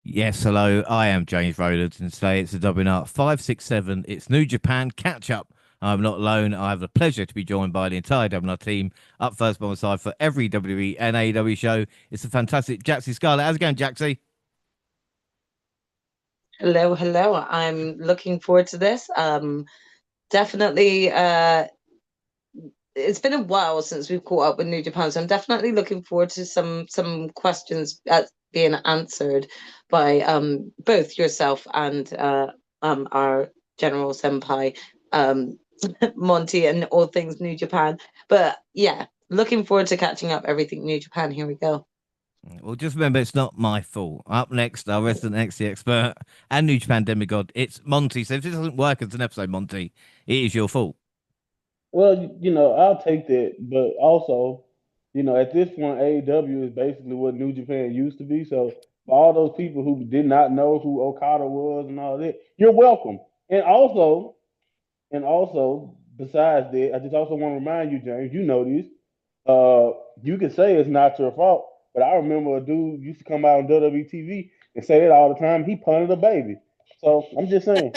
Yes, hello. I am James Rowland, and today it's the WNR567. It's New Japan catch up. I'm not alone. I have the pleasure to be joined by the entire WNR team up first by my side for every WWE and AEW show. It's a fantastic Jaxie Scarlett. How's it going, Jaxie? Hello, hello. I'm looking forward to this. Definitely, it's been a while since we've caught up with New Japan, so I'm definitely looking forward to some questions being answered by both yourself and our General Senpai Monty and all things New Japan. But yeah, looking forward to catching up everything New Japan. Here we go. Well, just remember, it's not my fault. Up next, our resident XC expert and New Japan demigod, it's Monty. So if this doesn't work as an episode, Monty, it is your fault. Well, I'll take that, but also, at this point, AEW is basically what New Japan used to be. So for all those people who did not know who Okada was and all that, you're welcome. And also, besides that, I just also want to remind you, James, you know this. Uh, you can say it's not your fault, but I remember a dude used to come out on WWE TV and say that all the time. He punted a baby. So I'm just saying.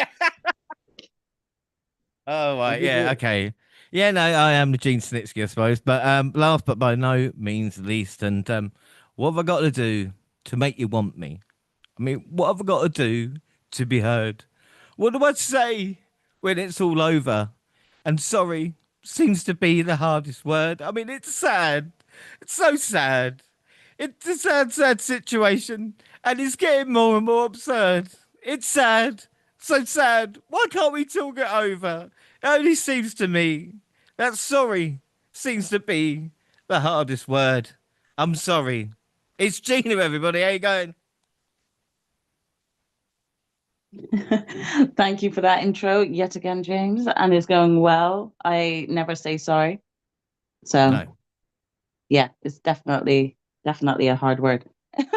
Oh, I'm right. just Yeah. saying. Okay. Yeah. No, I am the Gene Snitsky, I suppose. But last but by no means least, and what have I got to do to make you want me? I mean, what have I got to do to be heard? What do I say when it's all over? And sorry seems to be the hardest word. I mean, it's sad. It's so sad. It's a sad, sad situation, and it's getting more and more absurd. It's sad. So sad. Why can't we talk it over? It only seems to me that sorry seems to be the hardest word. I'm sorry. It's Gina, everybody. How you going? Thank you for that intro yet again, James, and it's going well. I never say sorry. So No, yeah, it's definitely a hard word. it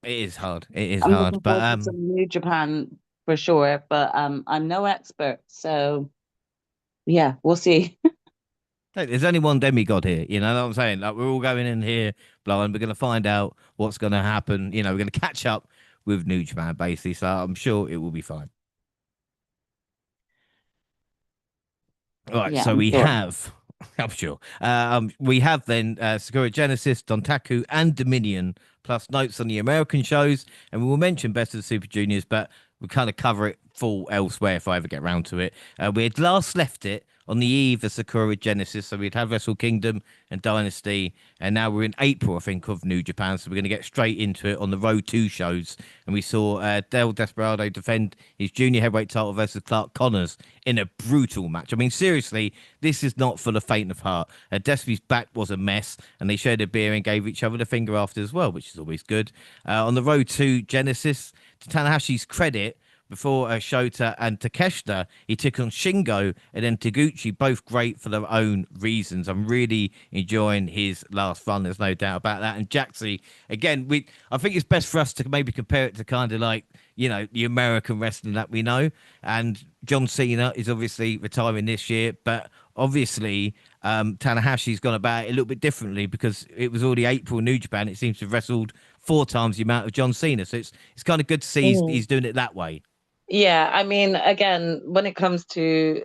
is hard. It is I'm hard. looking But forward to some New Japan for sure, but I'm no expert, so yeah, we'll see. hey, there's only one demigod here. You know what I'm saying? Like we're all going in here blind. We're going to find out what's going to happen. You know, we're going to catch up with New Japan basically. So I'm sure it will be fine. All right, Yeah, so I'm we sure. have, I'm sure, we have then Sakura Genesis, Dontaku, and Dominion, plus notes on the American shows, and we will mention Best of the Super Juniors, but we'll kind of cover it full elsewhere if I ever get round to it. We had last left it on the eve of Sakura Genesis, so we'd had Wrestle Kingdom and Dynasty, and now we're in April, I think, of New Japan, so we're going to get straight into it on the Road 2 shows, and we saw Del Desperado defend his junior heavyweight title versus Clark Connors in a brutal match. I mean, seriously, this is not for the faint of heart. Despy's back was a mess, and they shared a beer and gave each other the finger after as well, which is always good. On the Road to Genesis, to Tanahashi's credit, before Shota and Takeshita, he took on Shingo and then Taguchi, both great for their own reasons. I'm really enjoying his last run. There's no doubt about that. And Jaxie, again, I think it's best for us to maybe compare it to kind of like the American wrestling that we know. And John Cena is obviously retiring this year, but obviously Tanahashi's gone about it a little bit differently because it was already April New Japan. It seems to have wrestled four times the amount of John Cena, so it's kind of good to see he's doing it that way. Yeah, I mean, again, when it comes to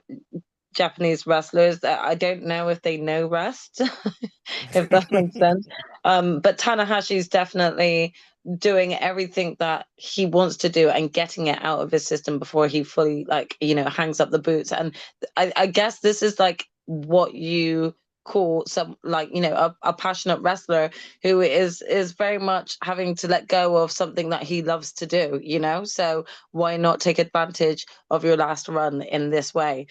Japanese wrestlers, I don't know if they know rest, if that makes sense. But Tanahashi's definitely doing everything that he wants to do and getting it out of his system before he fully, like, hangs up the boots. And I guess this is like what you call some, like, a passionate wrestler who is very much having to let go of something that he loves to do. So why not take advantage of your last run in this way?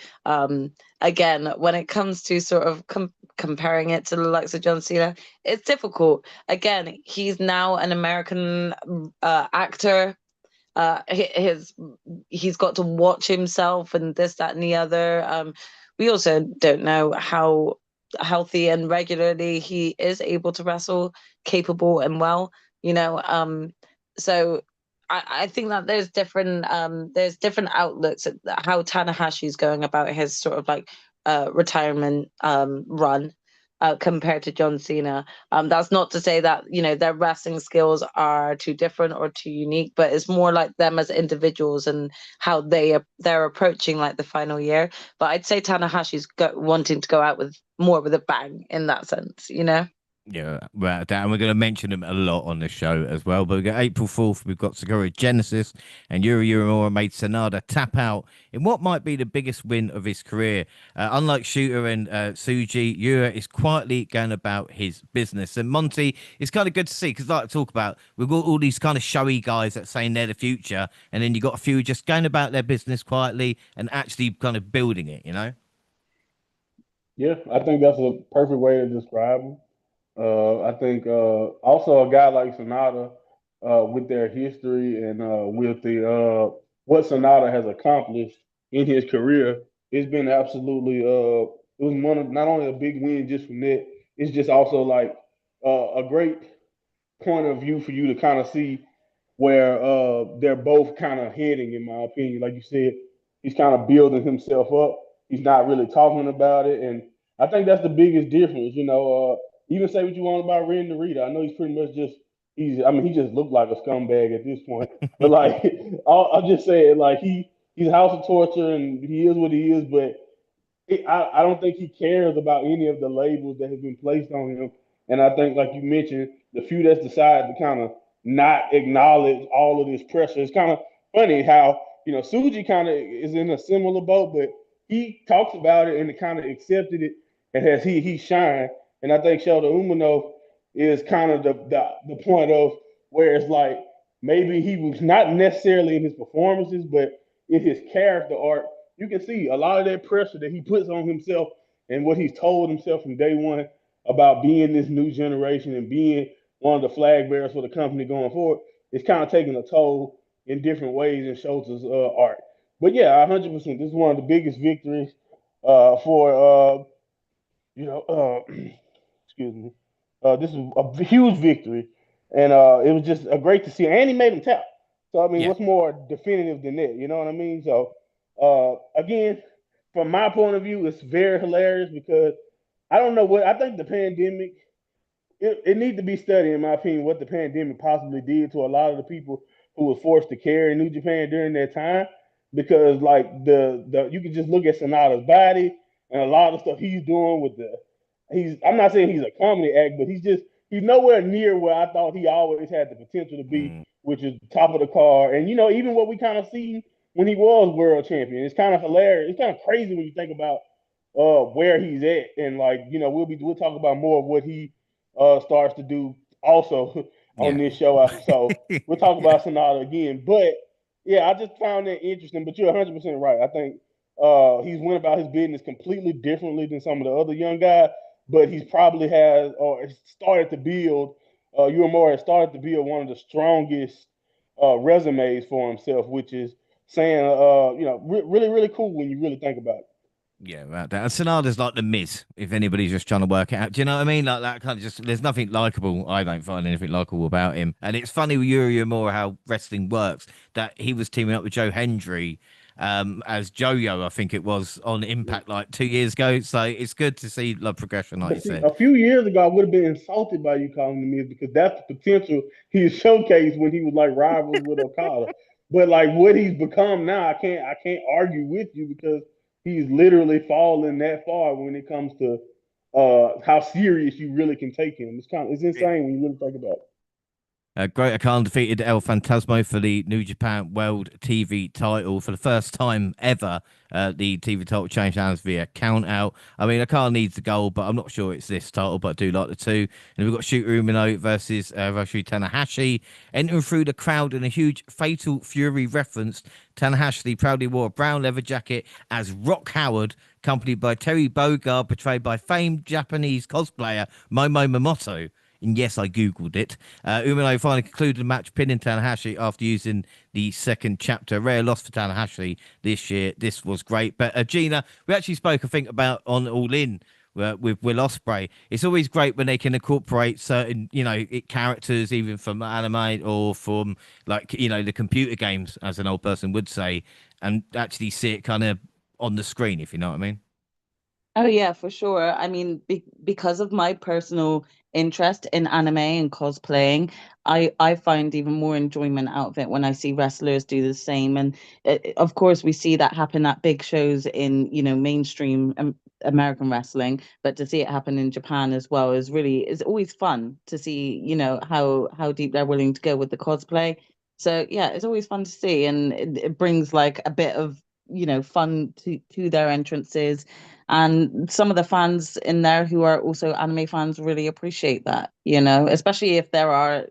Again, when it comes to sort of comparing it to the likes of John Cena, it's difficult. Again, he's now an American actor. His he's got to watch himself and this, that, and the other. We also don't know how healthy and regularly he is able to wrestle, capable and well. You know, so I think that there's different outlooks at how Tanahashi's going about his sort of like retirement run. compared to John Cena. That's not to say that, their wrestling skills are too different or too unique, but it's more like them as individuals and how they're approaching like the final year. But I'd say Tanahashi's wanting to go out with a bang in that sense, Yeah, well, and we're going to mention them a lot on the show as well. But we got April 4th, we've got Sakura Genesis, and Yuri Uemura made Sanada tap out in what might be the biggest win of his career. Unlike Shooter and Tsuji, Yuri is quietly going about his business. And Monty, it's kind of good to see because, like I talk about, we've got all these kind of showy guys that saying they're the future, and then you got a few just going about their business quietly and actually kind of building it, you know? Yeah, I think that's a perfect way to describe them. I think also a guy like Sonata, with their history and with the what Sonata has accomplished in his career, it's been absolutely. It was one of not only a big win just from that, it's just also like a great point of view for you to kind of see where they're both kind of heading, in my opinion. Like you said, he's kind of building himself up. He's not really talking about it, and I think that's the biggest difference. Even say what you want about Ren Narita. I know he's pretty much just he's. I mean, he just looked like a scumbag at this point. But like, I'll just say it. Like he's a house of torture, and he is what he is. But I don't think he cares about any of the labels that have been placed on him. And I think, like you mentioned, the few that's decided to kind of not acknowledge all of this pressure. It's kind of funny how, Suji kind of is in a similar boat, but he talks about it and kind of accepted it and has he shined. And I think Shelter Umino is kind of the point of where it's like maybe he was not necessarily in his performances, but in his character arc you can see a lot of that pressure that he puts on himself and what he's told himself from day one about being this new generation and being one of the flag bearers for the company going forward. It's kind of taking a toll in different ways in Schultz's art. But yeah, 100%. This is one of the biggest victories for you know, excuse me. This is a huge victory, and it was just great to see. And he made him tap. So I mean, Yeah. what's more definitive than that? You know what I mean? So again, from my point of view, it's very hilarious because I don't know what I think the pandemic it needs to be studied, in my opinion, what the pandemic possibly did to a lot of the people who were forced to carry New Japan during that time. Because like the you can just look at Sonata's body and a lot of stuff he's doing with the he's I'm not saying he's a comedy act, but he's nowhere near where I thought he always had the potential to be, Mm. which is top of the car. And even what we kind of see when he was world champion, it's kind of hilarious. It's kind of crazy when you think about where he's at, and like we'll talk about more of what he starts to do also on Yeah. this show. So we'll talk Yeah. about Sonata again. But yeah, I just found that interesting. But you're 100% right. I think he's went about his business completely differently than some of the other young guys. But he's probably has or started to build. Uemura has started to build one of the strongest resumes for himself, which is saying, really, really cool when you really think about it. Yeah, right. That. And Sonada's like the Miz, if anybody's just trying to work it out. Do you know what I mean? Like that kind of just, there's nothing likable. I don't find anything likable about him. And it's funny with Yuri Uemura how wrestling works, that he was teaming up with Joe Hendry as Joyo, I think it was, on Impact like 2 years ago. So it's good to see the progression, like you But see, said. a few years ago, I would have been insulted by you calling him Miz because that's the potential he showcased when he was like rivals with Okada. But like what he's become now, I can't argue with you because he's literally fallen that far when it comes to how serious you really can take him. It's insane when you really think about it. Great Khan defeated El Fantasmo for the New Japan World TV title for the first time ever. The TV title changed hands via count out. I mean, Khan needs the goal, but I'm not sure it's this title, but I do like the two. And we've got Shooter Umino versus Hiroshi Tanahashi. Entering through the crowd in a huge Fatal Fury reference, Tanahashi proudly wore a brown leather jacket as Rock Howard, accompanied by Terry Bogard, portrayed by famed Japanese cosplayer Momo Momoto. And yes, I googled it. Umino finally concluded the match, pinning Tanahashi after using the second chapter. Rare loss for Tanahashi this year. This was great. But Gina, we actually spoke, I think, about on All In with Will Ospreay. It's always great when they can incorporate certain, characters, even from anime or from the computer games, as an old person would say, and actually see it kind of on the screen, if you know what I mean. Oh yeah, for sure. I mean, because of my personal interest in anime and cosplaying, I find even more enjoyment out of it when I see wrestlers do the same. And of course, we see that happen at big shows in, mainstream American wrestling, but to see it happen in Japan as well is always fun to see, how deep they're willing to go with the cosplay. So yeah, it's always fun to see, and it brings like a bit of fun to their entrances, and some of the fans in there who are also anime fans really appreciate that, especially if there are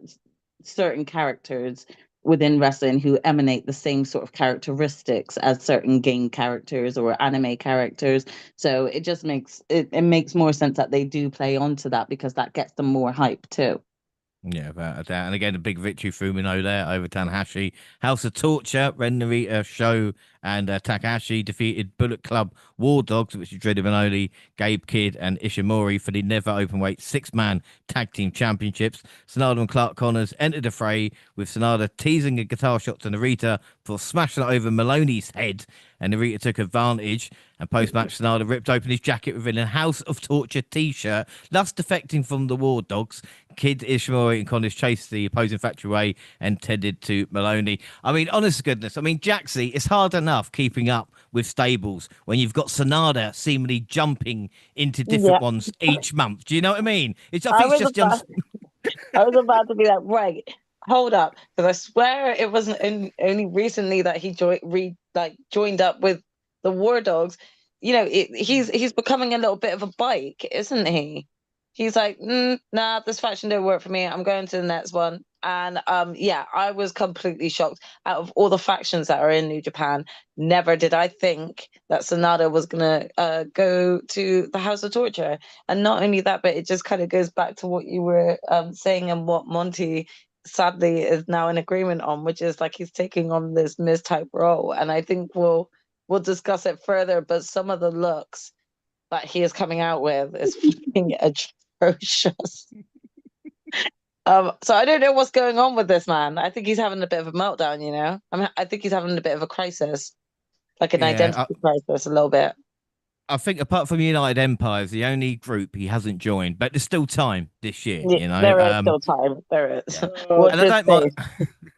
certain characters within wrestling who emanate the same sort of characteristics as certain game characters or anime characters. So it makes more sense that they do play onto that, because that gets them more hype too. Yeah, without a doubt. And again, a big victory for Umino there over Tanahashi. House of Torture, Ren Narita, Show, and Takahashi defeated Bullet Club War Dogs, which is Dread Manoli, Gabe Kidd, and Ishimori for the Never Openweight six-man tag team championships. Sonata and Clark Connors entered the fray, with Sonata teasing a guitar shot to Narita for smashing it over Maloney's head, and Narita took advantage. And post-match, Sonata ripped open his jacket within a House of Torture t-shirt, thus defecting from the War Dogs. Kid, Ishimori, and Connors chased the opposing factory away and tended to Maloney. I mean, honest to goodness, I mean, Jaxie, it's hard enough keeping up with stables when you've got Sonata seemingly jumping into different Yeah, ones each month. Do you know what I mean? I I think it's was just about I was about to be like, right, hold up, because I swear it wasn't only recently that he joined up with the War Dogs. He's becoming a little bit of a bike, isn't he? He's like, nah, this faction don't work for me. I'm going to the next one. And yeah, I was completely shocked. Out of all the factions that are in New Japan, never did I think that Sonata was gonna go to the House of Torture. And not only that, but it just kind of goes back to what you were saying, and what Monty sadly is now in agreement on, which is like he's taking on this Miz type role. And I think we'll discuss it further. But some of the looks that he is coming out with is fucking atrocious. So I don't know what's going on with this man. I think he's having a bit of a meltdown. I think he's having a bit of a crisis, like an yeah. identity crisis, a little bit. I think apart from United Empire is the only group he hasn't joined, but there's still time this year. Yeah, there is still time. There is. Yeah, Watch and I this don't mind.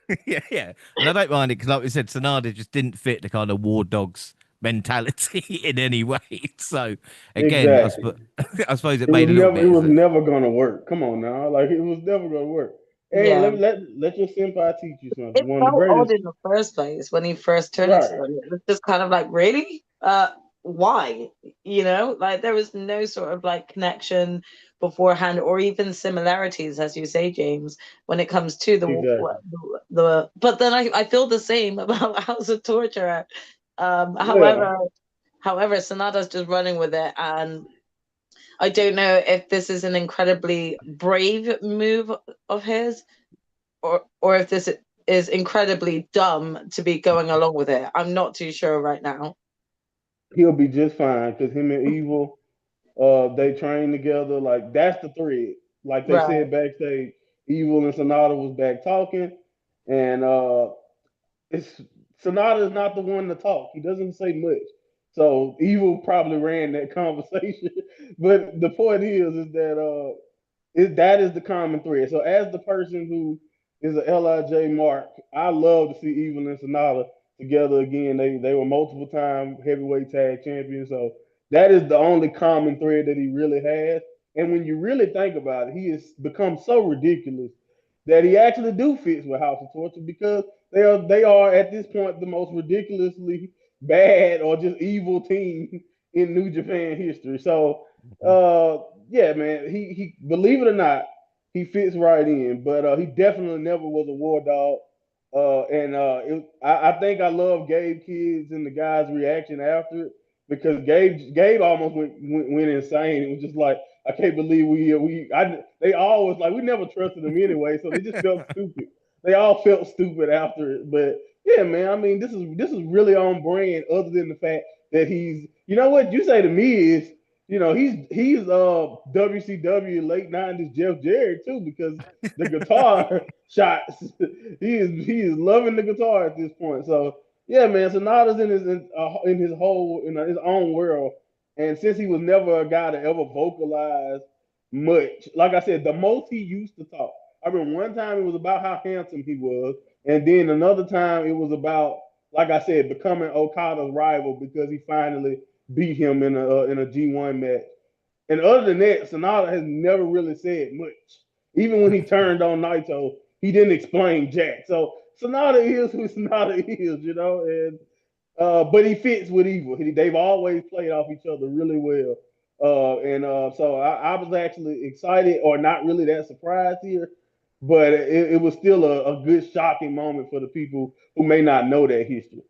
space. Yeah, and I don't mind it because, like we said, Sonata just didn't fit the kind of War Dogs mentality in any way. So again, Exactly. I suppose it made a little bit. It Is was that never gonna work. Come on now, like it was never gonna work. Hey, Yeah. let your senpai teach you something. It One of the felt odd greatest, in the first place when he first turned to right? them. It was just kind of like, really? Why? Like there was no sort of like connection beforehand, or even similarities, as you say, James, when it comes to Exactly. but then I feel the same about House of Torture. Yeah, However, Sonata's just running with it, and I don't know if this is an incredibly brave move of his, or if this is incredibly dumb to be going along with it. I'm not too sure right now. he'll be just fine because him and Evil, they train together. Like that's the thread. Like they Right. said backstage, Evil and Sonata was back talking, and it's Sonata is not the one to talk. He doesn't say much. So Evil probably ran that conversation. But the point is that that is the common thread. So as the person who is a Lij mark, I love to see Evil and Sonata together again. They were multiple time heavyweight tag champions. So that is the only common thread that he really has. And when you really think about it, he has become so ridiculous that he actually do fits with House of Torture because they are at this point the most ridiculously bad or just evil team in New Japan history. So yeah, man, he believe it or not, he fits right in. But he definitely never was a war dog. I think I love Gabe Kids and the guys' reaction after it because Gabe almost went insane. It was just like I can't believe they always like we never trusted them anyway, so they just felt stupid. They all felt stupid after it. But yeah, man, I mean this is really on brand. Other than the fact that you know what you say to me is he's WCW late '90s Jeff Jarrett too because the guitar shots he is loving the guitar at this point. So yeah, man, Sonata's in his whole his own world, And since he was never a guy to ever vocalize much, like I said, the most he used to talk. I remember one time it was about how handsome he was, and then another time it was about, like I said, becoming Okada's rival because he finally beat him in a G1 match. And other than that, Sonata has never really said much. Even when he turned on Naito, he didn't explain jack. So Sonata is who Sonata is, and but he fits with Evil. They've always played off each other really well. So I was actually excited, or not really that surprised here, but it was still a good shocking moment for the people who may not know that history.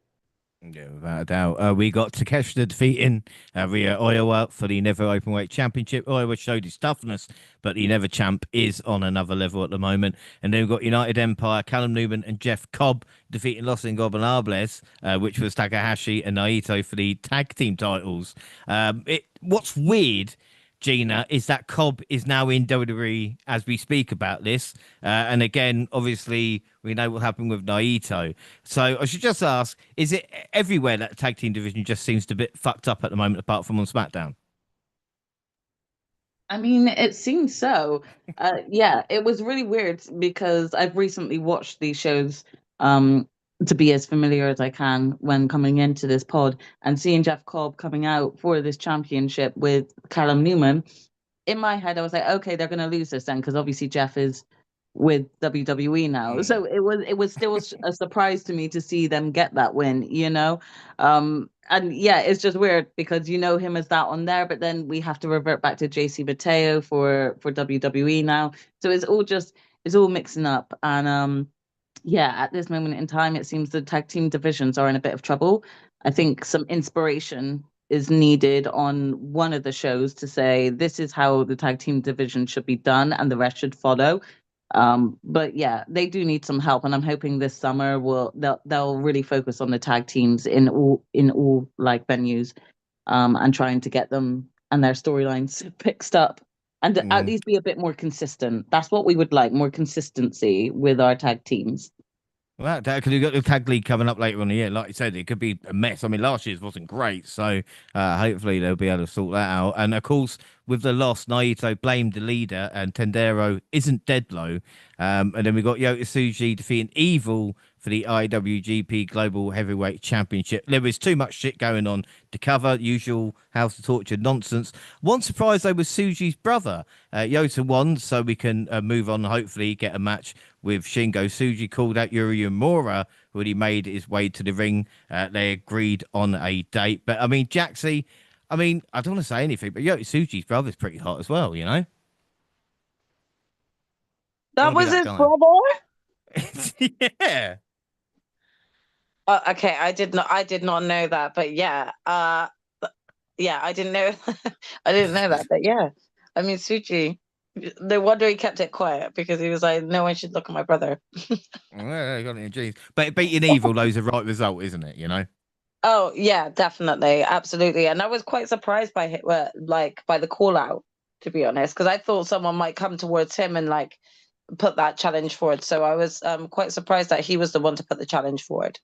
Yeah, without a doubt. We got Takeshita defeating Ryo Oiwa for the Never Openweight Championship. Oiwa showed his toughness, but the Never Champ is on another level at the moment. And then we've got United Empire, Callum Newman and Jeff Cobb defeating Los Ingobernables, which was Takahashi and Naito for the tag team titles. What's weird, Gina, is that Cobb is now in WWE as we speak about this. And again, obviously, we know what happened with Naito. So I should just ask, is it everywhere that the tag team division just seems to be fucked up at the moment, apart from on SmackDown? I mean, it seems so. Yeah, it was really weird because I've recently watched these shows um, to be as familiar as I can when coming into this pod, and seeing Jeff Cobb coming out for this championship with Callum Newman. In my head, I was like, okay, they're going to lose this then because obviously Jeff is with WWE now. Mm. So it was still a surprise to me to see them get that win. And yeah, it's just weird because you know him as that on there, but then we have to revert back to JC Mateo for WWE now. So it's all mixing up. And yeah, at this moment in time, it seems the tag team divisions are in a bit of trouble. I think some inspiration is needed on one of the shows to say this is how the tag team division should be done and the rest should follow. But yeah, they do need some help, and I'm hoping this summer they'll really focus on the tag teams in all like venues, and trying to get them and their storylines fixed up, and at Mm. least be a bit more consistent. That's what we would like, more consistency with our tag teams. Well, because we've got the tag league coming up later on the year. Like you said, it could be a mess. I mean, last year's wasn't great, so hopefully they'll be able to sort that out. And of course, with the loss, Naito blamed the leader, and Tendero isn't dead low. And then we got Yota Tsuji defeating Evil for the IWGP Global Heavyweight Championship. There was too much shit going on to cover. Usual House of Torture nonsense. One surprise though was Tsuji's brother. Yota won, so we can move on. Hopefully, get a match with Shingo. Tsuji called out Yuri Uemura, who he made his way to the ring. They agreed on a date. But I mean, Jaxie, I mean, I don't want to say anything, but Yota Tsuji's brother's pretty hot as well, you know? You That want to be was that his guy. brother. Yeah. Okay, I did not know that, but yeah, yeah, I didn't know, I didn't know that, but yeah, I mean, Suchi, no wonder he kept it quiet because he was like, no one should look at my brother. Well, got it in genes. But beating Evil, though, is the right result, isn't it? You know? Oh yeah, definitely, absolutely, and I was quite surprised by it, like by the call out, to be honest, because I thought someone might come towards him and like put that challenge forward. So I was quite surprised that he was the one to put the challenge forward.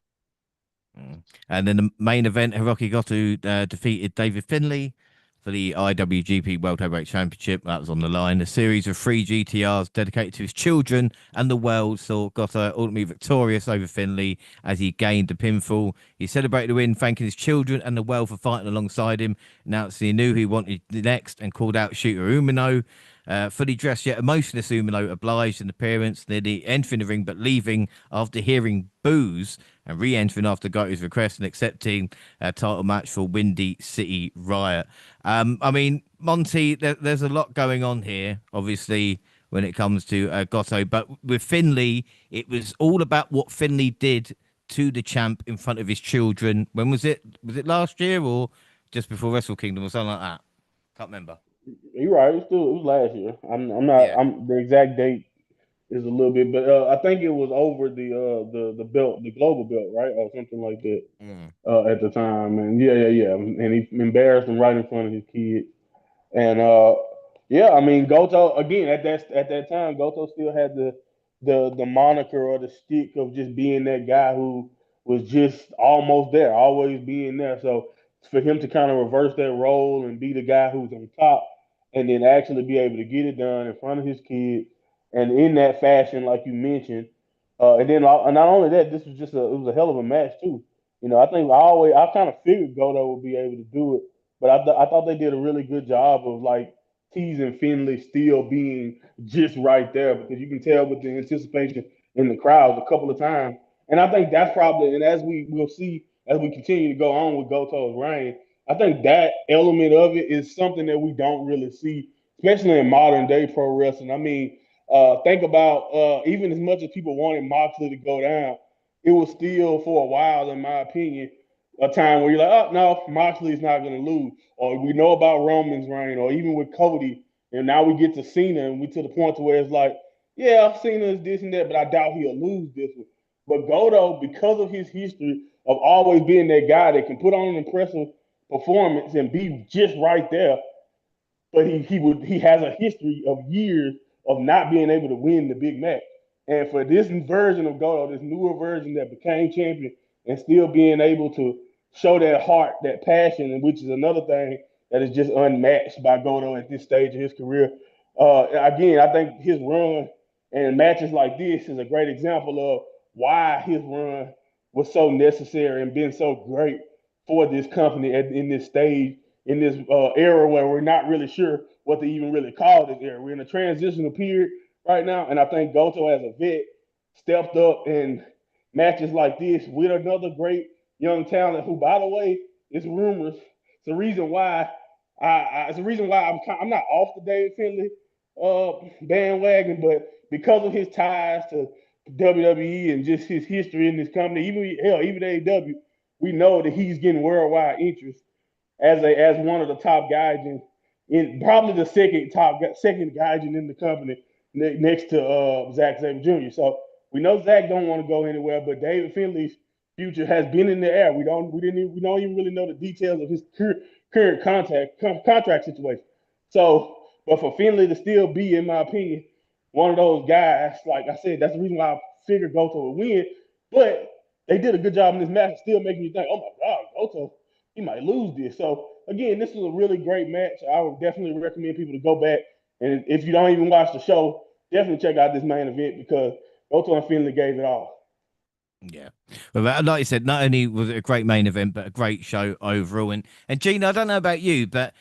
Mm. And then the main event, Hiroki Goto defeated David Finlay for the IWGP World Heavyweight Championship. That was on the line. A series of three GTRs dedicated to his children and the world saw Goto ultimately victorious over Finlay as he gained the pinfall. He celebrated the win, thanking his children and the world for fighting alongside him. Announced he knew he wanted the next and called out Shooter Umino. Fully dressed yet emotionless, Umino obliged an appearance, nearly entering the ring but leaving after hearing boos and re-entering after Goto's request and accepting a title match for Windy City Riot. I mean, Monty, there's a lot going on here, obviously, when it comes to Goto, but with Finlay, it was all about what Finlay did to the champ in front of his children. When was it? Was it last year or just before Wrestle Kingdom or something like that? Can't remember. You're right. It was last year. I'm not. Yeah. I'm the exact date is a little bit, but I think it was over the belt, the global belt, right, or something like that Mm. at the time. And yeah. And he embarrassed him right in front of his kid. And yeah, I mean Goto again at that time, Goto still had the moniker or the stick of just being that guy who was just almost there, always being there. So for him to kind of reverse that role and be the guy who's on top, and then actually be able to get it done in front of his kids and in that fashion, like you mentioned. And then and not only that, this was just it was a hell of a match too. I think I kind of figured Goto would be able to do it, but I thought they did a really good job of like teasing Finley still being just right there, because you can tell with the anticipation in the crowds a couple of times. And I think that's probably, and as we will see as we continue to go on with Goto's reign, I think that element of it is something that we don't really see, especially in modern day pro wrestling. I mean, think about even as much as people wanted Moxley to go down, it was still for a while, in my opinion, a time where you're like, oh no, Moxley's not going to lose, or we know about Roman's reign, or even with Cody, and now we get to Cena, and we to the point to where it's like, yeah, Cena is this and that, but I doubt he'll lose this one. But Goto, because of his history of always being that guy that can put on an impressive performance and be just right there, but he has a history of years of not being able to win the big match. And for this version of Goto, this newer version that became champion, and still being able to show that heart, that passion, which is another thing that is just unmatched by Goto at this stage of his career. Again, I think his run and matches like this is a great example of why his run was so necessary and been so great for this company in this stage, in this era where we're not really sure what to even really call this era. We're in a transitional period right now, and I think Goto, as a vet, stepped up in matches like this with another great young talent who, by the way, is rumors. It's the reason why I'm not off the David Finley bandwagon, but because of his ties to WWE and just his history in this company, even AEW, we know that he's getting worldwide interest as one of the top guys in probably the second guy in the company next to Zack Sabre Jr. So we know Zack don't want to go anywhere, but David Finley's future has been in the air. We don't even really know the details of his current contract situation. So, but for Finley to still be, in my opinion, one of those guys, like I said, that's the reason why I figured Goto would win. But they did a good job in this match, still making you think, oh my God, Goto, he might lose this. So again, this was a really great match. I would definitely recommend people to go back, and if you don't even watch the show, definitely check out this main event, because Goto and Finley gave it all. Yeah, well, like you said, not only was it a great main event, but a great show overall. And Gene, I don't know about you, but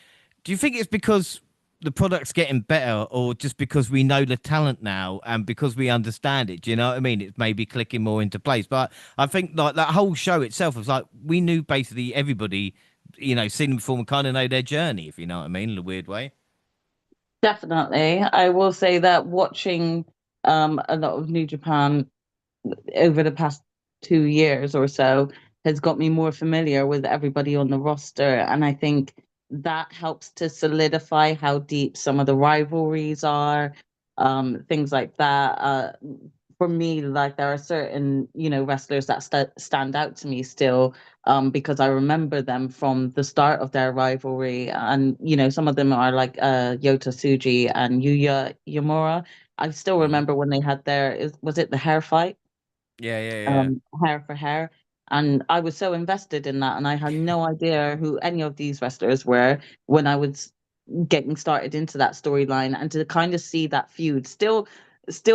do you think it's because the product's getting better, or just because we know the talent now and because we understand it? Do you know what I mean? It's maybe clicking more into place. But I think like that whole show itself was like we knew basically everybody, seen them before and kind of know their journey, if you know what I mean, in a weird way. Definitely. I will say that watching a lot of New Japan over the past 2 years or so has got me more familiar with everybody on the roster. And I think that helps to solidify how deep some of the rivalries are, things like that. For me, like there are certain, wrestlers that stand out to me still, because I remember them from the start of their rivalry. And, some of them are like Yota Tsuji and Yuya Yamura. I still remember when they had was it the hair fight? Yeah. Hair for hair. And I was so invested in that, and I had no idea who any of these wrestlers were when I was getting started into that storyline. And to kind of see that feud still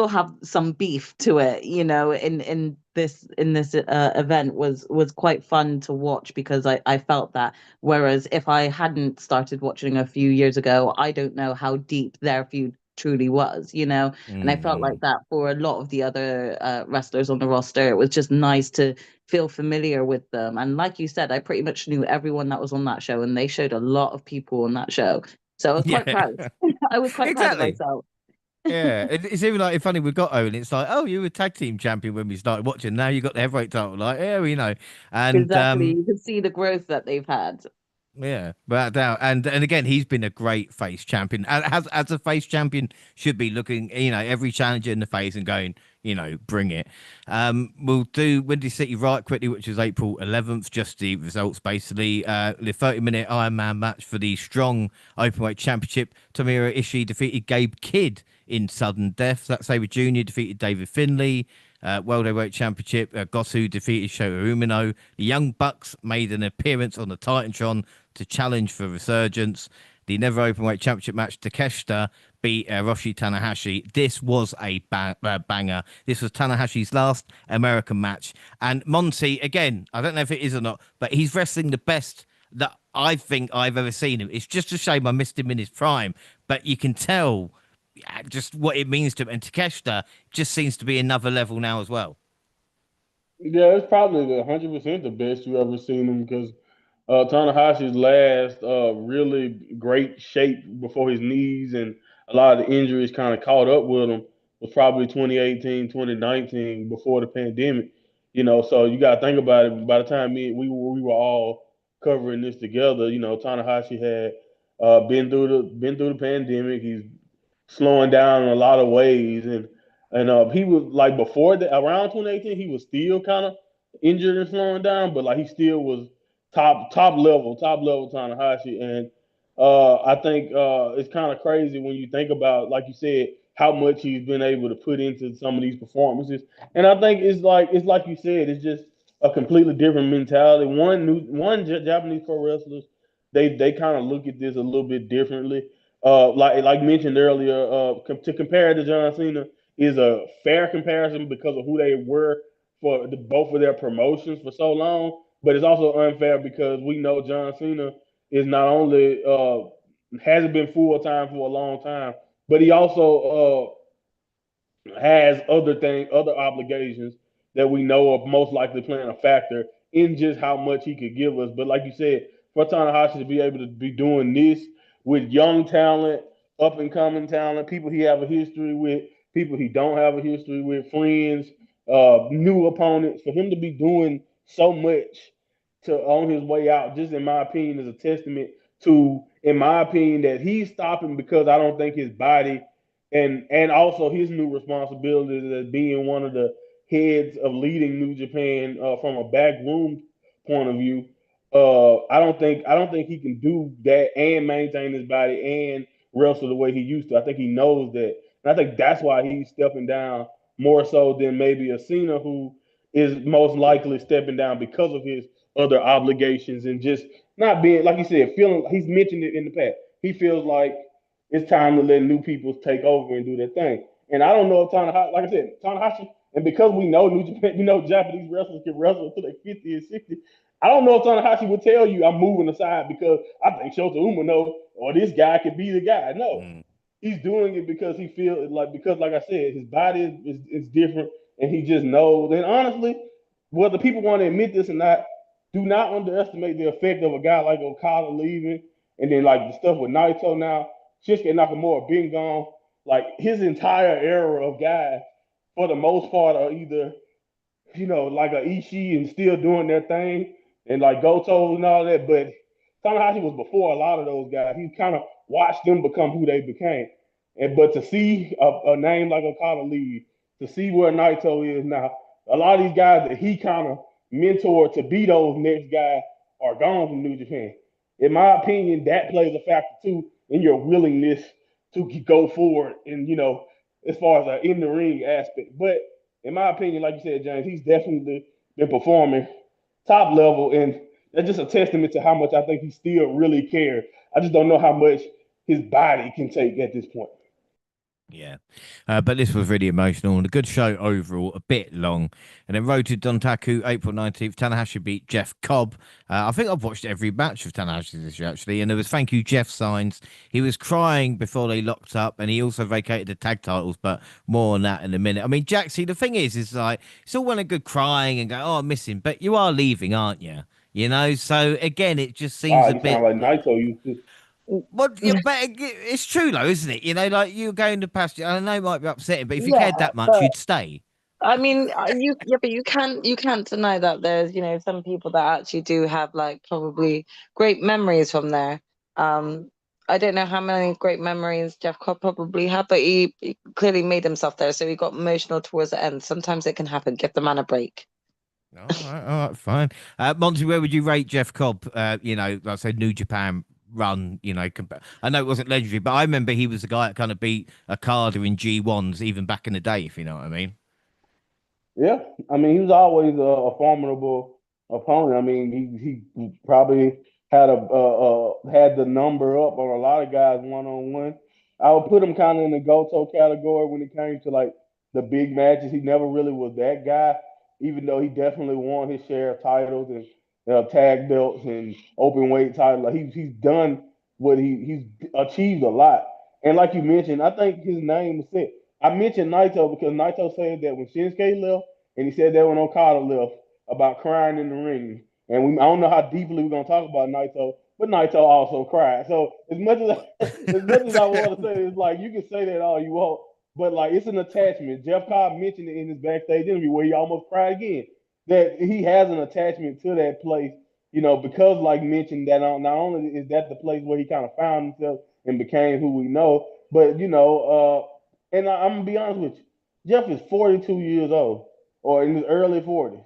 have some beef to it, in this event was quite fun to watch, because I felt that. Whereas if I hadn't started watching a few years ago, I don't know how deep their feud truly was, and I felt like that for a lot of the other wrestlers on the roster. It was just nice to feel familiar with them. And like you said, I pretty much knew everyone that was on that show, and they showed a lot of people on that show. So I was quite Yeah, proud. I was quite proud of exactly. myself. Yeah, it's even like funny. We've got Owen. It's like, oh, you were tag team champion when we started watching. Now you got the heavyweight title. Like, yeah, we know. And Exactly. You can see the growth that they've had. yeah, without doubt. And again, he's been a great face champion. As a face champion should be, looking, every challenger in the face and going, bring it. We'll do Windy City right quickly, which is April 11th. Just the results, basically. The 30-minute Iron Man match for the strong openweight championship. Tomohiro Ishii defeated Gabe Kidd in sudden death. Zack Sabre Jr. defeated David Finlay. World Heavyweight Championship. Gosu defeated Shota Umino. The Young Bucks made an appearance on the Titantron to challenge for resurgence. The Never Openweight Championship match, Takeshita beat Roshi Tanahashi. This was a banger. This was Tanahashi's last American match. And Monty, again, I don't know if it is or not, but he's wrestling the best that I think I've ever seen him. It's just a shame I missed him in his prime, but you can tell just what it means to him. And Takeshita just seems to be another level now as well. Yeah, it's probably 100% the best you ever seen him because Tanahashi's last really great shape before his knees and a lot of the injuries kind of caught up with him was probably 2018, 2019 before the pandemic. So you got to think about it. By the time we were all covering this together, Tanahashi had been through the pandemic. He's slowing down in a lot of ways, and he was like before that around 2018, he was still kind of injured and slowing down, but like he still was top level Tanahashi, and I think it's kind of crazy when you think about, like you said, how much he's been able to put into some of these performances, and I think it's like you said, it's just a completely different mentality. Japanese pro wrestlers, they kind of look at this a little bit differently. Like mentioned earlier, to compare to John Cena is a fair comparison because of who they were for both of their promotions for so long, but it's also unfair because we know John Cena is not only hasn't been full time for a long time, but he also has other obligations that we know are most likely playing a factor in just how much he could give us. But like you said, for Tanahashi to be able to be doing this with young talent, up and coming talent, people he have a history with, people he don't have a history with, friends, new opponents, for him to be doing so much to on his way out, just in my opinion, is a testament to, in my opinion, that he's stopping because I don't think his body and also his new responsibilities as being one of the heads of leading New Japan from a backroom point of view. I don't think he can do that and maintain his body and wrestle the way he used to. I think he knows that, and I think that's why he's stepping down more so than maybe a Cena, who is most likely stepping down because of his other obligations and just not being, like you said, feeling. He's mentioned it in the past. He feels like it's time to let new people take over and do their thing. And I don't know if Tanahashi, like I said, Tanahashi, and because we know New Japan, Japanese wrestlers can wrestle until they're 50 and 60. I don't know if Tanahashi would tell you I'm moving aside because I think Shota Umino or this guy could be the guy. No, he's doing it because he feels like I said, his body is different and he just knows. And honestly, whether people want to admit this or not, do not underestimate the effect of a guy like Okada leaving, and then like the stuff with Naito now, Shinsuke Nakamura being gone. Like his entire era of guys, for the most part, are either like a Ishii and still doing their thing, and like Goto and all that. But Tanahashi was before a lot of those guys. He kind of watched them become who they became. But to see a name like Okada leave, to see where Naito is now, a lot of these guys that he kind of mentored to be those next guys are gone from New Japan. In my opinion, that plays a factor too in your willingness to go forward and as far as an in the ring aspect. But in my opinion, like you said, James, he's definitely been performing top level, and that's just a testament to how much I think he still really cares. I just don't know how much his body can take at this point. Yeah, but this was really emotional and a good show overall, a bit long. And then Road to Dontaku, April 19th, Tanahashi beat Jeff Cobb. I think I've watched every match of Tanahashi this year, actually, and there was thank you Jeff signs. He was crying before they locked up, and he also vacated the tag titles, but more on that in a minute. I mean, Jack, see, the thing is like, it's all well and good crying and go, oh, I miss him, but you are leaving, aren't you? So again, it just seems Wow, a you bit. sound like Naito used to. Well, yeah, but it's true though, isn't it? Like you're going to pasture. I know it might be upsetting, but if you Yeah, cared that much, but you'd stay. I mean, but you can't deny that there's some people that actually do have like probably great memories from there. Um, I don't know how many great memories Jeff Cobb probably had, but he clearly made himself there, so he got emotional towards the end. Sometimes it can happen. Give the man a break. All right, fine. Monty, where would you rate Jeff Cobb? Like I said, New Japan run. I know it wasn't legendary, but I remember he was the guy that kind of beat Okada in G1s even back in the day, if you know what I mean. Yeah, I mean, he was always a formidable opponent. I mean, he probably had the number up on a lot of guys 1-on-one. I would put him kind of in the Goto category when it came to like the big matches. He never really was that guy, even though he definitely won his share of titles and tag belts and open weight titles. Like he's done what he's achieved a lot. And like you mentioned, I think his name was set. I mentioned Naito because Naito said that when Shinsuke left, and he said that when Okada left about crying in the ring. And I don't know how deeply we're gonna talk about Naito, but Naito also cried. So as much as as much as I want to say, it's like you can say that all you want, but like it's an attachment. Jeff Cobb mentioned it in his backstage interview where he almost cried again. That he has an attachment to that place, because like mentioned that not only is that the place where he kind of found himself and became who we know, but and I'm gonna be honest with you, Jeff is 42 years old or in his early 40s.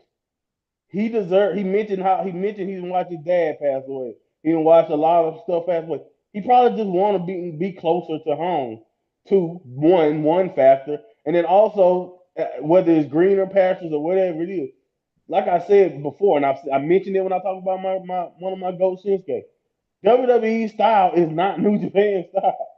He mentioned he watched his dad pass away. He didn't watch a lot of stuff pass away. He probably just want to be closer to home. To one factor, and then also whether it's greener pastures or whatever it is. Like I said before, and I mentioned it when I talked about my one of my goat Shinsuke. WWE style is not New Japan style.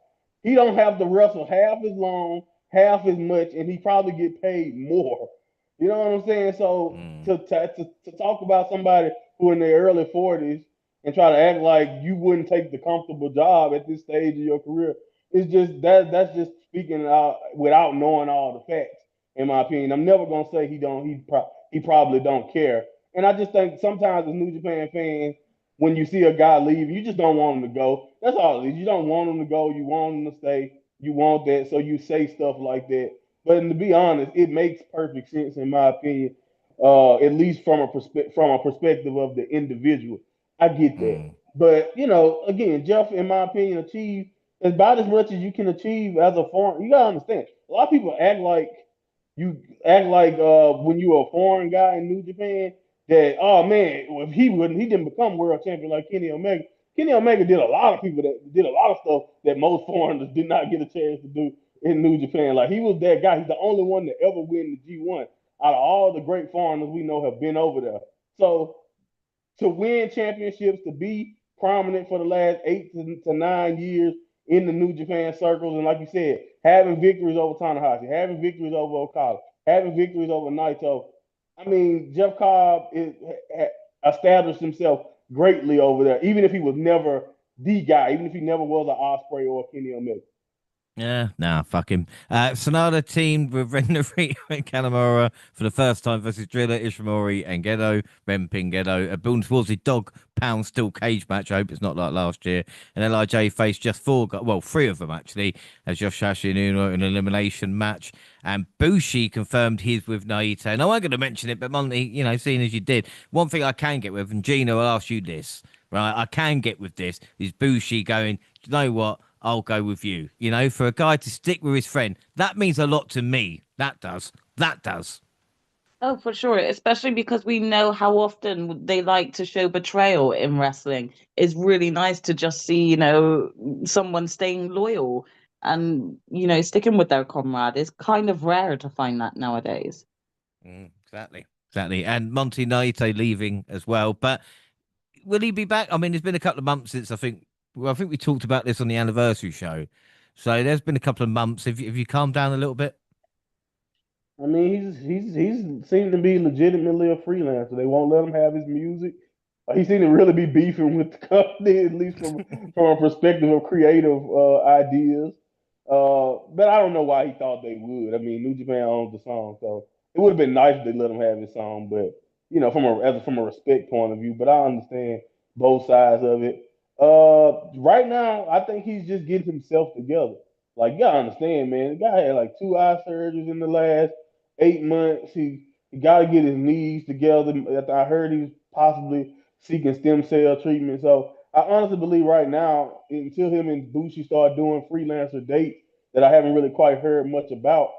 He don't have to wrestle half as long, half as much, and he probably get paid more. You know what I'm saying? So Mm. to talk about somebody who in their early 40s and try to act like you wouldn't take the comfortable job at this stage of your career, it's just that's just speaking out without knowing all the facts. In my opinion, I'm never gonna say he probably don't care. And I just think sometimes as New Japan fans, when you see a guy leave, you just don't want him to go. That's all it is. You don't want him to go. You want him to stay. You want that, so you say stuff like that. But to be honest, it makes perfect sense in my opinion. At least from a perspective of the individual, I get that. Mm. But again, Jeff, in my opinion, achieved about as much as you can achieve as a foreign. You gotta understand. A lot of people act like when you're a foreign guy in New Japan that, oh man, if he didn't become world champion like Kenny Omega. Kenny Omega did a lot of people that did a lot of stuff that most foreigners did not get a chance to do in New Japan. Like he was that guy. He's the only one to ever win the G1 out of all the great foreigners we know have been over there. So to win championships, to be prominent for the last 8 to 9 years in the New Japan circles, and like you said, having victories over Tanahashi, having victories over Okada, having victories over Naito. I mean, Jeff Cobb established himself greatly over there, even if he was never the guy, even if he never was an Osprey or a Kenny Omega. Yeah, nah, fuck him. Sonata teamed with Ren Narita and Kanemaru for the first time versus Driller, Ishimori, and Gedo, Renpin Gedo. Building towards the dog pound steel cage match. I hope it's not like last year. And LIJ faced just three of them actually, as Yoshihashi and Uno in an elimination match. And Bushi confirmed his with Naito. And I wasn't going to mention it, but Monty, seeing as you did, one thing I can get with, and Gino, I'll ask you this, right? I can get with this, is Bushi going, you know what? I'll go with you. For a guy to stick with his friend, that means a lot to me. That does. That does. Oh, for sure. Especially because we know how often they like to show betrayal in wrestling. It's really nice to just see, someone staying loyal and, sticking with their comrade. It's kind of rare to find that nowadays. Exactly. Exactly. And Monty Naito leaving as well. But will he be back? I mean, it's been a couple of months since I think we talked about this on the anniversary show. So there's been a couple of months. Have you calmed down a little bit? I mean, he's seemed to be legitimately a freelancer. They won't let him have his music. He seemed to really be beefing with the company, at least from a perspective of creative ideas. But I don't know why he thought they would. I mean, New Japan owns the song, so it would have been nice if they let him have his song. But from a respect point of view, but I understand both sides of it. Right now, I think he's just getting himself together. Like, you gotta understand, man. The guy had like 2 eye surgeries in the last 8 months. He got to get his knees together. I heard he was possibly seeking stem cell treatment. So I honestly believe right now, until him and Bushi start doing freelancer dates that I haven't really quite heard much about,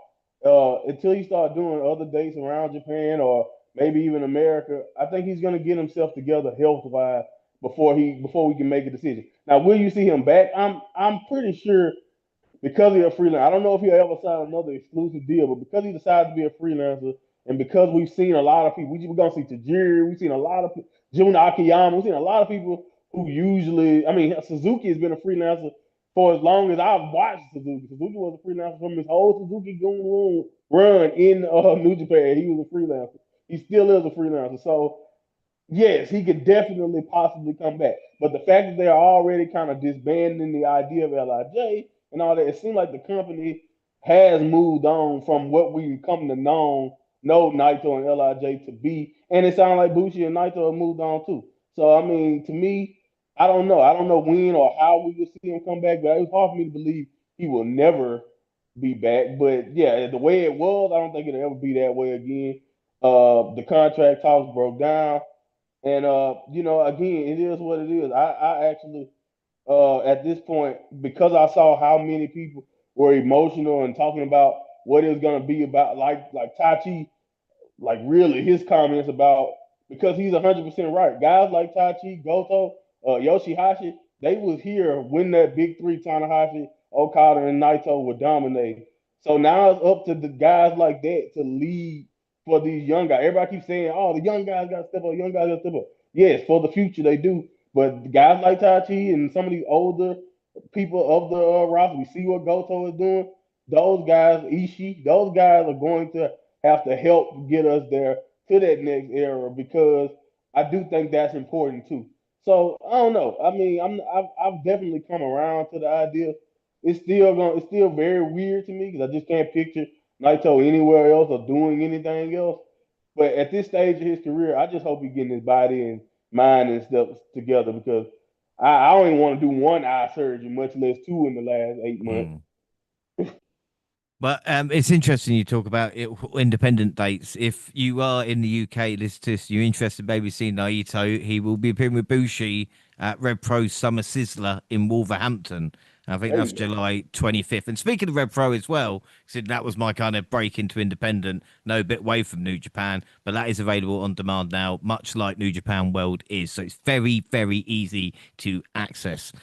until he start doing other dates around Japan or maybe even America, I think he's going to get himself together health wise before we can make a decision. Now, will you see him back? I'm pretty sure because he's a freelancer. I don't know if he'll ever sign another exclusive deal, but because he decided to be a freelancer, And because we've seen a lot of people, we're gonna see Tajiri, we've seen a lot of Jun Akiyama, we've seen a lot of people who usually, I mean, Suzuki has been a freelancer for as long as I've watched Suzuki. Suzuki was a freelancer from his whole Suzuki Gun run in New Japan. He was a freelancer. He still is a freelancer. So yes, he could definitely possibly come back. But the fact that they're already kind of disbanding the idea of LIJ and all that, it seems like the company has moved on from what we come to know Naito and LIJ to be. And it sounds like Bushi and Naito have moved on too. So I mean, to me, I don't know. I don't know when or how we will see him come back, but it's hard for me to believe he will never be back. But yeah, the way it was, I don't think it'll ever be that way again. The contract talks broke down. And again, it is what it is. I actually at this point, because I saw how many people were emotional and talking about what it's gonna be about, like Tachi, like really his comments about, because he's 100% right. Guys like Tachi, Goto, Yoshihashi, they was here when that big three Tanahashi, Okada, and Naito were dominating. So now it's up to the guys like that to lead for these young guys. Everybody keeps saying, "Oh, the young guys got to step up. Young guys got to step up." Yes, for the future they do. But guys like Tachi and some of these older people of the roster, we see what Goto is doing. Those guys, Ishii, those guys are going to have to help get us there to that next era, because I do think that's important too. So I don't know. I mean, I've definitely come around to the idea. It's still very weird to me because I just can't picture Naito anywhere else or doing anything else. But at this stage of his career, I just hope he's getting his body and mind and stuff together, because I don't even want to do one eye surgery, much less two in the last 8 months. Mm. But it's interesting you talk about independent dates. If you are in the UK, listeners, you're interested maybe seeing Naito, he will be appearing with Bushi at Red Pro Summer Sizzler in Wolverhampton. I think There that's you go. July 25th. And speaking of Red Pro as well, so that was my kind of break into independent, no bit away from New Japan, but that is available on demand now, much like New Japan World is. So it's very, very easy to access,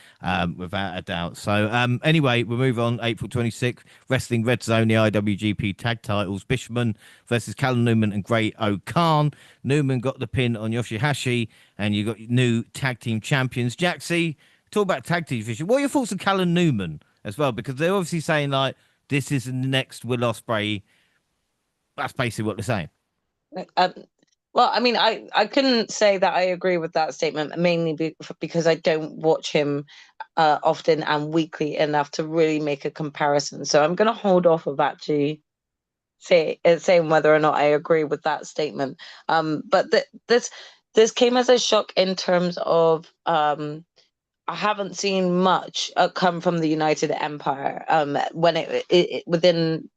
without a doubt. So anyway, we'll move on. April 26th, Wrestling Red Zone, the IWGP tag titles, Bishman versus Callum Newman and Great O'Khan. Newman got the pin on Yoshihashi, and you got new tag team champions. Jaxie, talk about tag team division. What are your thoughts on Callum Newman as well? Because they're obviously saying like this is the next Will Ospreay. That's basically what they're saying. Um, well, I mean, I couldn't say that I agree with that statement, mainly because I don't watch him often and weekly enough to really make a comparison. So I'm going to hold off of actually saying whether or not I agree with that statement. But this came as a shock in terms of I haven't seen much come from the United Empire when it within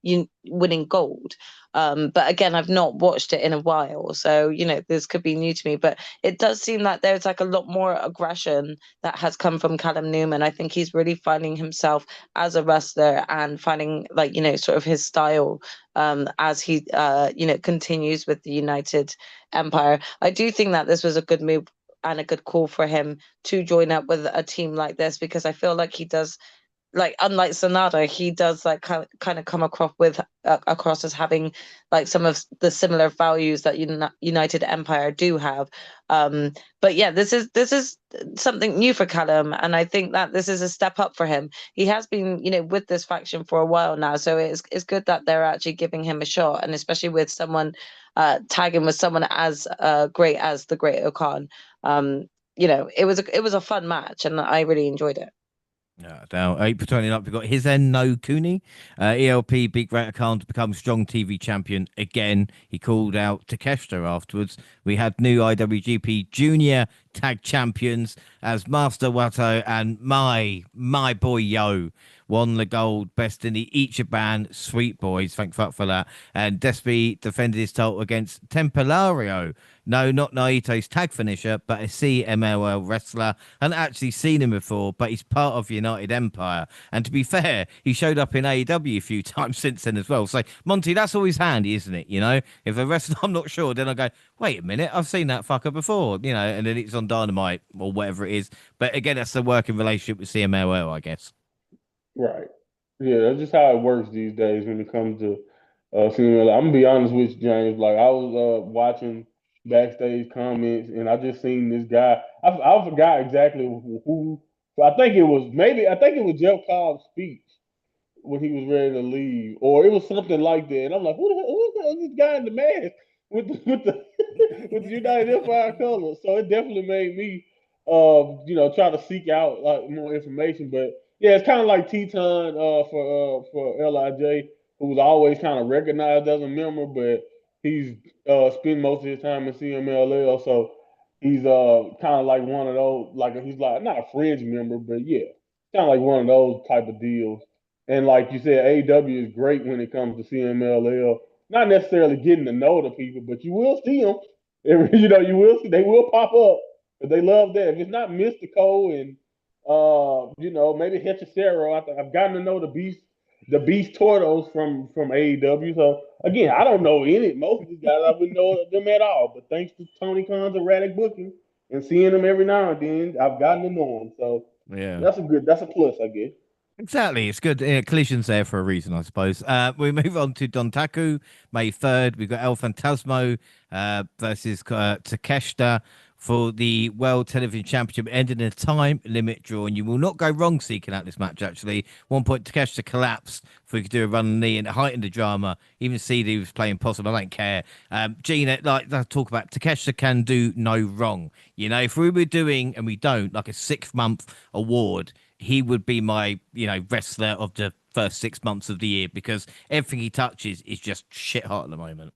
winning gold. But again, I've not watched it in a while, so this could be new to me. But it does seem that there's like a lot more aggression that has come from Callum Newman. I think he's really finding himself as a wrestler and finding like sort of his style as he continues with the United Empire. I do think that this was a good move and a good call for him to join up with a team like this, because I feel like he does, like, unlike Sonata, he does like kind of come across as having like some of the similar values that United Empire do have. But yeah, this is something new for Callum, and I think that this is a step up for him. He has been with this faction for a while now, so it's good that they're actually giving him a shot, and especially with someone tagging with someone as great as the Great Okan. It was a fun match, and I really enjoyed it. Yeah, now April 29th, we've got Hizen no Kuni. ELP Big Rat Khan to become strong TV champion again. He called out Takeshita afterwards. We had new IWGP Junior Tag Champions as Master Wato and my boy Yo won the gold. Best in the Ichiban Sweet Boys. Thank fuck for that. And Despy defended his title against Templario. No, not Naito's tag finisher, but a CMLL wrestler. And actually seen him before, but he's part of United Empire. And to be fair, he showed up in AEW a few times since then as well. So, Monty, that's always handy, isn't it? If a wrestler, I'm not sure, then I go, wait a minute, I've seen that fucker before, and then it's on Dynamite or whatever it is. But again, that's the working relationship with CMLL, I guess. Right. Yeah, that's just how it works these days when it comes to I'm gonna be honest with you, James. Like I was watching backstage comments, and I just seen this guy. I forgot exactly who. I think it was Jeff Cobb's speech when he was ready to leave, or it was something like that. And I'm like, who the hell is this guy in the mask with the with the United Empire colors? So it definitely made me, try to seek out like more information. But yeah, it's kind of like Teton for Lij, who was always kind of recognized as a member, but he's spent most of his time in CMLL, so he's kind of like one of those, like he's like not a fringe member, but yeah, kind of like one of those type of deals. And like you said, AEW is great when it comes to CMLL. Not necessarily getting to know the people, but you will see them. You will see they will pop up. But they love that. If it's not Mystico and maybe Hechicero, I've gotten to know the Beast Tortos from AEW. So again, I don't know most of these guys. I wouldn't know them at all. But thanks to Tony Khan's erratic booking and seeing them every now and then, I've gotten to know them. So Yeah. that's a plus, I guess. Exactly. It's good. Collision's there for a reason, I suppose. We move on to Dontaku, May 3rd. We've got El Fantasmo versus Takeshita for the World Television Championship, ending in a time limit draw. And you will not go wrong seeking out this match, actually. One point, Takeshita collapsed for he could do a run knee and it heightened the drama. Even CD was playing possum. I don't care. Gina, like I talk about, Takeshita can do no wrong. You know, if we were doing, and we don't, like a 6-month award, he would be my, wrestler of the first 6 months of the year because everything he touches is just shit hot at the moment.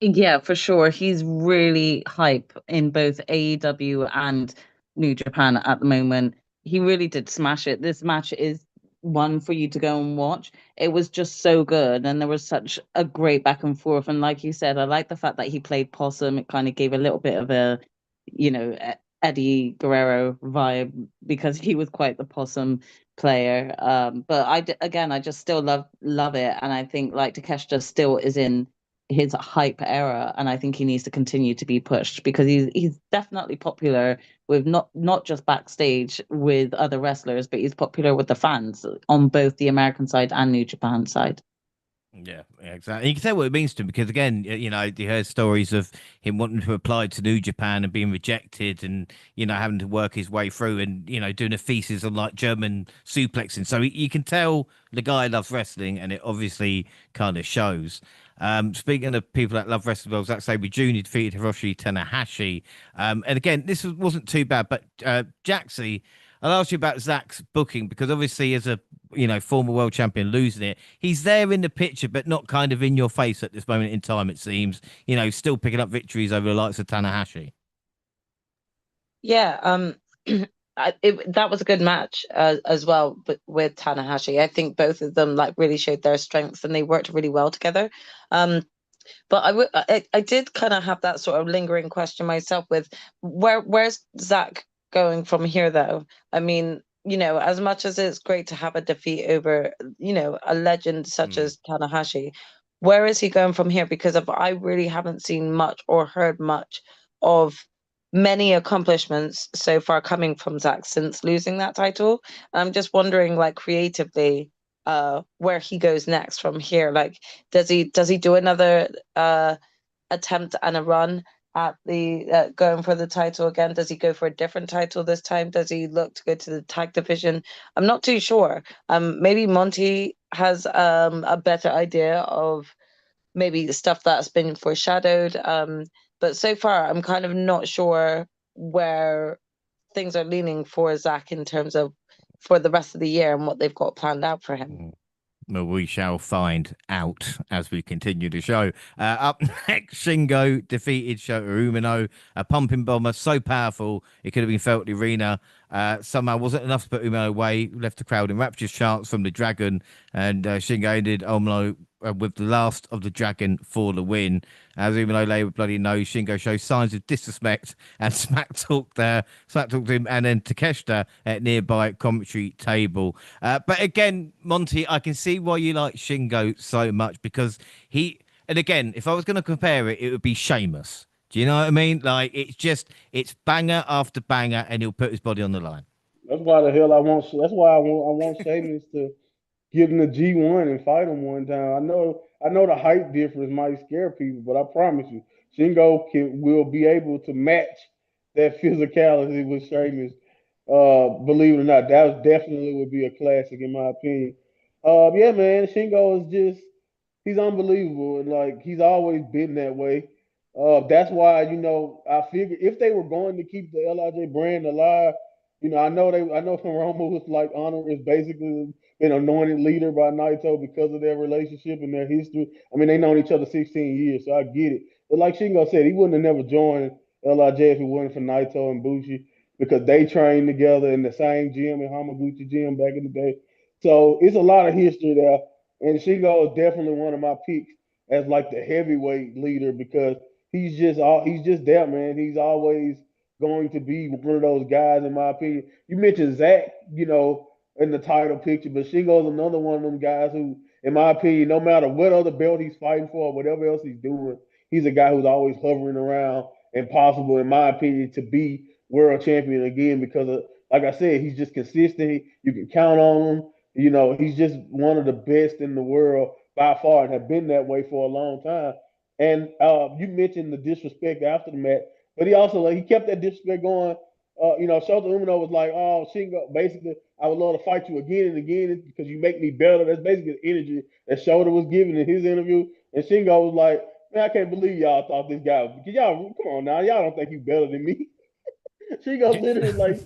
Yeah, for sure. He's really hype in both AEW and New Japan at the moment. He really did smash it. This match is one for you to go and watch. It was just so good, and there was such a great back and forth. And like you said, I like the fact that he played possum. It kind of gave a little bit of a, Eddie Guerrero vibe because he was quite the possum player. But again, I just still love it, and I think like Takeshita still is in his hype era, and I think he needs to continue to be pushed because he's definitely popular with not just backstage with other wrestlers, but he's popular with the fans on both the American side and New Japan side. Yeah, exactly. You can tell what it means to him because, again, you heard stories of him wanting to apply to New Japan and being rejected and, having to work his way through and, doing a thesis on like German suplexing. So you can tell the guy loves wrestling and it obviously kind of shows. Speaking of people that love wrestling, well, Zack Sabre Jr. defeated Hiroshi Tanahashi. And again, this wasn't too bad, but Jaxie, I'll ask you about Zach's booking because obviously, as a former world champion losing it, he's there in the picture, but not kind of in your face at this moment in time. It seems, still picking up victories over the likes of Tanahashi. Yeah, that was a good match as well, but with Tanahashi, I think both of them like really showed their strengths and they worked really well together. Um, but I did kind of have that sort of lingering question myself with where's Zach going from here though? I mean, as much as it's great to have a defeat over, a legend such as Tanahashi, where is he going from here? Because I really haven't seen much or heard much of many accomplishments so far coming from Zach since losing that title. I'm just wondering, like creatively, where he goes next from here. Like, does he do another attempt and a run at the going for the title again? Does he go for a different title this time? Does he look to go to the tag division? I'm not too sure. Maybe Monty has a better idea of maybe the stuff that's been foreshadowed. But so far, I'm kind of not sure where things are leaning for Zach in terms of for the rest of the year and what they've got planned out for him. Well, we shall find out as we continue the show. Up next, Shingo defeated Shota Umino, a pumping bomber so powerful it could have been felt in the arena. Somehow wasn't enough to put Umino away, left the crowd in rapturous chants from the Dragon, and Shingo ended Umino with the last of the Dragon for the win. As Umino lay with bloody nose, Shingo shows signs of disrespect and smack talked him, and then Takeshita at nearby commentary table. But again, Monty, I can see why you like Shingo so much because and again, if I was going to compare it, it would be Sheamus. Do you know what I mean? Like it's banger after banger, and he'll put his body on the line. That's why the hell I want. That's why I want Sheamus to give him the G1 and fight him one time. I know I know the height difference might scare people, but I promise you, Shingo will be able to match that physicality with Sheamus. Believe it or not, that was definitely would be a classic in my opinion. Yeah, man, Shingo is just he's unbelievable, and like he's always been that way. That's why I figured if they were going to keep the Lij brand alive, I know Hiromu was like honor is basically been anointed leader by Naito because of their relationship and their history. I mean, they known each other 16 years, so I get it. But like Shingo said, he wouldn't have never joined Lij if it wasn't for Naito and Bushi because they trained together in the same gym in Hamaguchi gym back in the day. So it's a lot of history there. And Shingo is definitely one of my picks as like the heavyweight leader because he's just there, man. He's always going to be one of those guys, in my opinion. You mentioned Zach, in the title picture, but Shingo's another one of them guys who, in my opinion, no matter what other belt he's fighting for or whatever else he's doing, he's a guy who's always hovering around and possible, in my opinion, to be world champion again because of, like I said, he's just consistent. You can count on him. He's just one of the best in the world by far and have been that way for a long time. And you mentioned the disrespect after the match, but he also he kept that disrespect going. Shota Umino was like, "Oh, Shingo, basically, I would love to fight you again and again because you make me better." That's basically the energy that Shota was giving in his interview. And Shingo was like, "Man, I can't believe y'all thought this guy. Y'all, come on now, y'all don't think you better than me." She goes literally like,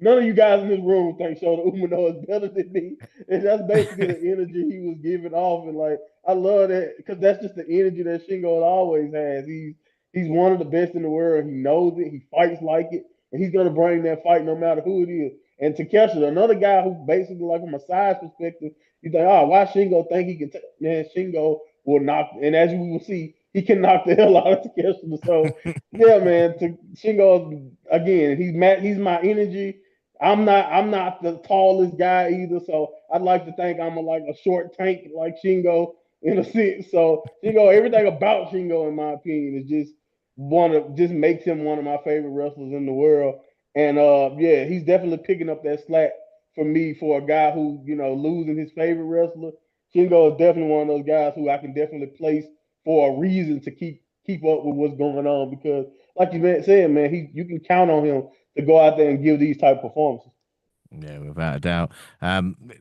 none of you guys in this room think Shota Umino is better than me, and that's basically the energy he was giving off. And like, I love that because that's just the energy that Shingo always has. He's one of the best in the world. He knows it. He fights like it, and he's gonna bring that fight no matter who it is. And Takeshi, another guy who basically, like from a size perspective, you think, oh, why Shingo think he can? Man, Shingo will knock, and as you will see, he can knock the hell out of Takeshi. So yeah, man. Shingo again. He's my energy. I'm not the tallest guy either, so I'd like to think I'm like a short tank like Shingo in a sense. So Shingo, everything about Shingo, in my opinion, is just makes him one of my favorite wrestlers in the world. And yeah, he's definitely picking up that slack for me for a guy who losing his favorite wrestler. Shingo is definitely one of those guys who I can definitely place for a reason to keep up with what's going on because, like you said, man, you can count on him to go out there and give these type of performances. Yeah, without a doubt.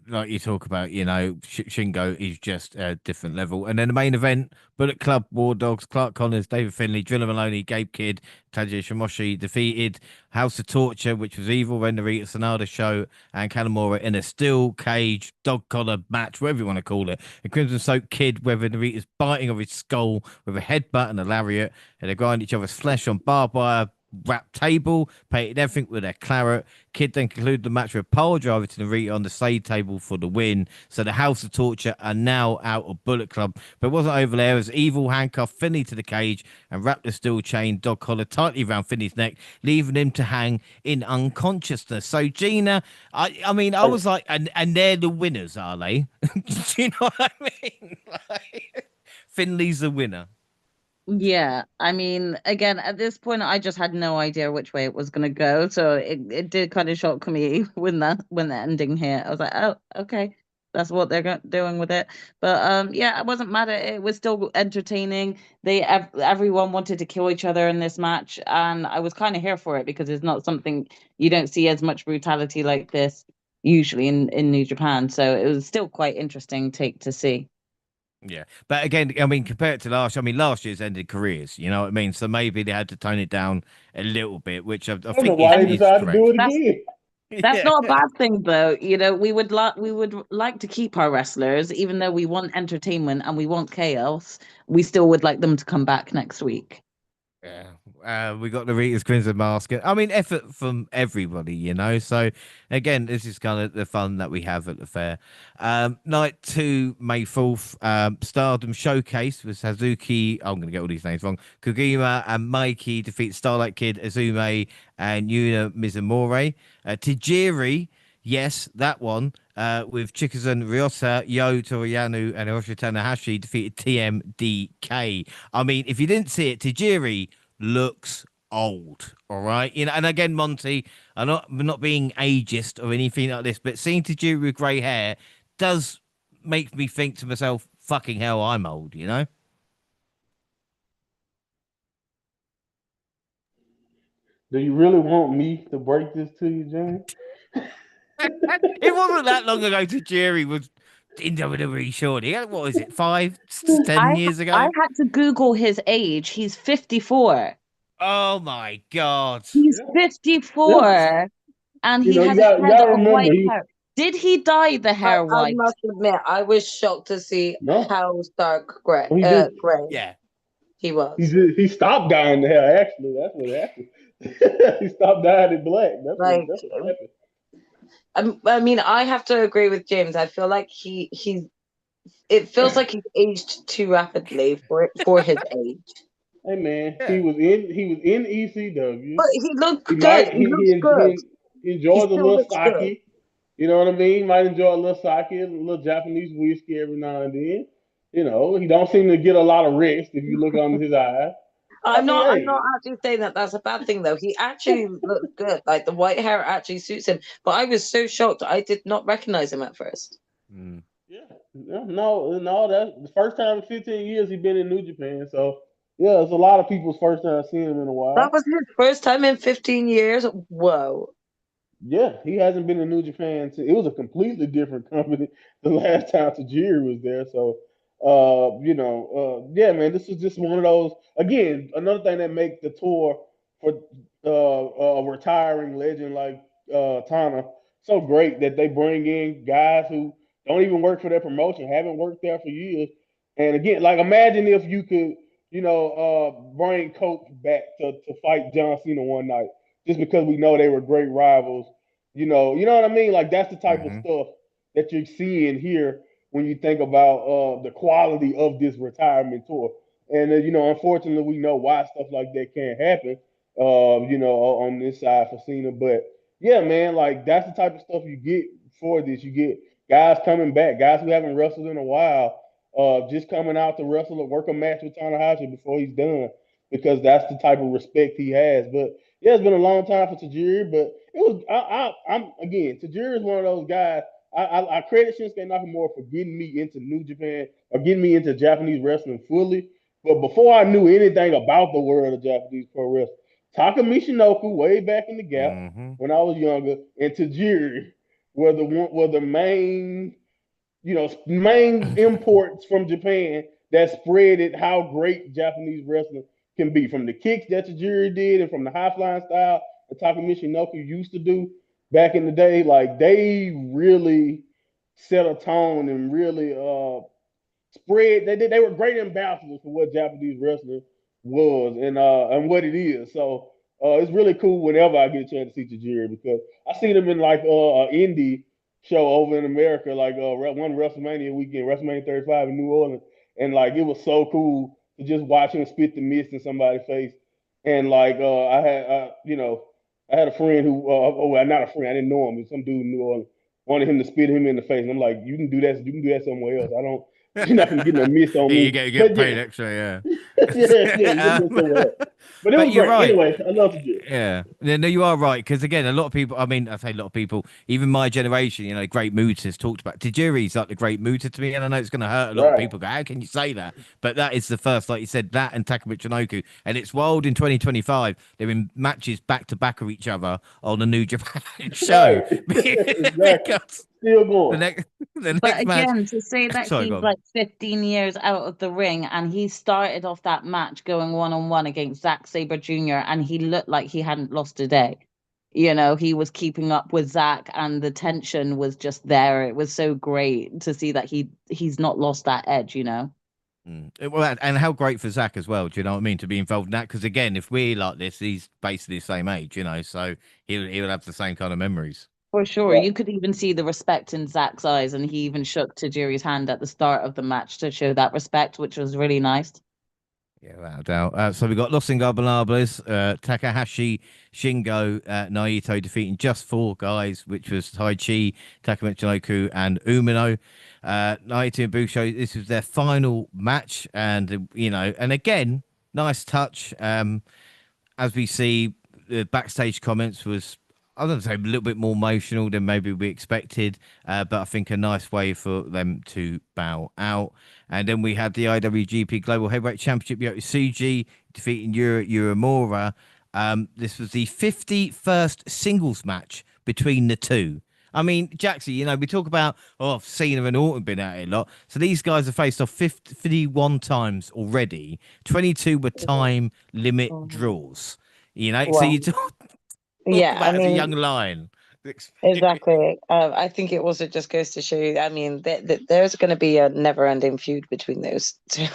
Like you talk about, Shingo is just a different level. And then the main event, Bullet Club, War Dogs, Clark Connors, David Finlay, Driller Maloney, Gabe Kidd, Taji Shimoshi defeated House of Torture, which was Evil, Ren Narita, Sonada Show, and Kanamura in a steel cage, dog collar match, whatever you want to call it. And Crimson Soap Kid, where Narita's biting off his skull with a headbutt and a lariat, and they grind each other's flesh on barbed wire wrap table, painted everything with their claret. Kid then concluded the match with a pole driver to Narita on the side table for the win. So the House of Torture are now out of Bullet Club. But it wasn't over there as Evil handcuffed Finney to the cage and wrapped the steel chain dog collar tightly around Finney's neck, leaving him to hang in unconsciousness. So Gina, I mean, I was like, and they're the winners, are they? Do you know what I mean? Like, Finley's the winner. Yeah, I mean, again, at this point, I just had no idea which way it was going to go, so it did kind of shock me when the ending hit. I was like, oh, okay, that's what they're doing with it. But yeah, I wasn't mad at it. It was still entertaining. Everyone wanted to kill each other in this match, and I was kind of here for it because it's not something you don't see as much brutality like this usually in New Japan. So it was still quite interesting take to see. Yeah, but again, I mean, compared to last, I mean, last year's ended careers. You know what I mean? So maybe they had to tone it down a little bit, which I I don't know think why they is decided to do correct. it again. That's Yeah, not a bad thing, though. We would like to keep our wrestlers, even though we want entertainment and we want chaos. We still would like them to come back next week. yeah. We got the Rita's Crimson Mask. I mean, effort from everybody, So again, this is kind of the fun that we have at the fair. Night 2, May 4th, Stardom Showcase with Hazuki. I'm going to get all these names wrong. Kogima and Mikey defeat Starlight Kid, Azume, and Yuna Mizumori. Tajiri. Yes, that one. With Chikazan Ryota, Yo Toriyanu, and Hiroshi Tanahashi defeated TMDK. I mean, if you didn't see it, Tajiri looks old. All right. And again, Monty, I'm not being ageist or anything like this, but seeing Tajiri with grey hair does make me think to myself, fucking hell, I'm old, you know? Do you really want me to break this to you, James? It wasn't that long ago Tajiri was in WWE, surely. What is it, 10 years I ago? had to Google his age. He's 54. Oh my God. He's Yeah, yeah. 54 and You he know, has a you head gotta of remember white he hair. Did he dye the hair I white? must admit, I was shocked to see no, how stark gray, he just gray Yeah. he was. he stopped dyeing the hair. Actually, that's what happened. He stopped dyeing it black. Like, That's what happened. I mean, I have to agree with James. I feel like it feels like he's aged too rapidly for his age. Hey man, Yeah. he was in ECW. But he He looks good. might He looks good. he He enjoys a still little looks good. sake. You know what I mean? Might enjoy a little sake, a little Japanese whiskey every now and then. You know, he don't seem to get a lot of rest if you look on his eyes. I mean, I'm not hey, actually saying that that's a bad thing though. He actually looks good. Like the white hair actually suits him. But I was so shocked. I did not recognize him at first. Mm. yeah, no, that's the first time in 15 years he been in New Japan. So yeah, it's a lot of people's first time seeing him in a That while. was his first time in 15 years. Whoa. Yeah, he hasn't been in New Japan since it was a completely different company the last time Tajiri was there. So, yeah, man, this is just one of those. Again, another thing that makes the tour for a retiring legend like Tana so great that they bring in guys who don't even work for their promotion, haven't worked there for years. And again, like imagine if you could, bring Coach back to fight John Cena one night just because we know they were great rivals. You know what I mean? Like that's the type of Hmm. stuff that you're seeing here when you think about the quality of this retirement tour. And unfortunately, we know why stuff like that can't happen. On this side for Cena, but yeah, man, like that's the type of stuff you get for this. You get guys coming back, guys who haven't wrestled in a while, just coming out to wrestle or work a match with Tanahashi before he's done, because that's the type of respect he has. But yeah, it's been a long time for Tajiri, but it was I'm again, Tajiri is one of those guys. I credit Shinsuke Nakamura for getting me into New Japan or getting me into Japanese wrestling fully. But before I knew anything about the world of Japanese pro wrestling, Taka Michinoku way back in the gap Hmm. when I was younger, and Tajiri were the main imports from Japan that spread it how great Japanese wrestling can be. From the kicks that Tajiri did and from the high flying style that Takamichi Noku used to do back in the day, like they really set a tone and really spread. They were great ambassadors for what Japanese wrestling was and what it is. So it's really cool whenever I get a chance to see Tajiri because I see them in like an indie show over in America, like one WrestleMania weekend, WrestleMania 35 in New Orleans, and like it was so cool to just watch him spit the mist in somebody's face. And like I had a friend who, well, not a friend, I didn't know him, but some dude in New Orleans wanted him to spit him in the face, and I'm like, you can do that, somewhere else. I don't you're not gonna get no miss on You me. get But paid yeah, extra, yeah, you get yeah. miss somewhere else. But it But was you're great. right. Anyway, I love the Jew. Yeah, no, you are right. Because again, a lot of people, I mean, I say a lot of people, even my generation, Great Mutas talked about Tajiri's like the Great Muta to me. And I know it's going to hurt a lot of Right. people. Go, how can you say that? But that is the first, like you said, that and Takamichi Noku. And it's wild in 2025. They're in matches back to back of each other on a New Japan show Right. Exactly. because Still the going. next, the But next match. again, to say that Sorry, he's go on. like 15 years out of the ring and he started off that match going one on one against Zack Sabre Jr. and he looked like he hadn't lost a day. He was keeping up with Zack and the tension was just there. It was so great to see that he's not lost that edge. Well, and how great for Zach as well. Do you know what I mean? To be involved in that, because again, if we're like this, he's basically the same age, so he'll have the same kind of memories. For sure. Right. You could even see the respect in Zack's eyes and he even shook Tajiri's hand at the start of the match to show that respect, which was really nice. Yeah, without a doubt. So we got Los Ingobernables, Takahashi, Shingo, Naito defeating just four guys, which was Tai Chi, Takamichinoku, and Umino. Naito and Busho, this was their final match, and and again, nice touch. As we see, the backstage comments was I don't say a little bit more emotional than maybe we expected, but I think a nice way for them to bow out. And then we had the IWGP Global Heavyweight Championship, Yota Tsuji defeating Uemura. This was the 51st singles match between the two. I mean, Jackson, we talk about, Cena and Orton been at it a lot. So these guys have faced off 51 times already. 22 were time limit draws. So Wow. you talk Yeah, I about as a young mean, lion. exactly. I think it also just goes to show you, I mean, there's going to be a never-ending feud between those two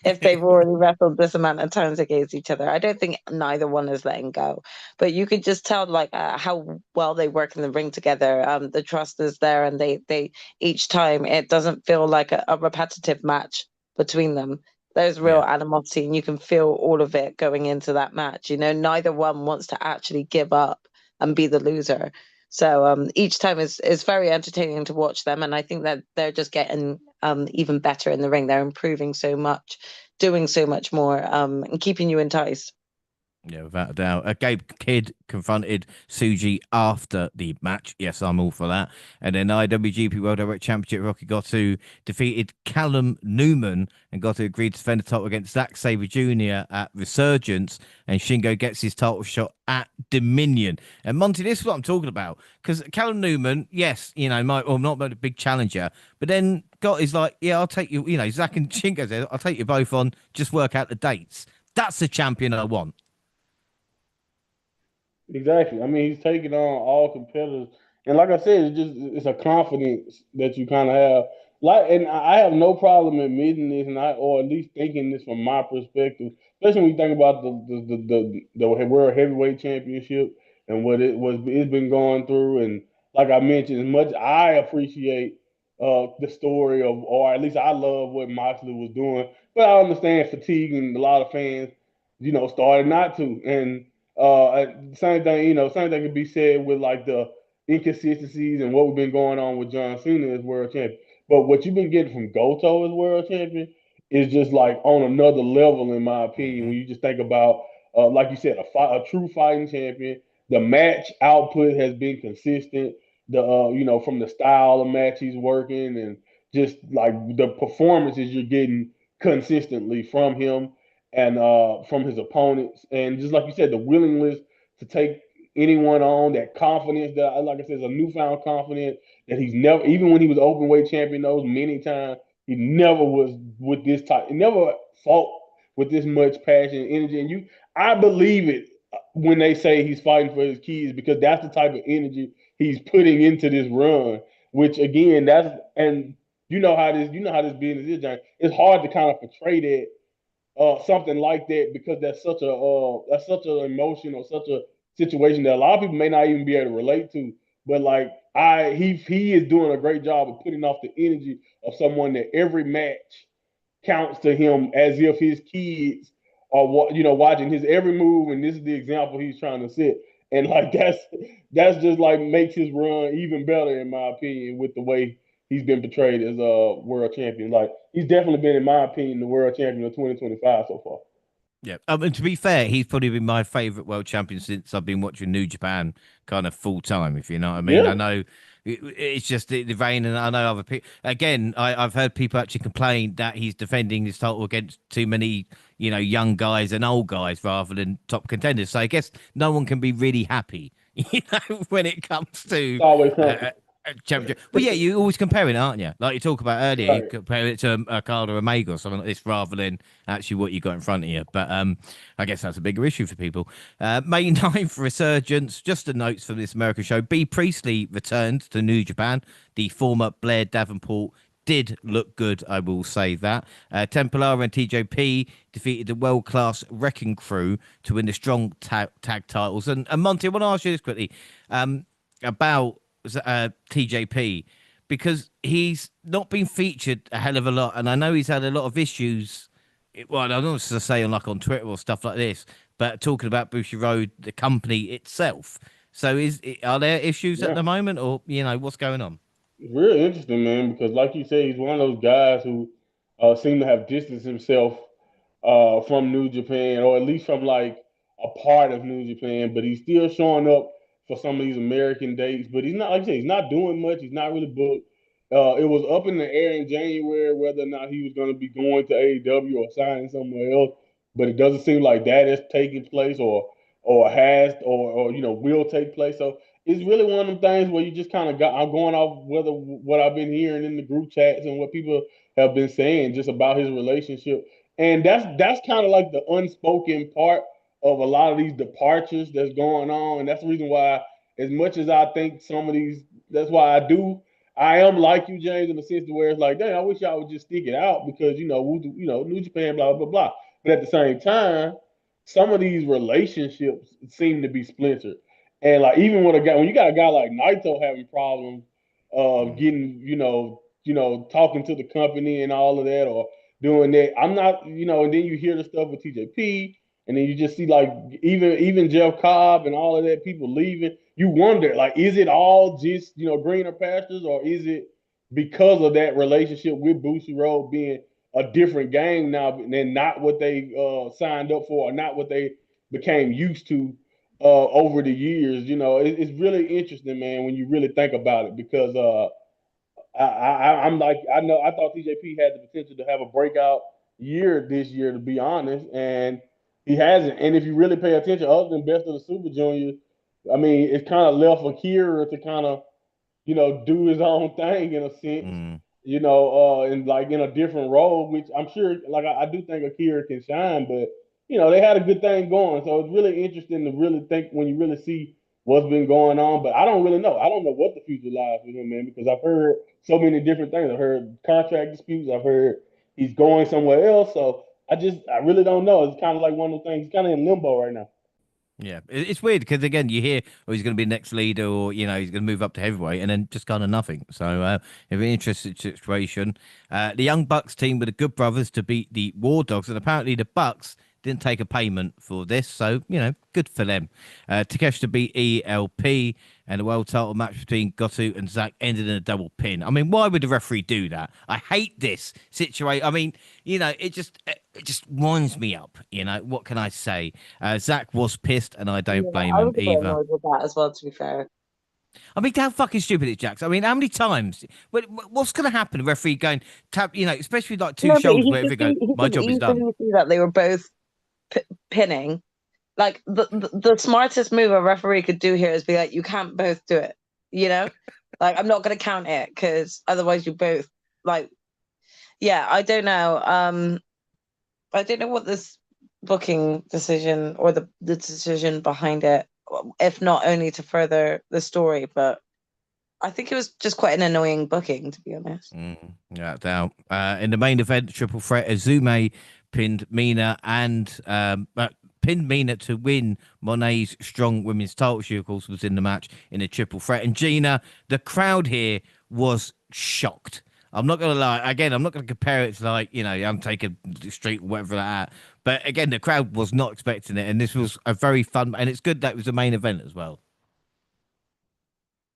if they've already wrestled this amount of times against each other. I don't think neither one is letting go, but you could just tell like how well they work in the ring together. The trust is there, and they each time it doesn't feel like a repetitive match between them. There's real Yeah. animosity, and you can feel all of it going into that match. Neither one wants to actually give up and be the loser. So each time is very entertaining to watch them, and I think that they're just getting even better in the ring. They're improving so much, doing so much more, and keeping you enticed. Yeah, without a doubt. Gabe Kidd confronted Suji after the match. Yes, I'm all for that. And then IWGP World Heavyweight Championship, Rocky Goto defeated Callum Newman, and Goto agreed to defend the title against Zack Sabre Jr. at Resurgence, and Shingo gets his title shot at Dominion. And Monty, this is what I'm talking about, because Callum Newman, yes, not a big challenger, but then is like, yeah, I'll take you. Zack and Shingo said, I'll take you both on. Just work out the dates. That's the champion I want. Exactly. I mean, he's taking on all competitors, and like I said, it's a confidence that you kind of have. Like, and I have no problem admitting this, or at least thinking this from my perspective, especially when you think about the World Heavyweight Championship and what it's been going through. And like I mentioned, as much I appreciate the story of, or at least I love what Moxley was doing, but I understand fatigue and a lot of fans, started not to. And same thing, same thing can be said with like the inconsistencies and what we've been going on with John Cena as world champion. But what you've been getting from Goto as world champion is just like on another level, in my opinion. When you just think about, like you said, a true fighting champion. The match output has been consistent. From the style of match he's working, and just like the performances you're getting consistently from him and from his opponents. And just like you said, the willingness to take anyone on, that confidence that, like I said, is a newfound confidence that he's never, even when he was open weight champion, those many times, he never was with this type, he never fought with this much passion and energy. And I believe it when they say he's fighting for his kids, because that's the type of energy he's putting into this run. Which again, and you know how this business is, John. It's hard to kind of portray that something like that, because that's such an emotion, or such a situation that a lot of people may not even be able to relate to. But like he is doing a great job of putting off the energy of someone that every match counts to him, as if his kids are watching his every move, and this is the example he's trying to set. And like that's just like makes his run even better, in my opinion, with the way he's been portrayed as a world champion. Like, he's definitely been, in my opinion, the world champion of 2025 so far. Yeah. And to be fair, he's probably been my favorite world champion since I've been watching New Japan kind of full time, if you know what I mean. I Yeah, know it's just the vein, and I know other people. Again, I've heard people actually complain that he's defending his title against too many, young guys and old guys rather than top contenders. So I guess no one can be really happy, when it comes to it's always something. uh, championship. But yeah, you always comparing, aren't you? Like you talk about earlier, you Right. compare it to a card or a Omega or something like this, rather than actually what you got in front of you. But I guess that's a bigger issue for people. May 9th Resurgence. Just the notes from this American show. B Priestley returned to New Japan. The former Blair Davenport did look good, I will say that. Templar and TJP defeated the world-class Wrecking Crew to win the strong tag titles. And Monty, I want to ask you this quickly about TJP, because he's not been featured a hell of a lot, and I know he's had a lot of issues. Well, I don't want to say on Twitter or stuff like this, but talking about Bushi Road, the company itself. So, are there issues at Yeah. the moment, or what's going on? It's really interesting, man, because like you said, he's one of those guys who seem to have distanced himself from New Japan, or at least from like a part of New Japan, but he's still showing up for some of these American dates, but he's not, like I said, he's not doing much. He's not really booked. It was up in the air in January whether or not he was going to be going to AEW or signing somewhere else, but it doesn't seem like that is taking place or has or will take place. So it's really one of them things where you just kind of got. I'm going off whether what I've been hearing in the group chats and what people have been saying just about his relationship, and that's kind of like the unspoken part of a lot of these departures that's going on, and that's the reason why, as much as I think some of these, that's why I am like you, James, in the sense to where it's like, dang, I wish y'all would just stick it out because New Japan, blah blah blah. But at the same time, some of these relationships seem to be splintered, and like even with a guy, when you got a guy like Naito having problems, getting talking to the company and all of that, or doing that, I'm not, and then you hear the stuff with TJP, and then you just see like even Jeff Cobb and all of that people leaving. You wonder like, is it all just greener pastures, or is it because of that relationship with Boosie Road being a different game now than not what they signed up for, or not what they became used to over the years? It's really interesting, man, when you really think about it, because I'm like, I thought TJP had the potential to have a breakout year this year, to be honest, and he hasn't. And if you really pay attention, other than Best of the Super Juniors, I mean, it's kind of left Akira to kind of do his own thing in a sense, Mm. and like in a different role, which I'm sure, like I do think Akira can shine, but they had a good thing going. So it's really interesting to really think when you really see what's been going on. But I don't really know. I don't know what the future lies with him, man, because I've heard so many different things. I've heard contract disputes. I've heard he's going somewhere else. So I really don't know. It's kind of like one of those things. He's kind of in limbo right now. Yeah, it's weird because again, you hear, oh, he's going to be next leader, or he's going to move up to heavyweight, and then just kind of nothing. So, it'll be an interesting situation. The Young Bucks team were the Good Brothers to beat the War Dogs, and apparently the Bucks didn't take a payment for this, so good for them. Takesh to beat ELP, and the world title match between Goto and Zack ended in a double pin. I mean, why would the referee do that? I hate this situation. I mean, it just winds me up. What can I say? Zack was pissed, and I don't blame I him was a bit either. annoyed with that as well, to be fair. I mean, how fucking stupid is Jax? I mean, how many times? What's going to happen? The referee going tap, especially like two No, but shoulders, whatever. Go, he my could job is done. easily see that they were both pinning. Like the smartest move a referee could do here is be like, you can't both do it. Like I'm not going to count it because otherwise you both like. Yeah, I don't know. I don't know what this booking decision or the decision behind it, if not only to further the story, but I think it was just quite an annoying booking, to be honest. Yeah, doubt. In the main event, triple threat, Azume pinned Mina and pinned Mina to win Monet's strong women's title. She, of course, was in the match in a triple threat. And Gina, the crowd here was shocked. I'm not gonna lie. Again, I'm not gonna compare it to like I'm taking the street or whatever like that. But again, the crowd was not expecting it, and this was a very fun. And it's good that it was the main event as well.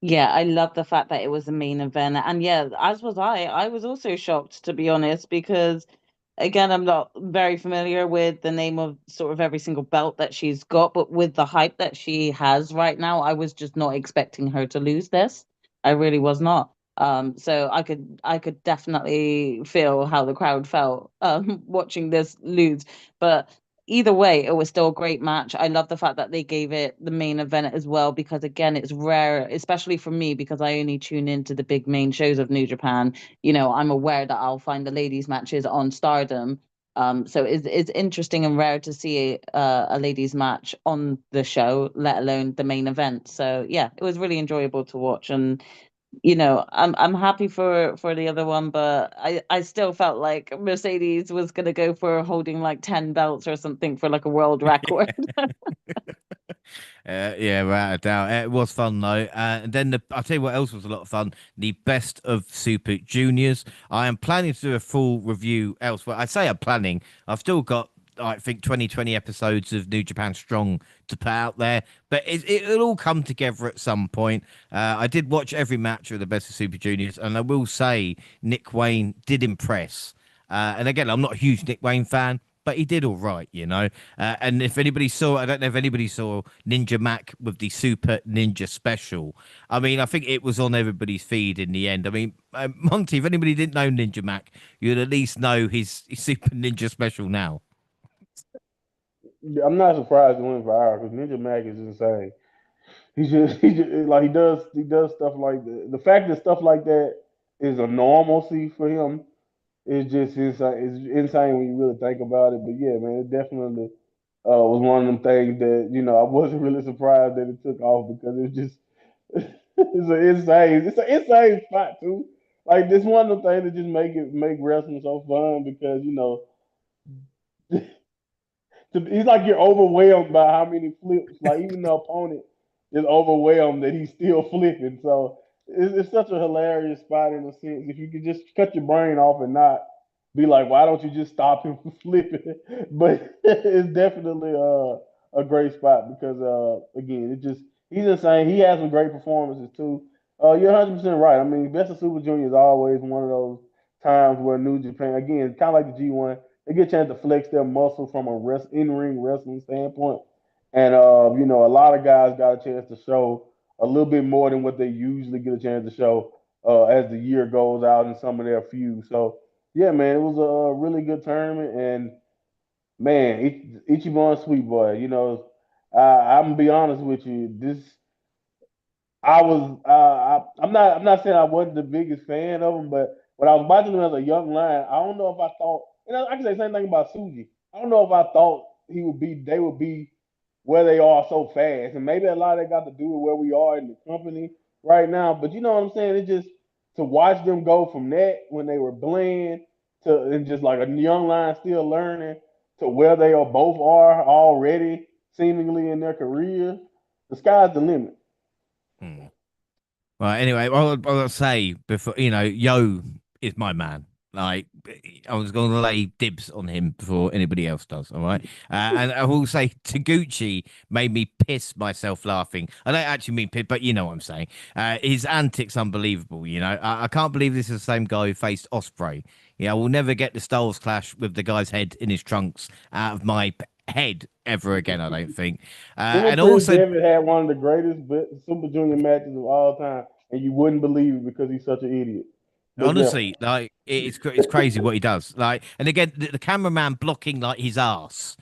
Yeah, I love the fact that it was the main event. And yeah, as was I. I was also shocked, to be honest, because again, I'm not very familiar with the name of sort of every single belt that she's got, but with the hype that she has right now, I was just not expecting her to lose this. I really was not. So I could definitely feel how the crowd felt watching this lose. But either way, it was still a great match. I love the fact that they gave it the main event as well, because again, it's rare, especially for me, because I only tune into the big main shows of New Japan. I'm aware that I'll find the ladies' matches on Stardom. So it's interesting and rare to see a ladies' match on the show, let alone the main event. So yeah, it was really enjoyable to watch, and I'm happy for the other one, but I still felt like Mercedes was gonna go for holding like 10 belts or something for like a world record. Yeah, without a doubt. It was fun though. And then I'll tell you what else was a lot of fun. The best of Super Juniors. I am planning to do a full review elsewhere. I say I'm planning. I've still got, I think, 20 episodes of New Japan Strong to put out there, but it'll all come together at some point. I did watch every match of the best of Super Juniors, and I will say Nick Wayne did impress. And again, I'm not a huge Nick Wayne fan, but he did all right, you know. And if anybody saw, I don't know if anybody saw Ninja Mac with the Super Ninja Special. I mean, I think it was on everybody's feed in the end. I mean, Monty, if anybody didn't know Ninja Mac, you'd at least know his Super Ninja Special now. I'm not surprised it went viral because Ninja Mac is insane. He just like he does stuff like that. The fact that stuff like that is a normalcy for him is just insane. It's insane when you really think about it. But yeah, man, it definitely was one of them things that I wasn't really surprised that it took off because it's just it's an insane spot too. Like this one of the things that just make wrestling so fun because he's like you're overwhelmed by how many flips. Like even the opponent is overwhelmed that he's still flipping. So it's such a hilarious spot in a sense. If you could just cut your brain off and not be like, why don't you just stop him from flipping? But it's definitely a great spot because again, he's insane. He has some great performances too. You're 100% right. I mean, Best of Super Junior is always one of those times where New Japan, again, kind of like the G1, they get a chance to flex their muscle from a in-ring wrestling standpoint. And a lot of guys got a chance to show a little bit more than what they usually get a chance to show as the year goes out in some of their feuds. So yeah, man, it was a really good tournament, and man, Ichiban Sweet Boy, I'm gonna be honest with you. I'm not saying I wasn't the biggest fan of him, but when I was watching him as a young lion, I don't know if I thought, I can say the same thing about Suji. I don't know if I thought they would be where they are so fast, and maybe a lot of that got to do with where we are in the company right now. But you know what I'm saying? It just to watch them go from that when they were bland to and just like a young lion still learning to where they are both are already seemingly in their career. The sky's the limit. Hmm. Right. Anyway, I'll say before Yo is my man. Like I was going to lay dibs on him before anybody else does. All right, and I will say Taguchi made me piss myself laughing. I don't actually mean piss, but you know what I'm saying. His antics unbelievable. I can't believe this is the same guy who faced Osprey. Yeah, I will never get the Styles clash with the guy's head in his trunks out of my head ever again. I don't think. Him and And Chris also. Devitt had one of the greatest Super Junior matches of all time, and you wouldn't believe it because he's such an idiot. But yeah, Honestly, like it's crazy what he does. Like, and again, the cameraman blocking like his ass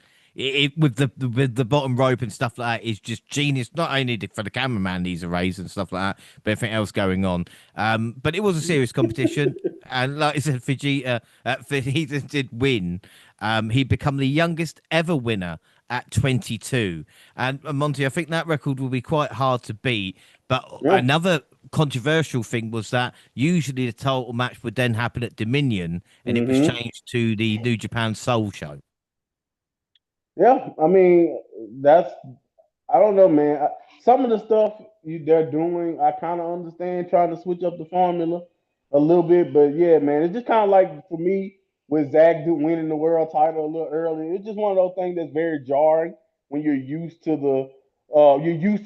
with the bottom rope and stuff like that is just genius. Not only for the cameraman these arrays and stuff like that, but everything else going on. But it was a serious competition, and like I said, Vegeta did win. He become the youngest ever winner at 22. And Monty, I think that record will be quite hard to beat. But yeah. another controversial thing was that usually the title match would then happen at Dominion, and it was hmm changed to the New Japan Soul Show. Yeah, I mean, that's I don't know, man. Some of the stuff they're doing, I kind of understand trying to switch up the formula a little bit, but yeah, man, it's just kind of like for me with winning the world title a little earlier. It's just one of those things that's very jarring when you're used to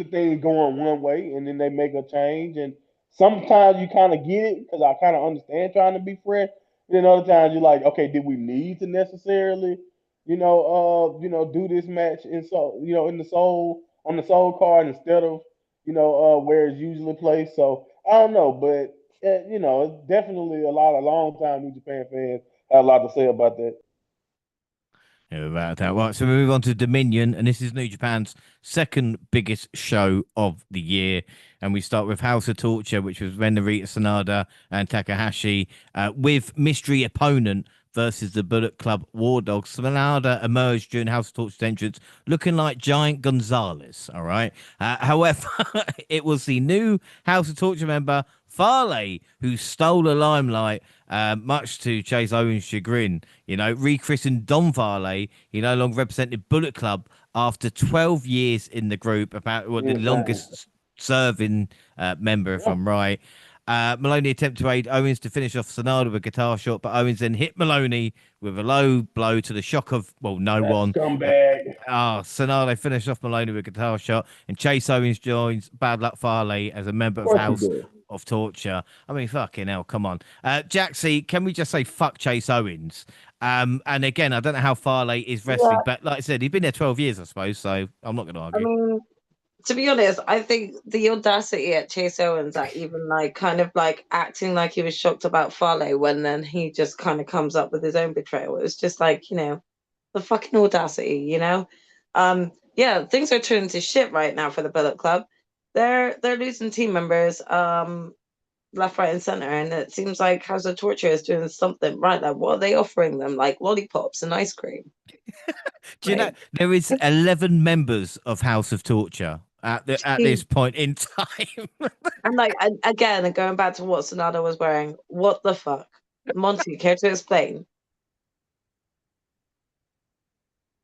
things going one way, and then they make a change, and sometimes you kind of get it because I kind of understand trying to be fresh. And then other times you're like, okay, did we need to necessarily? Do this match in the soul on the soul card instead of where it's usually placed. So I don't know, but it's definitely a lot of long time New Japan fans have a lot to say about that. Yeah, about that. Right, so we move on to Dominion, and this is New Japan's second biggest show of the year. And we start with House of Torture, which was Ren Narita Sanada and Takahashi, with mystery opponent versus the Bullet Club War Dogs. Sanada emerged during House of Torture's entrance looking like Giant Gonzalez. All right. However, it was the new House of Torture member, Farley, who stole the limelight, much to Chase Owens' chagrin. Rechristened Don Farley. He no longer represented Bullet Club after 12 years in the group, about the Insane. longest serving member, if Yeah, I'm right. Maloney attempted to aid Owens to finish off Sonata with a guitar shot, but Owens then hit Maloney with a low blow to the shock of, no that one. scumbag. Sonata finished off Maloney with a guitar shot, and Chase Owens joins Bad Luck Farley as a member Of of course he House does. of Torture. I mean, fucking hell, come on. Jaxie, can we just say fuck Chase Owens? And again, I don't know how Farley is wrestling, Yeah, but like I said, he's been there 12 years, I suppose, so I'm not going to I argue. mean, to be honest, I think the audacity at Chase Owens at even like kind of like acting like he was shocked about Fale when then he just kind of comes up with his own betrayal. It's just like, the fucking audacity. Yeah, things are turning to shit right now for the Bullet Club. They're losing team members, left, right, and center, and it seems like House of Torture is doing something right. Like, what are they offering them? Like lollipops and ice cream. Do you know Like, there is 11 members of House of Torture at this point in time? and like again, and going back to what Sonata was wearing, what the fuck? Monty, care to explain?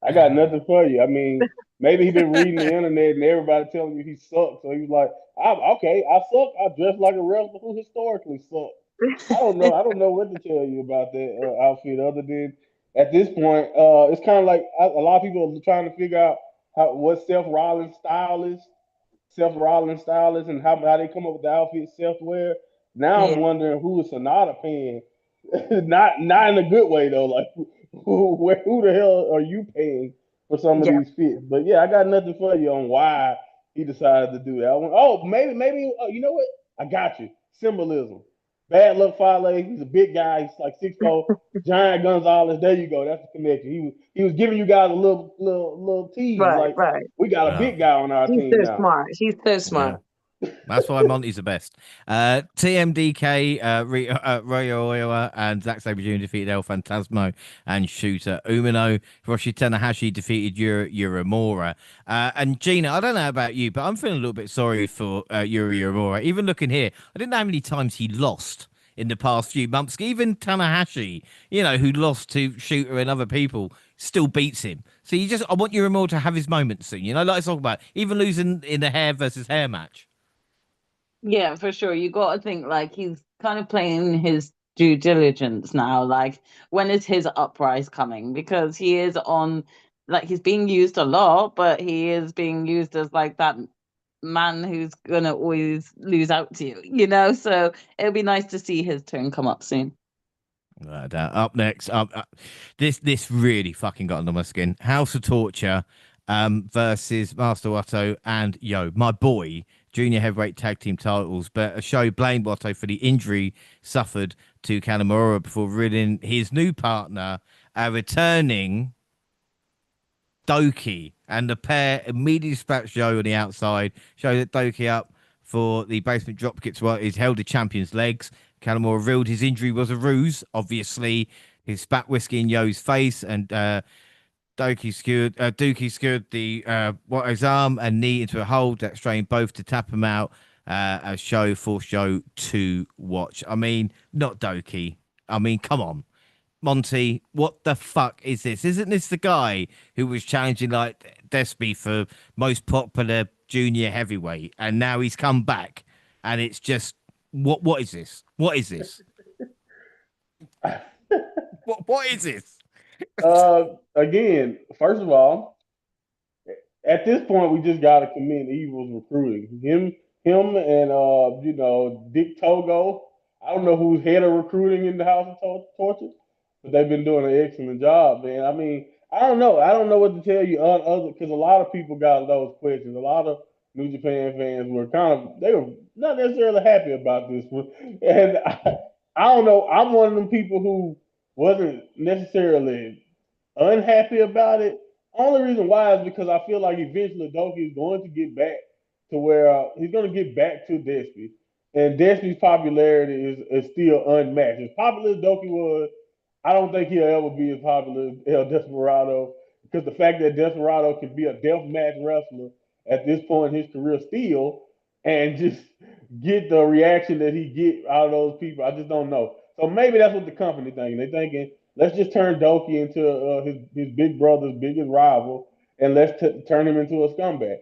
I got nothing for you. I mean, maybe he been reading the internet and everybody telling you he sucks. So he's like, I'm okay, I suck. I dress like a wrestler who historically sucked. I don't know. I don't know what to tell you about that outfit other than at this point, it's kind of like a lot of people are trying to figure out what Seth Rollins style is, and how they come up with the outfit Seth wear. Now Yeah, I'm wondering who is Sonata paying. Not in a good way though. Like who the hell are you paying for some of yeah. these fits? But yeah, I got nothing for you on why he decided to do that. Oh, maybe you know what? I got you. Symbolism. Bad luck Fale. He's a big guy. He's like 6'4". Giant Gonzalez. There you go. That's the connection. He was giving you guys a little tease. Right, Like right. we got a Well, big guy on our He's team so now. smart. He's so yeah. smart. That's why Monty's the best. TMDK, Roy Oiwa and Zack Sabre Jr. defeated El Fantasmo and Shooter Umino. Hiroshi Tanahashi defeated Uemura. And Gina, I don't know about you, but I'm feeling a little bit sorry for Yuri Uemura. Even looking here, I didn't know how many times he lost in the past few months. Even Tanahashi, who lost to Shooter and other people, still beats him. So I want Uemura to have his moment soon. Like I talk about, even losing in the hair versus hair match. Yeah, for sure. You got to think like he's kind of playing his due diligence now. Like, when is his uprise coming? Because he is on, like, he's being used a lot, but he is being used as like that man who's gonna always lose out to you. So it'll be nice to see his turn come up soon. Up next, this really fucking got under my skin. House of Torture, versus Master Watto and my boy, junior heavyweight tag team titles. But a show blamed Watto for the injury suffered to Kanemaru before revealing his new partner, returning Doki, and the pair immediately dispatched Joe on the outside. Show that Doki up for the basement dropkicks while he's held the champion's legs. Kanemaru revealed his injury was a ruse. Obviously, he spat whiskey in Yo's face, and Dookie skewered the his arm and knee into a hold that strained both to tap him out. As Show forced Joe to watch. I mean, not Doki. I mean, come on. Monty, what the fuck is this? Isn't this the guy who was challenging like Despy for most popular junior heavyweight, and now he's come back, and it's just what is this? What is this? What is this? Again, first of all, at this point, we just got to commend Evil's recruiting. Him, and Dick Togo. I don't know who's head of recruiting in the House of Torture, but they've been doing an excellent job, man. I mean, I don't know. I don't know what to tell you other because a lot of people got those questions. A lot of New Japan fans they were not necessarily happy about this one, and I don't know. I'm one of them people who wasn't necessarily unhappy about it. Only reason why is because I feel like eventually Doki is going to get back to where he's going to get back to Despy. And Despy's popularity is still unmatched. As popular as Doki was, I don't think he'll ever be as popular as El Desperado because the fact that Desperado can be a death match wrestler at this point in his career still and just get the reaction that he get out of those people, I just don't know. So maybe that's what the company thinking. They're thinking, let's just turn Doki into his big brother's biggest rival, and let's turn him into a scumbag.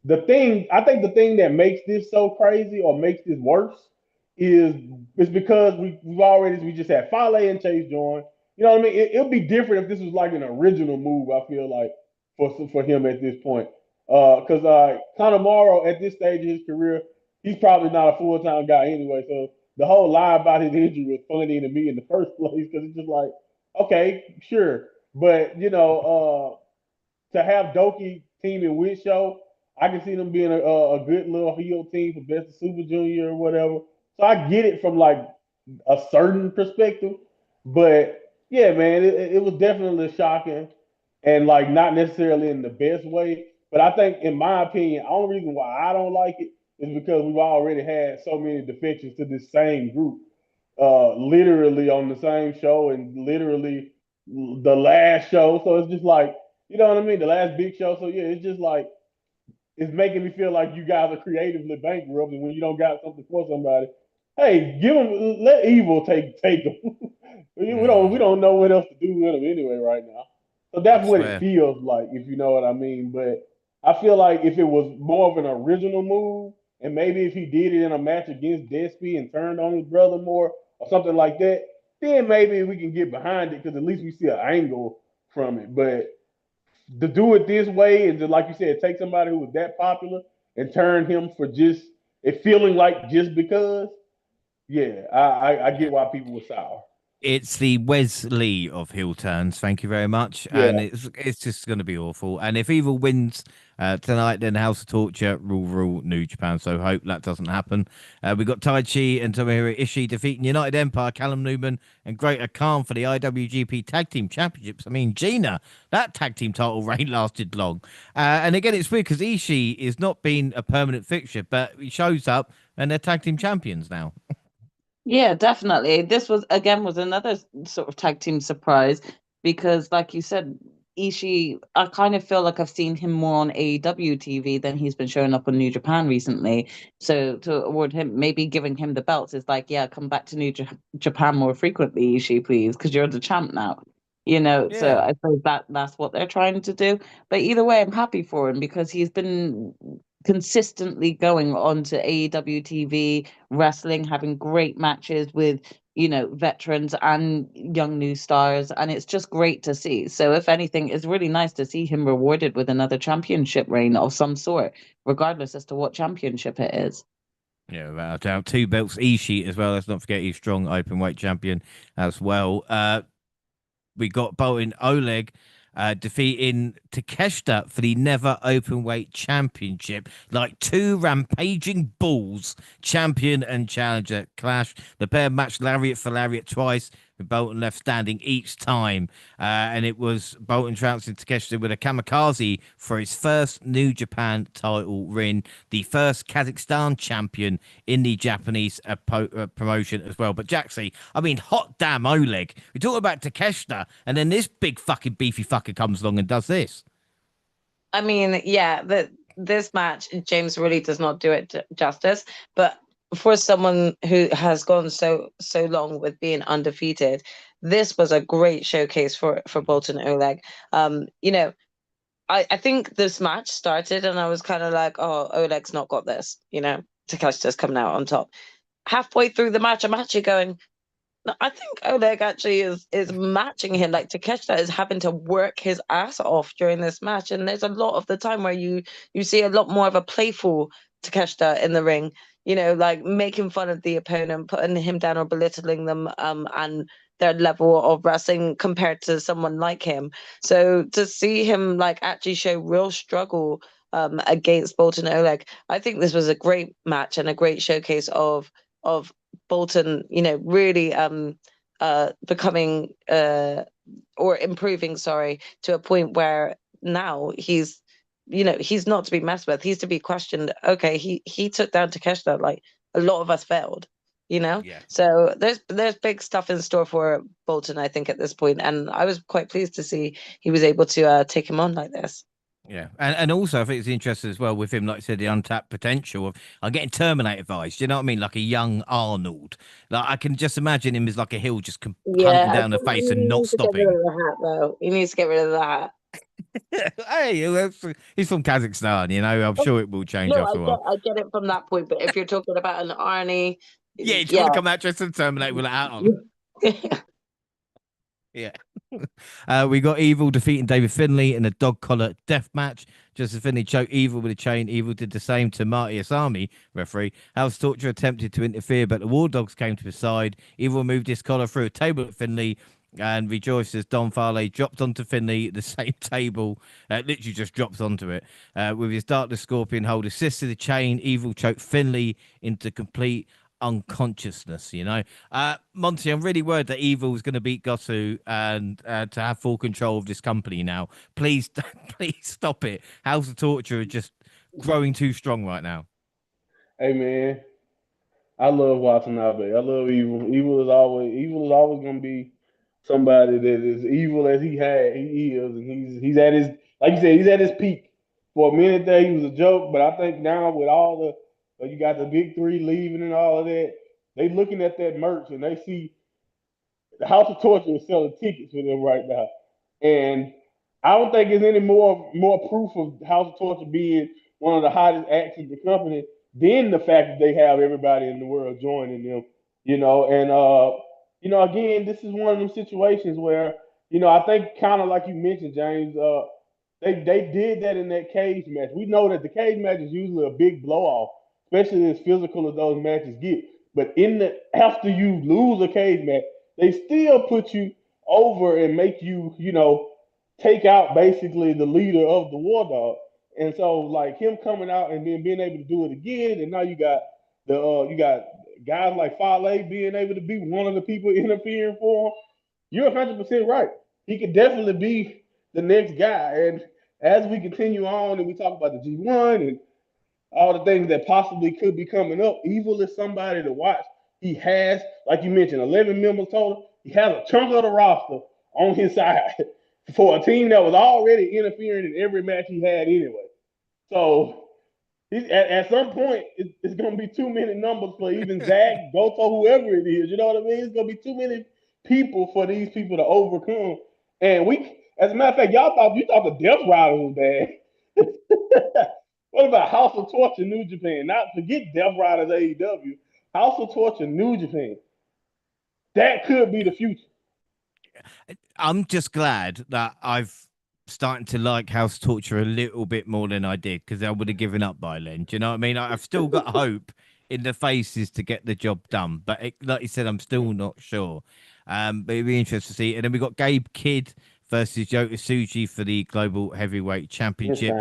I think the thing that makes this so crazy or makes this worse is because we just had Fale and Chase join. You know what I mean? It'll be different if this was like an original move. I feel like for him at this point, because Conor Morrow at this stage of his career, he's probably not a full-time guy anyway. So the whole lie about his injury was funny to me in the first place because it's just like, okay, sure, but to have Doki teaming with Show, I can see them being a good little heel team for Best of Super Junior or whatever. So I get it from like a certain perspective, but yeah, man, it was definitely shocking and like not necessarily in the best way. But I think, in my opinion, the only reason why I don't like it is because we've already had so many defections to this same group, literally on the same show and literally the last show. So it's just like, you know what I mean? The last big show. So yeah, it's just like it's making me feel like you guys are creatively bankrupt, and when you don't got something for somebody, hey, give them, let Evil take them. we don't know what else to do with them anyway right now. So that's That's what it fair. feels like, if you know what I mean. But I feel like if it was more of an original move, and maybe if he did it in a match against Despy and turned on his brother more or something like that, then maybe we can get behind it because at least we see an angle from it. But to do it this way and to, like you said, take somebody who was that popular and turn him for just it feeling like just because, yeah, I get why people were sour. It's the Wesley of heel turns. Thank you very much. And Yeah, it's just going to be awful. And if Evil wins tonight, then House of Torture rule New Japan. So hope that doesn't happen. We got Tai Chi and Tomohiro Ishii defeating United Empire, Callum Newman, and Greater Khan for the IWGP Tag Team Championships. I mean, Gina, that tag team title reign lasted long. And again, it's weird because Ishii is not been a permanent fixture, but he shows up and they're tag team champions now. Yeah, definitely. This was another sort of tag team surprise because, like you said, Ishii, I kind of feel like I've seen him more on AEW TV than he's been showing up on New Japan recently. So to award him, maybe giving him the belts is like, yeah, come back to Japan more frequently, Ishii, please, because you're the champ now. So Yeah. I suppose that's what they're trying to do. But either way, I'm happy for him because he's been consistently going on to AEW TV wrestling, having great matches with, veterans and young new stars. And it's just great to see. So, if anything, it's really nice to see him rewarded with another championship reign of some sort, regardless as to what championship it is. Yeah, without a doubt. Two belts, Ishii as well. Let's not forget he's strong open weight champion as well. We got Boltin Oleg defeating Takeshita for the Never Openweight Championship. Like two rampaging bulls, champion and challenger clash. The pair matched lariat for lariat twice, with Bolton left standing each time. And it was Bolton trouncing Takeshita with a kamikaze for his first New Japan title win, the first Kazakhstan champion in the Japanese promotion as well. But Jaxie, I mean, hot damn Oleg. We're talking about Takeshita, and then this big fucking beefy fucker comes along and does this. I mean, yeah, this match, James really does not do it justice. But for someone who has gone so long with being undefeated, this was a great showcase for Bolton Oleg. I think this match started and I was kind of like, oh, Oleg's not got this. Takeshita's coming out on top. Halfway through the match, I'm actually going, no, I think Oleg actually is matching him. Like Takeshita is having to work his ass off during this match, and there's a lot of the time where you see a lot more of a playful Takeshita in the ring. Like making fun of the opponent, putting him down or belittling them, and their level of wrestling compared to someone like him. So to see him like actually show real struggle against Bolton Oleg, I think this was a great match and a great showcase of Bolton, really becoming or improving, sorry, to a point where now he's not to be messed with. He's to be questioned. Okay, he took down Takeshita, like a lot of us failed, Yeah. So there's big stuff in store for Bolton, I think, at this point, and I was quite pleased to see he was able to take him on like this. Yeah, and also I think it's interesting as well with him, like I said, the untapped potential of I'm getting Terminator vibes. Do you know what I mean? Like a young Arnold. Like I can just imagine him as like a hill just hunting Yeah, I down the think face he and not needs to get rid stopping. of the hat, though. He needs to get rid of the hat. Hey, he's from Kazakhstan. I'm sure it will change No, after a while. I get it from that point, but if you're talking about an Arnie, Yeah, he's yeah. got to come out dressed as Terminator with a hat on. Yeah. We got Evil defeating David Finlay in a dog collar death match. Just as Finlay choked Evil with a chain, Evil did the same to Marty Asami, referee. House Torture attempted to interfere, but the War Dogs came to his side. Evil moved his collar through a table at Finlay and rejoiced as Don Farley dropped onto Finlay the same table, literally just dropped onto it. With his Darkness Scorpion hold assisted the chain. Evil choked Finlay into complete unconsciousness, Monty, I'm really worried that Evil is going to beat Gosu and to have full control of this company now. Please, please stop it. House of Torture is just growing too strong right now. Hey man, I love Watanabe. I love Evil. Evil is always gonna be somebody that is evil as he is, and he's at his, like you said, he's at his peak. For a minute there, he was a joke, but I think now with all you got the big three leaving and all of that, they looking at that merch and they see the House of Torture is selling tickets for them right now, and I don't think there's any more proof of House of Torture being one of the hottest acts in the company than the fact that they have everybody in the world joining them. And again, this is one of them situations where I think kind of like you mentioned, James. They did that in that cage match. We know that the cage match is usually a big blow off, especially as physical as those matches get. But after you lose a cage match, they still put you over and make you, take out basically the leader of the War Dog. And so like him coming out and then being able to do it again, and now you got guys like Fale being able to be one of the people interfering for him. You're 100% right. He could definitely be the next guy. And as we continue on and we talk about the G1 and all the things that possibly could be coming up, Evil is somebody to watch. He has, like you mentioned, 11 members total. He has a chunk of the roster on his side for a team that was already interfering in every match he had anyway. So at some point, it's going to be too many numbers for even Zach, Goto, whoever it is. You know what I mean? It's going to be too many people for these people to overcome. And as a matter of fact, you thought the Death Rider was bad. What about House of Torture New Japan? Not forget Death Riders AEW. House of Torture New Japan. That could be the future. I'm just glad that I've starting to like House Torture a little bit more than I did, because I would have given up by then. Do you know what I mean? I've still got hope in the faces to get the job done, but like you said, I'm still not sure. But it'd be interesting to see. And then we got Gabe Kidd versus Yota Tsuji for the Global Heavyweight Championship.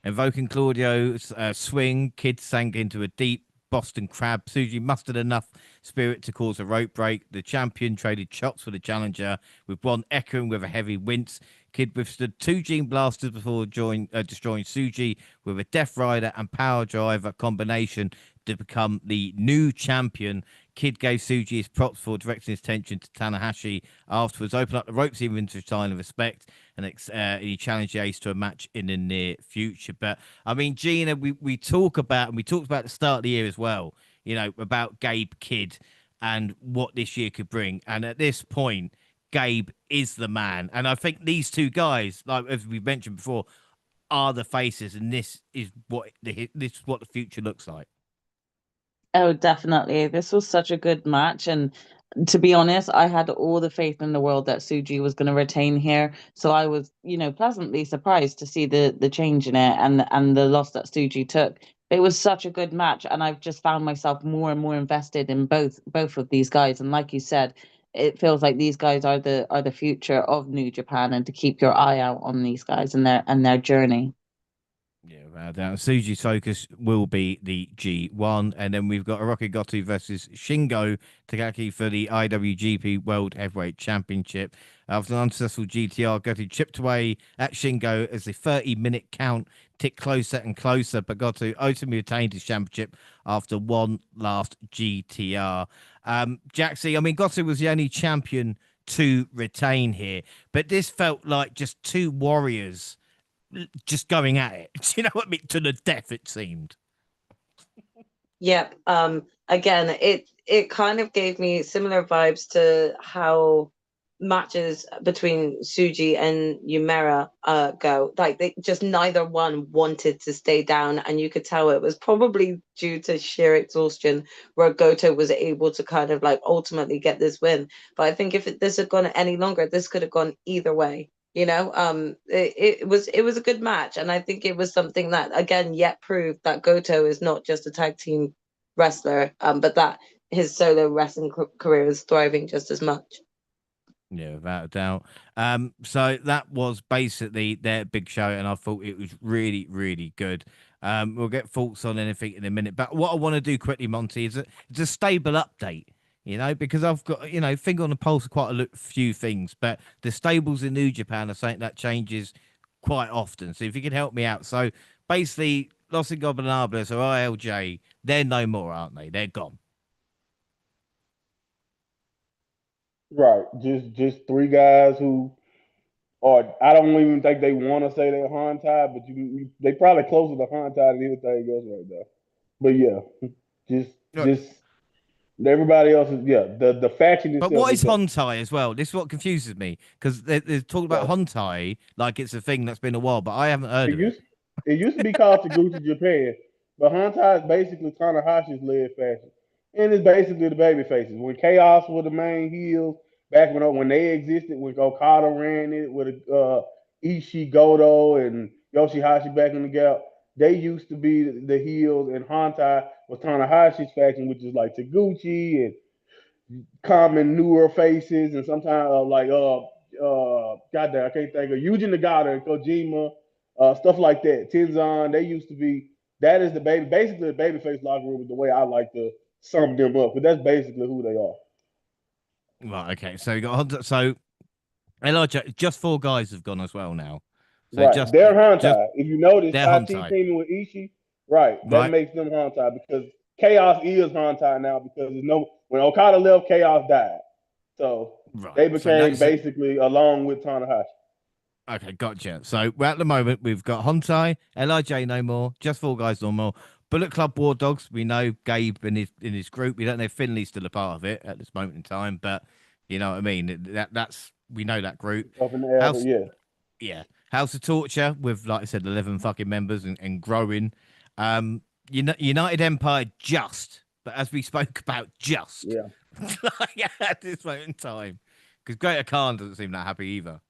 Invoking Claudio's swing, Kidd sank into a deep Boston Crab. Tsuji mustered enough spirit to cause a rope break. The champion traded chops for the challenger, with one echoing with a heavy wince. Kidd withstood two Gene Blasters before destroying Tsuji with a Death Rider and Power Driver combination to become the new champion. Kidd gave Tsuji his props for directing his attention to Tanahashi afterwards, opened up the ropes even to a sign of respect, and he challenged Ace to a match in the near future. But I mean, Gina, we talked about at the start of the year as well, about Gabe Kidd and what this year could bring. And at this point, Gabe is the man. And I think these two guys, like as we mentioned before, are the faces, and this is what the future looks like. Oh, definitely. This was such a good match. And to be honest, I had all the faith in the world that Tsuji was going to retain here. So I was, pleasantly surprised to see the change in it and the loss that Tsuji took. It was such a good match, and I've just found myself more and more invested in both of these guys. And like you said, it feels like these guys are the future of New Japan, and to keep your eye out on these guys and their journey. Yeah, without doubt. Tsuji's focus will be the G1. And then we've got Hiroki Goto versus Shingo Takagi for the IWGP World Heavyweight Championship. After an unsuccessful GTR, Goto chipped away at Shingo as the 30-minute count ticked closer and closer, but Goto ultimately retained his championship after one last GTR. Jaxie, I mean, Goto was the only champion to retain here, but this felt like just two warriors just going at it. Do you know what I mean? To the death, it seemed. Yep. Again, it kind of gave me similar vibes to how matches between Suji and Yumera go, like they just neither one wanted to stay down, and you could tell it was probably due to sheer exhaustion where Goto was able to kind of like ultimately get this win. But I think if this had gone any longer, this could have gone either way. It was a good match, and I think it was something that again yet proved that Goto is not just a tag team wrestler, but that his solo wrestling career is thriving just as much. Yeah, without a doubt. So that was basically their big show, and I thought it was really, really good. We'll get thoughts on anything in a minute, but what I want to do quickly, Monty, is it's a stable update. Because I've got finger on the pulse of quite a few things, but the stables in New Japan are something that changes quite often. So if you can help me out, so basically, Los Ingobernables or ILJ, they're no more, aren't they? They're gone. Right. Just three guys who or I don't even think they want to say they're Hantai, but they probably closer to Hantai than anything else right now. But yeah, just everybody else is the faction But itself what is is done. Hontai as well? This is what confuses me because they're talking about So Hontai like it's a thing that's been a while, but I haven't heard it of it. used it used to be called Taguchi Japan, but Hantai is basically Tanahashi's led faction, and it's basically the baby faces. When Chaos were the main heels back when they existed, when Okada ran it with Ishii, Goto, and Yoshihashi back in the gap, they used to be the heels, and Hantai was Tanahashi's faction, which is like Taguchi and common newer faces, and sometimes goddamn, I can't think of Yuji Nagata and Kojima, stuff like that. Tenzan, they used to be. That is basically the babyface locker room is the way I like to sum them up, because that's basically who they are. Right. Okay. So you got Hontai. So LRJ, just four guys have gone as well now. So Right, they're just Hantai. If you notice, they're Tati Hontai, teaming with Ishii, right, that right? makes them Hantai because Chaos is Hantai now because there's no when Okada left, Chaos died, so Right. they So became that's it. basically along with Tanahashi. Okay, gotcha. So at the moment we've got Hontai, LIJ no more, just four guys no more. Bullet Club War Dogs, we know Gabe in his group. We don't know if Finley's still a part of it at this moment in time, but you know what I mean. That's we know that group. Up in the air, but House, yeah. yeah, House of Torture with like I said, 11 fucking members and growing. United Empire but as we spoke about, Yeah. like, at this moment in time, because Greater Khan doesn't seem that happy either.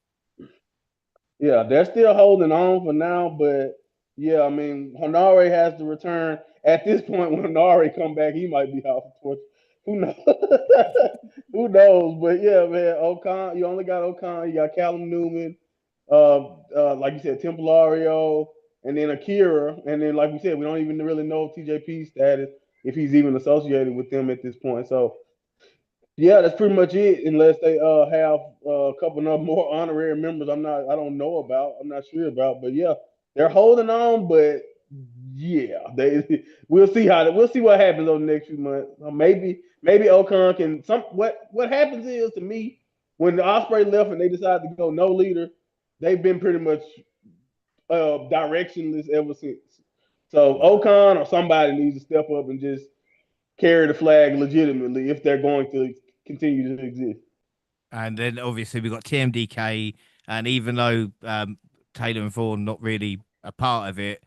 Yeah, they're still holding on for now, but yeah, I mean, Hanare has to return. At this point, when Hanare come back, he might be out for torture. Who knows? Who knows? But yeah, man, Okan, you only got Okan, you got Callum Newman, like you said, Templario, and then Akira, and then like we said, we don't even really know TJP's status if he's even associated with them at this point. So yeah, that's pretty much it. Unless they have a couple of more honorary members, I don't know about. I'm not sure about, but yeah, they're holding on. But yeah, we'll see what happens over the next few months. Maybe Ocon can some. What happens is to me when the Osprey left and they decided to go no leader, they've been pretty much directionless ever since. So Right. Ocon or somebody needs to step up and just carry the flag legitimately if they're going to continue to exist. And then obviously we've got TMDK, and even though Taylor and Vaughan not really a part of it,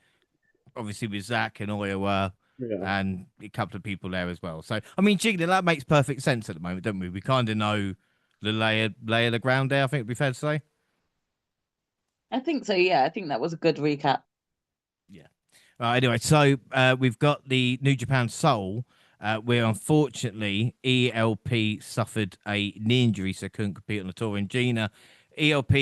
obviously with Zach and Oyo Yeah. and a couple of people there as well. So I mean, Jigna, that makes perfect sense at the moment, don't we? We kind of know the lay of the ground there. I think it'd be fair to say. I think so. Yeah, I think that was a good recap. Yeah. Anyway, so we've got the New Japan Soul, where unfortunately ELP suffered a knee injury, so couldn't compete on the tour. And Gina, ELP,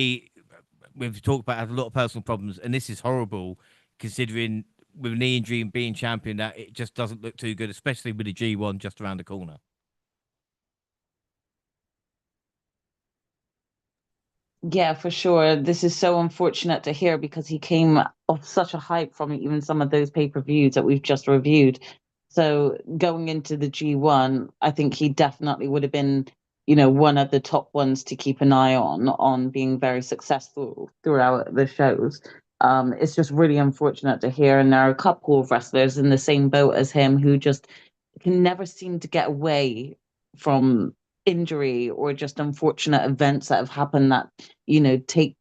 we've talked about, has a lot of personal problems, and this is horrible considering with a knee injury and being champion that it just doesn't look too good, especially with the G1 just around the corner. Yeah, for sure. This is so unfortunate to hear because he came off such a hype from even some of those pay-per-views that we've just reviewed. So going into the G1, I think he definitely would have been, one of the top ones to keep an eye on being very successful throughout the shows. It's just really unfortunate to hear. And there are a couple of wrestlers in the same boat as him who just can never seem to get away from injury or just unfortunate events that have happened that, you know, take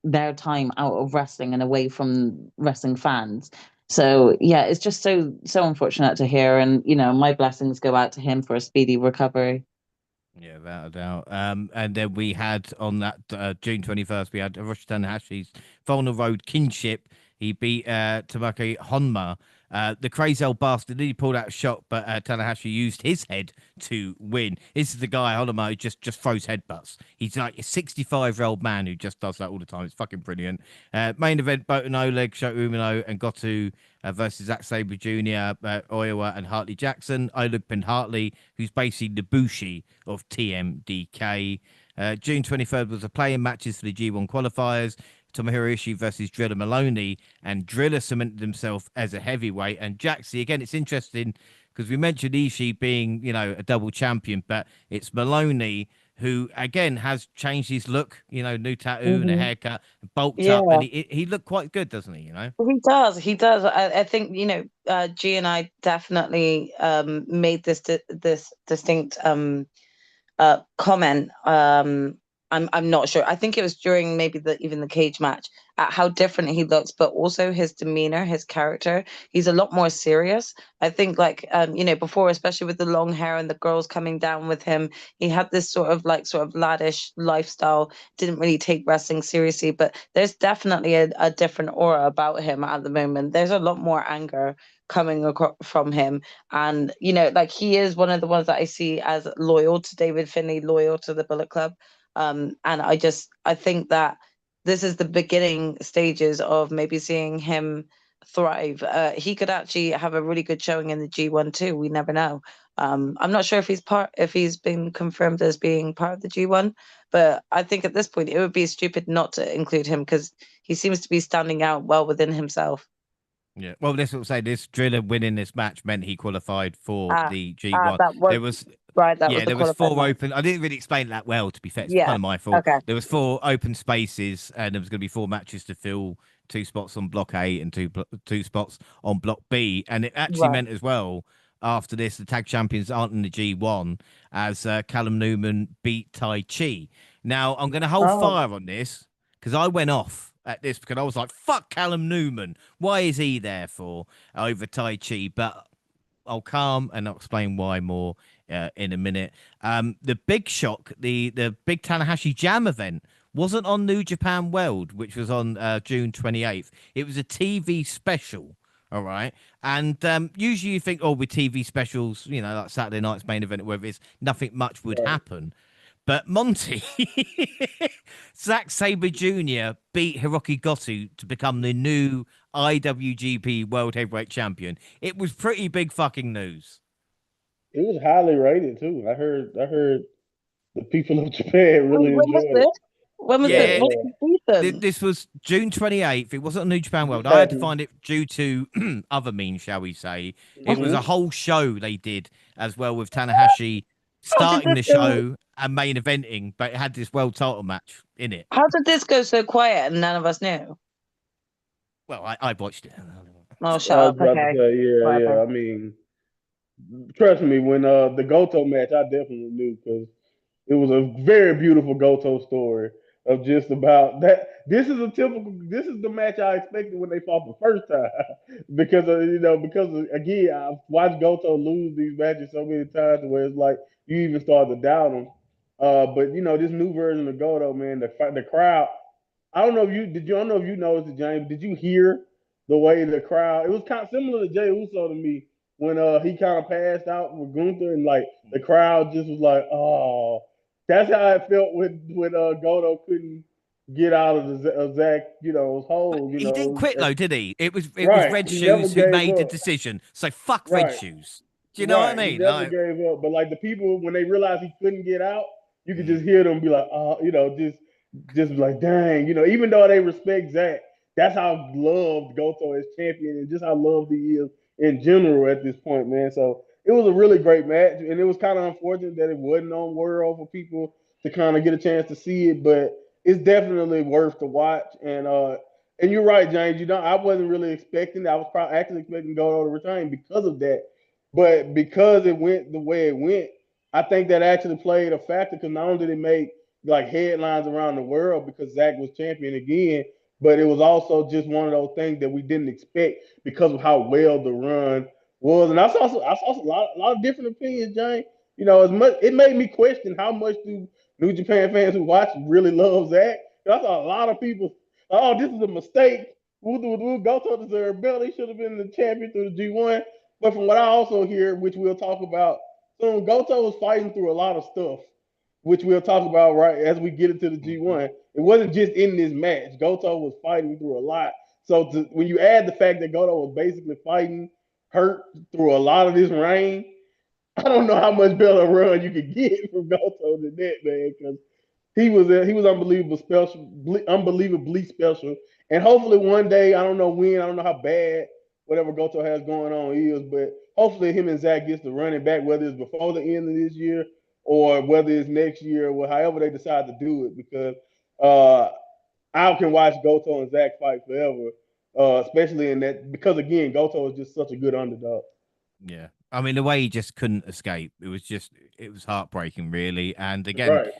their time out of wrestling and away from wrestling fans. So yeah, it's just so unfortunate to hear, and you know, my blessings go out to him for a speedy recovery. Yeah, without a doubt. And then we had on that June 21st, we had Hiroshi Tanahashi's final road kinship. He beat Tamaki Honma. The crazy old bastard nearly pulled out a shot, but Tanahashi used his head to win. This is the guy, Honma, who just throws headbutts. He's like a 65-year-old man who just does that all the time. It's fucking brilliant. Main event, Botan Oleg, Shota Umino, and Goto versus Zack Sabre Jr., Oiwa, and Hartley Jackson. Oleg pinned Hartley, who's basically the Bushi of TMDK. June 23rd was the playing matches for the G1 qualifiers. Tomohiro Ishii versus Driller Maloney, and Driller cemented himself as a heavyweight. And Jaxie, again, it's interesting because we mentioned Ishii being, you know, a double champion, but it's Maloney who, again, has changed his look, you know, new tattoo and a haircut, bulked Yeah. up, and he looked quite good, doesn't he, you know? He does. I think, you know, G and I definitely made this distinct comment. I'm not sure. I think it was during maybe even the cage match at how different he looks, but also his demeanor, his character. He's a lot more serious. I think like you know, before, especially with the long hair and the girls coming down with him, he had this sort of laddish lifestyle, didn't really take wrestling seriously, but there's definitely a different aura about him at the moment. There's a lot more anger coming from him, and you know, like he is one of the ones that I see as loyal to David Finlay, loyal to the Bullet Club. And I think that this is the beginning stages of maybe seeing him thrive. He could actually have a really good showing in the G1 too. We never know. I'm not sure if he's been confirmed as being part of the G1, but I think at this point it would be stupid not to include him because he seems to be standing out well within himself. Yeah. Well, this will say this Driller winning this match meant he qualified for Ah, the G1. that was There was right. That was Yeah, the there was qualified four match. open. I didn't really explain that well, to be fair. It's Yeah. kind of my fault. Okay. There was four open spaces, and there was going to be four matches to fill, two spots on block A and two spots on block B. And it actually Right. meant as well. After this, the tag champions aren't in the G1 as Callum Newman beat Tai Chi. Now, I'm going to hold Oh. fire on this because I went off at this because I was like, fuck Callum Newman. Why is he there for over Tai Chi? But I'll calm and I'll explain why more in a minute. The big shock, the big Tanahashi Jam event wasn't on New Japan World, which was on June 28th. It was a TV special. All right. And usually you think, oh, with TV specials, you know, like Saturday night's main event, whether it's nothing much would happen. But Monty, Zack Sabre Jr. beat Hiroki Goto to become the new IWGP World Heavyweight Champion. It was pretty big fucking news. It was highly rated too. I heard the people of Japan really When was enjoyed this? it. When was this? Yeah, What's the season? this was June 28th. It wasn't on New Japan World. I had to Exactly. find it due to other means, shall we say. It was a Hmm. whole show they did as well with Tanahashi How did starting this the go? show and main eventing, but it had this world title match in it. How did this go so quiet and none of us knew? Well, I watched it. Oh, I shut was up. about to Okay, say, yeah. whatever. I mean, trust me, when the Goto match, I definitely knew because it was a very beautiful Goto story of just about that. This is a typical. This is the match I expected when they fought the first time, because again, I've watched Goto lose these matches so many times where it's like you even start to doubt him. But this new version of Goto, man, the crowd. I don't know if you did. You I don't know if you noticed it, James. Did you hear the way the crowd? It was kind of similar to Jay Uso to me when he kind of passed out with Gunther, and like the crowd just was like, "Oh." That's how I felt when Goto couldn't get out of Zach, his hole. He didn't quit though, did he? It was Right. Red He never Shoes who gave made the up. decision. So fuck Red Right. Shoes. Do you know what I Right. He mean? never Like, gave up. But like the people, when they realized he couldn't get out, you could mm, just hear them be like, just like, dang, even though they respect Zach, that's how loved Goto as champion and just how loved he is in general at this point, man. So it was a really great match, and it was kind of unfortunate that it wasn't on World for people to kind of get a chance to see it, but it's definitely worth to watch. And you're right, James. I wasn't really expecting that. I was probably actually expecting Goto to retain because of that. But because it went the way it went, I think that actually played a factor because not only did it make like headlines around the world because Zach was champion again, but it was also just one of those things that we didn't expect because of how well the run was. And I saw a lot of different opinions, Jane. You know, as much it made me question how much do New Japan fans who watch really love Zach. I saw a lot of people, oh, this is a mistake. Woo, woo, woo, Goto deserved belt. He should have been the champion through the G1. But from what I also hear, which we'll talk about soon, Goto was fighting through a lot of stuff, which we'll talk about right as we get into the G1. It wasn't just in this match. Goto was fighting through a lot. So when you add the fact that Goto was basically fighting hurt through a lot of this reign, I don't know how much better run you could get from Goto than that, man, because he was unbelievable special, unbelievably special. And hopefully one day, I don't know when, I don't know how bad whatever Goto has going on is, but hopefully him and Zach gets to running back, whether it's before the end of this year or whether it's next year, or however they decide to do it, because uh, I can watch Goto and Zach fight forever, especially in that because again, Goto is just such a good underdog. Yeah. I mean, the way he just couldn't escape, it was heartbreaking, really. And again, Right.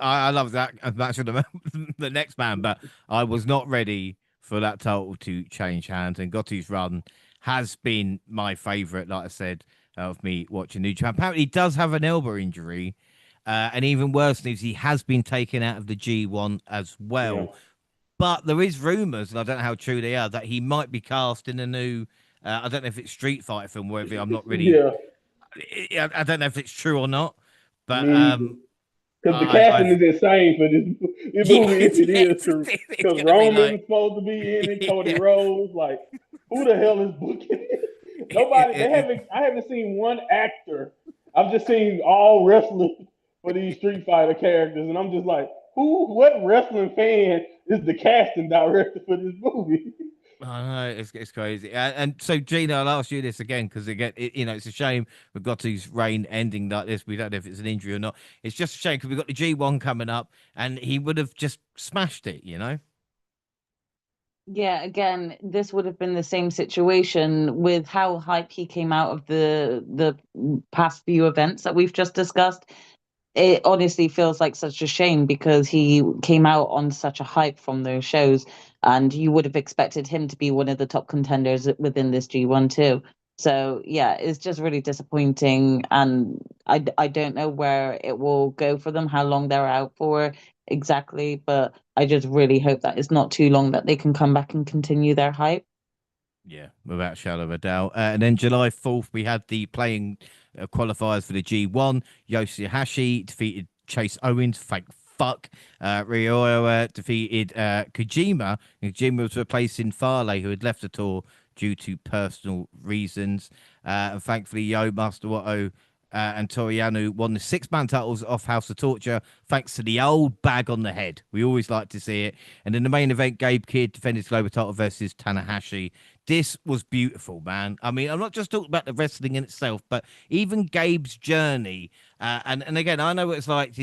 I love that match of the, the next man, but I was not ready for that title to change hands. And Gotti's run has been my favorite, like I said, of me watching New Japan. Apparently, he does have an elbow injury. And even worse news, he has been taken out of the G1 as Yeah. well. But there is rumors, and I don't know how true they are, that he might be cast in a new. I don't know if it's Street Fighter film, whether I'm not really. Yeah. I don't know if it's true or not, but Me either. Because the casting I've is insane for this yeah, movie if it is true. it's Because gonna be Roman's like supposed to be in it, Cody yeah. Rhodes, like who the hell is booking it? Nobody. They haven't. I haven't seen one actor. I've just seen all wrestlers for these Street Fighter characters, and I'm just like, who? What wrestling fan is the casting director for this movie? I know it's crazy, and so Gina, I'll ask you this again because again, it's a shame we've got his reign ending like this. We don't know if it's an injury or not. It's just a shame because we've got the G1 coming up, and he would have just smashed it, you know. Yeah, again, this would have been the same situation with how hype he came out of the past few events that we've just discussed. It honestly feels like such a shame because he came out on such a hype from those shows, and you would have expected him to be one of the top contenders within this G1 too. So yeah, it's just really disappointing, and I don't know where it will go for them, how long they're out for exactly, but I just really hope that it's not too long that they can come back and continue their hype. Yeah, without a shadow of a doubt. And then July 4th, we had the playing qualifiers for the G1. Yoshihashi defeated Chase Owens. Thank fuck. Ryoya defeated Kojima. Kojima was replacing Farley, who had left the tour due to personal reasons. And thankfully, Yo Master Wato and Toriano won the six-man titles off House of Torture thanks to the old bag on the head. We always like to see it. And in the main event, Gabe Kidd defended his global title versus Tanahashi. This was beautiful, man. I mean, I'm not just talking about the wrestling in itself, but even Gabe's journey. And again, I know what it's like.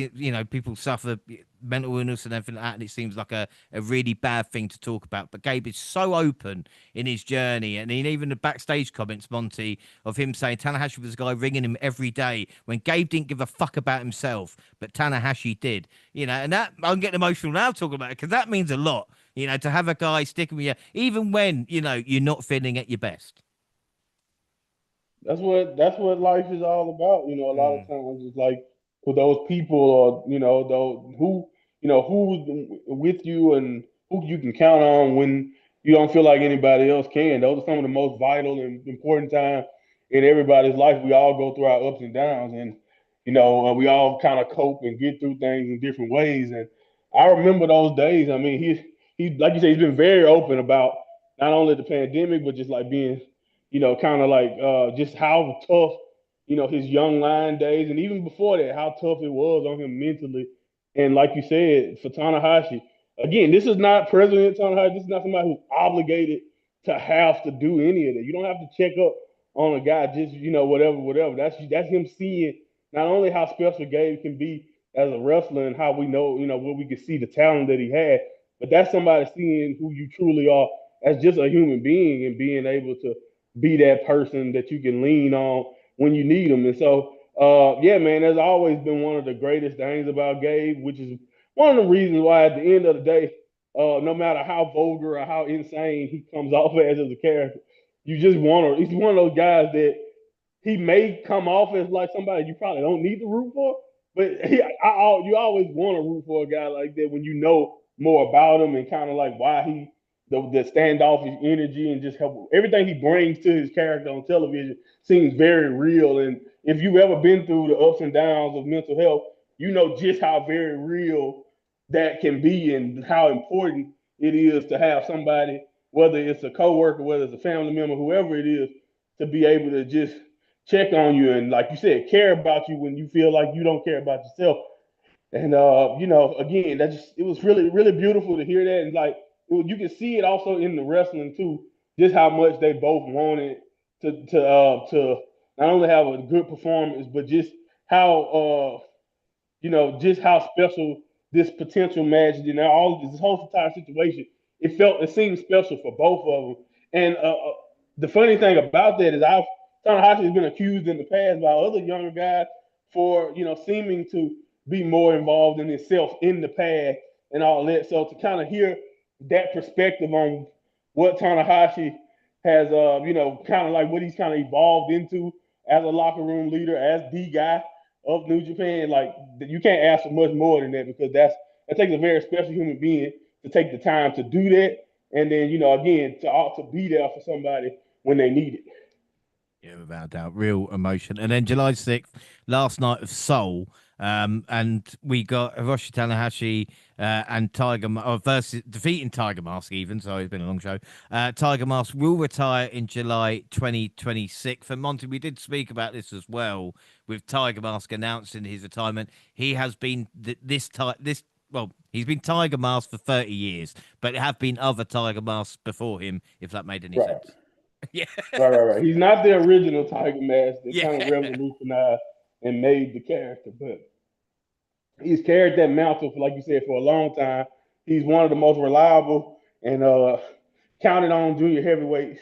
People suffer mental illness and everything like that, and it seems like a really bad thing to talk about. But Gabe is so open in his journey, and even the backstage comments, Monty, of him saying Tanahashi was the guy ringing him every day when Gabe didn't give a fuck about himself, but Tanahashi did. And that I'm getting emotional now talking about it because that means a lot. To have a guy sticking with you, even when, you're not feeling at your best. That's what life is all about. A lot of Mm. times it's like for those people, or those who's with you and who you can count on when you don't feel like anybody else can. Those are some of the most vital and important times in everybody's life. We all go through our ups and downs, and we all kind of cope and get through things in different ways. And I remember those days. I mean, he like you said, he's been very open about not only the pandemic, but just like being kind of like just how tough, his young line days, and even before that, how tough it was on him mentally. And like you said, for Tanahashi, again, this is not President Tanahashi. This is not somebody who's obligated to have to do any of that. You don't have to check up on a guy just, whatever. That's him seeing not only how special Gabe can be as a wrestler and how we know, what we can see the talent that he had, but that's somebody seeing who you truly are as just a human being and being able to be that person that you can lean on when you need them. And so, Yeah, man, that's always been one of the greatest things about Gabe, which is one of the reasons why at the end of the day, no matter how vulgar or how insane he comes off as a character, you just want to. He's one of those guys that he may come off as like somebody you probably don't need to root for, but you always want to root for a guy like that when you know more about him and kind of like why the standoffish energy and just help everything he brings to his character on television seems very real. And if you've ever been through the ups and downs of mental health, you know just how very real that can be and how important it is to have somebody, whether it's a coworker, whether it's a family member, whoever it is, to be able to just check on you and, like you said, care about you when you feel like you don't care about yourself. And again, that just it was really, really beautiful to hear that. And like you can see it also in the wrestling too, just how much they both wanted to not only have a good performance, but just how just how special this potential match, all this whole entire situation, it seemed special for both of them. And the funny thing about that is Tanahashi has been accused in the past by other younger guys for, seeming to be more involved in himself in the past and all that. So to kind of hear that perspective on what Tanahashi has, kind of like what he's kind of evolved into as a locker room leader, as the guy of New Japan, like you can't ask for much more than that because that takes a very special human being to take the time to do that, and then again to be there for somebody when they need it. Yeah, without doubt, real emotion. And then July 6th, last night of Seoul, and we got Hiroshi Tanahashi and versus defeating Tiger Mask even. So it's been a long show. Tiger Mask will retire in July 2026. And Monty, we did speak about this as well with Tiger Mask announcing his retirement. He has been he's been Tiger Mask for 30 years, but there have been other Tiger Masks before him, if that made any sense. Yeah. Right. He's not the original Tiger Mask that kind of Yeah. revolutionized and made the character, but he's carried that mantle, like you said, for a long time. He's one of the most reliable and counted on junior heavyweights.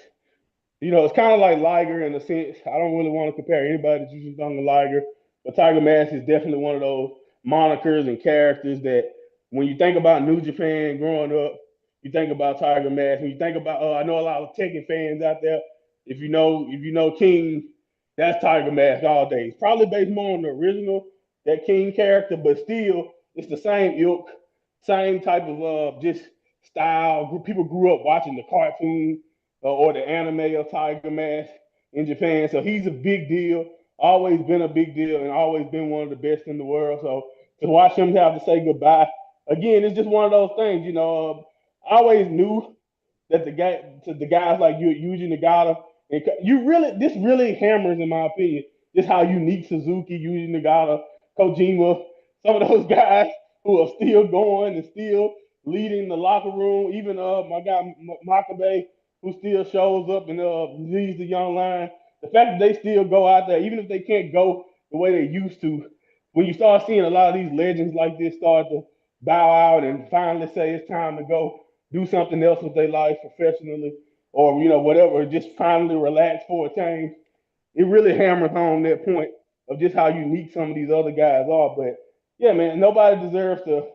It's kind of like Liger in a sense. I don't really want to compare anybody to Jushin Thunder Liger, but Tiger Mask is definitely one of those monikers and characters that when you think about New Japan growing up, you think about Tiger Mask. When you think about, I know a lot of Tekken fans out there. If you know King, that's Tiger Mask all day. It's probably based more on the original that King character, but still it's the same ilk, same type of just style. People grew up watching the cartoon or the anime of Tiger Mask in Japan. So he's a big deal, always been a big deal, and always been one of the best in the world. So to watch him have to say goodbye again, it's just one of those things. I always knew that the guys like you, Yuji Nagata, and this really hammers, in my opinion, just how unique Suzuki, Yuji Nagata, Kojima, some of those guys who are still going and still leading the locker room. Even my guy Makabe, who still shows up and leads the young line. The fact that they still go out there, even if they can't go the way they used to, when you start seeing a lot of these legends like this start to bow out and finally say it's time to go do something else with their life professionally or whatever, just finally relax for a change, it really hammers home that point of just how unique some of these other guys are. But yeah, man, nobody deserves to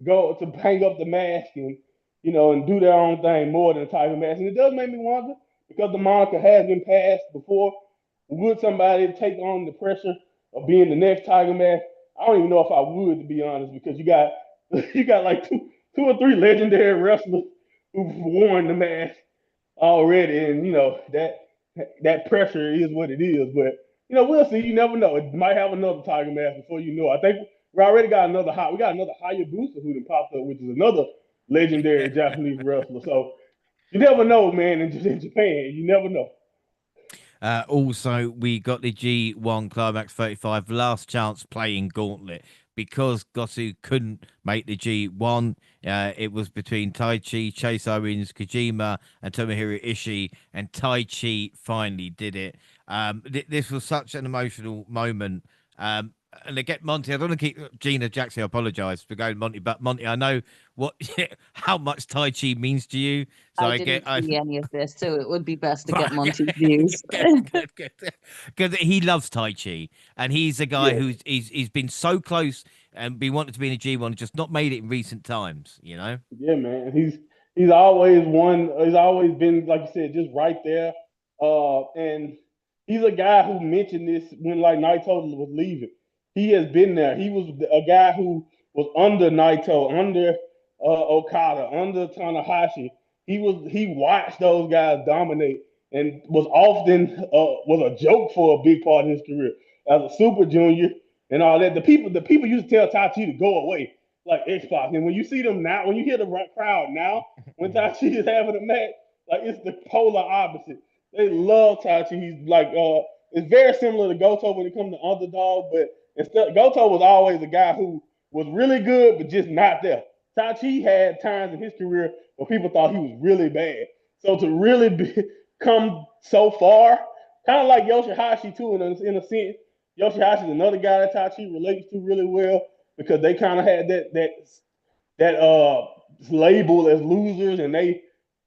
go to hang up the mask and and do their own thing more than Tiger Mask. And it does make me wonder because the moniker has been passed before. Would somebody take on the pressure of being the next Tiger Mask? I don't even know if I would, to be honest, because you got you got like two or three legendary wrestlers who've worn the mask already, and that pressure is what it is. But we'll see. You never know. It might have another Tiger Mask before you know. I think we already got another high. We got another Hayabusa who done popped up, which is another legendary Japanese wrestler. So you never know, man. In Japan, you never know. Also, we got the G1 Climax 35 last chance playing gauntlet because Gosu couldn't make the G1. It was between Taichi, Chase Owens, Kojima, and Tomohiro Ishii, and Taichi finally did it. This was such an emotional moment. and they get Monty. I don't want to keep Gina Jackson. I apologize for going Monty, but Monty, I know what how much Tai Chi means to you. So I I get didn't see any of this, so it would be best to get right, Monty's views. good. Because he loves Tai Chi, and he's a guy Yeah, who's he's been so close and been wanted to be in a G1, just not made it in recent times. You know. yeah, man. He's always one. He's always been, like you said, just right there. And he's a guy who mentioned this when like Naito was leaving. He has been there. He was a guy who was under Naito, under Okada, under Tanahashi. He watched those guys dominate and was often was a joke for a big part of his career as a super junior and all that. The people used to tell Tachi to go away like X-Pac. And when you see them now, when you hear the crowd now, when Tachi is having a match, like it's the polar opposite. They love Tachi. He's like it's very similar to Goto when it comes to underdog, but instead Goto was always a guy who was really good but just not there. Tachi had times in his career where people thought he was really bad. So to really come so far, kind of like Yoshihashi too, in a sense. Yoshihashi is another guy that Tachi relates to really well because they kind of had that label as losers, and they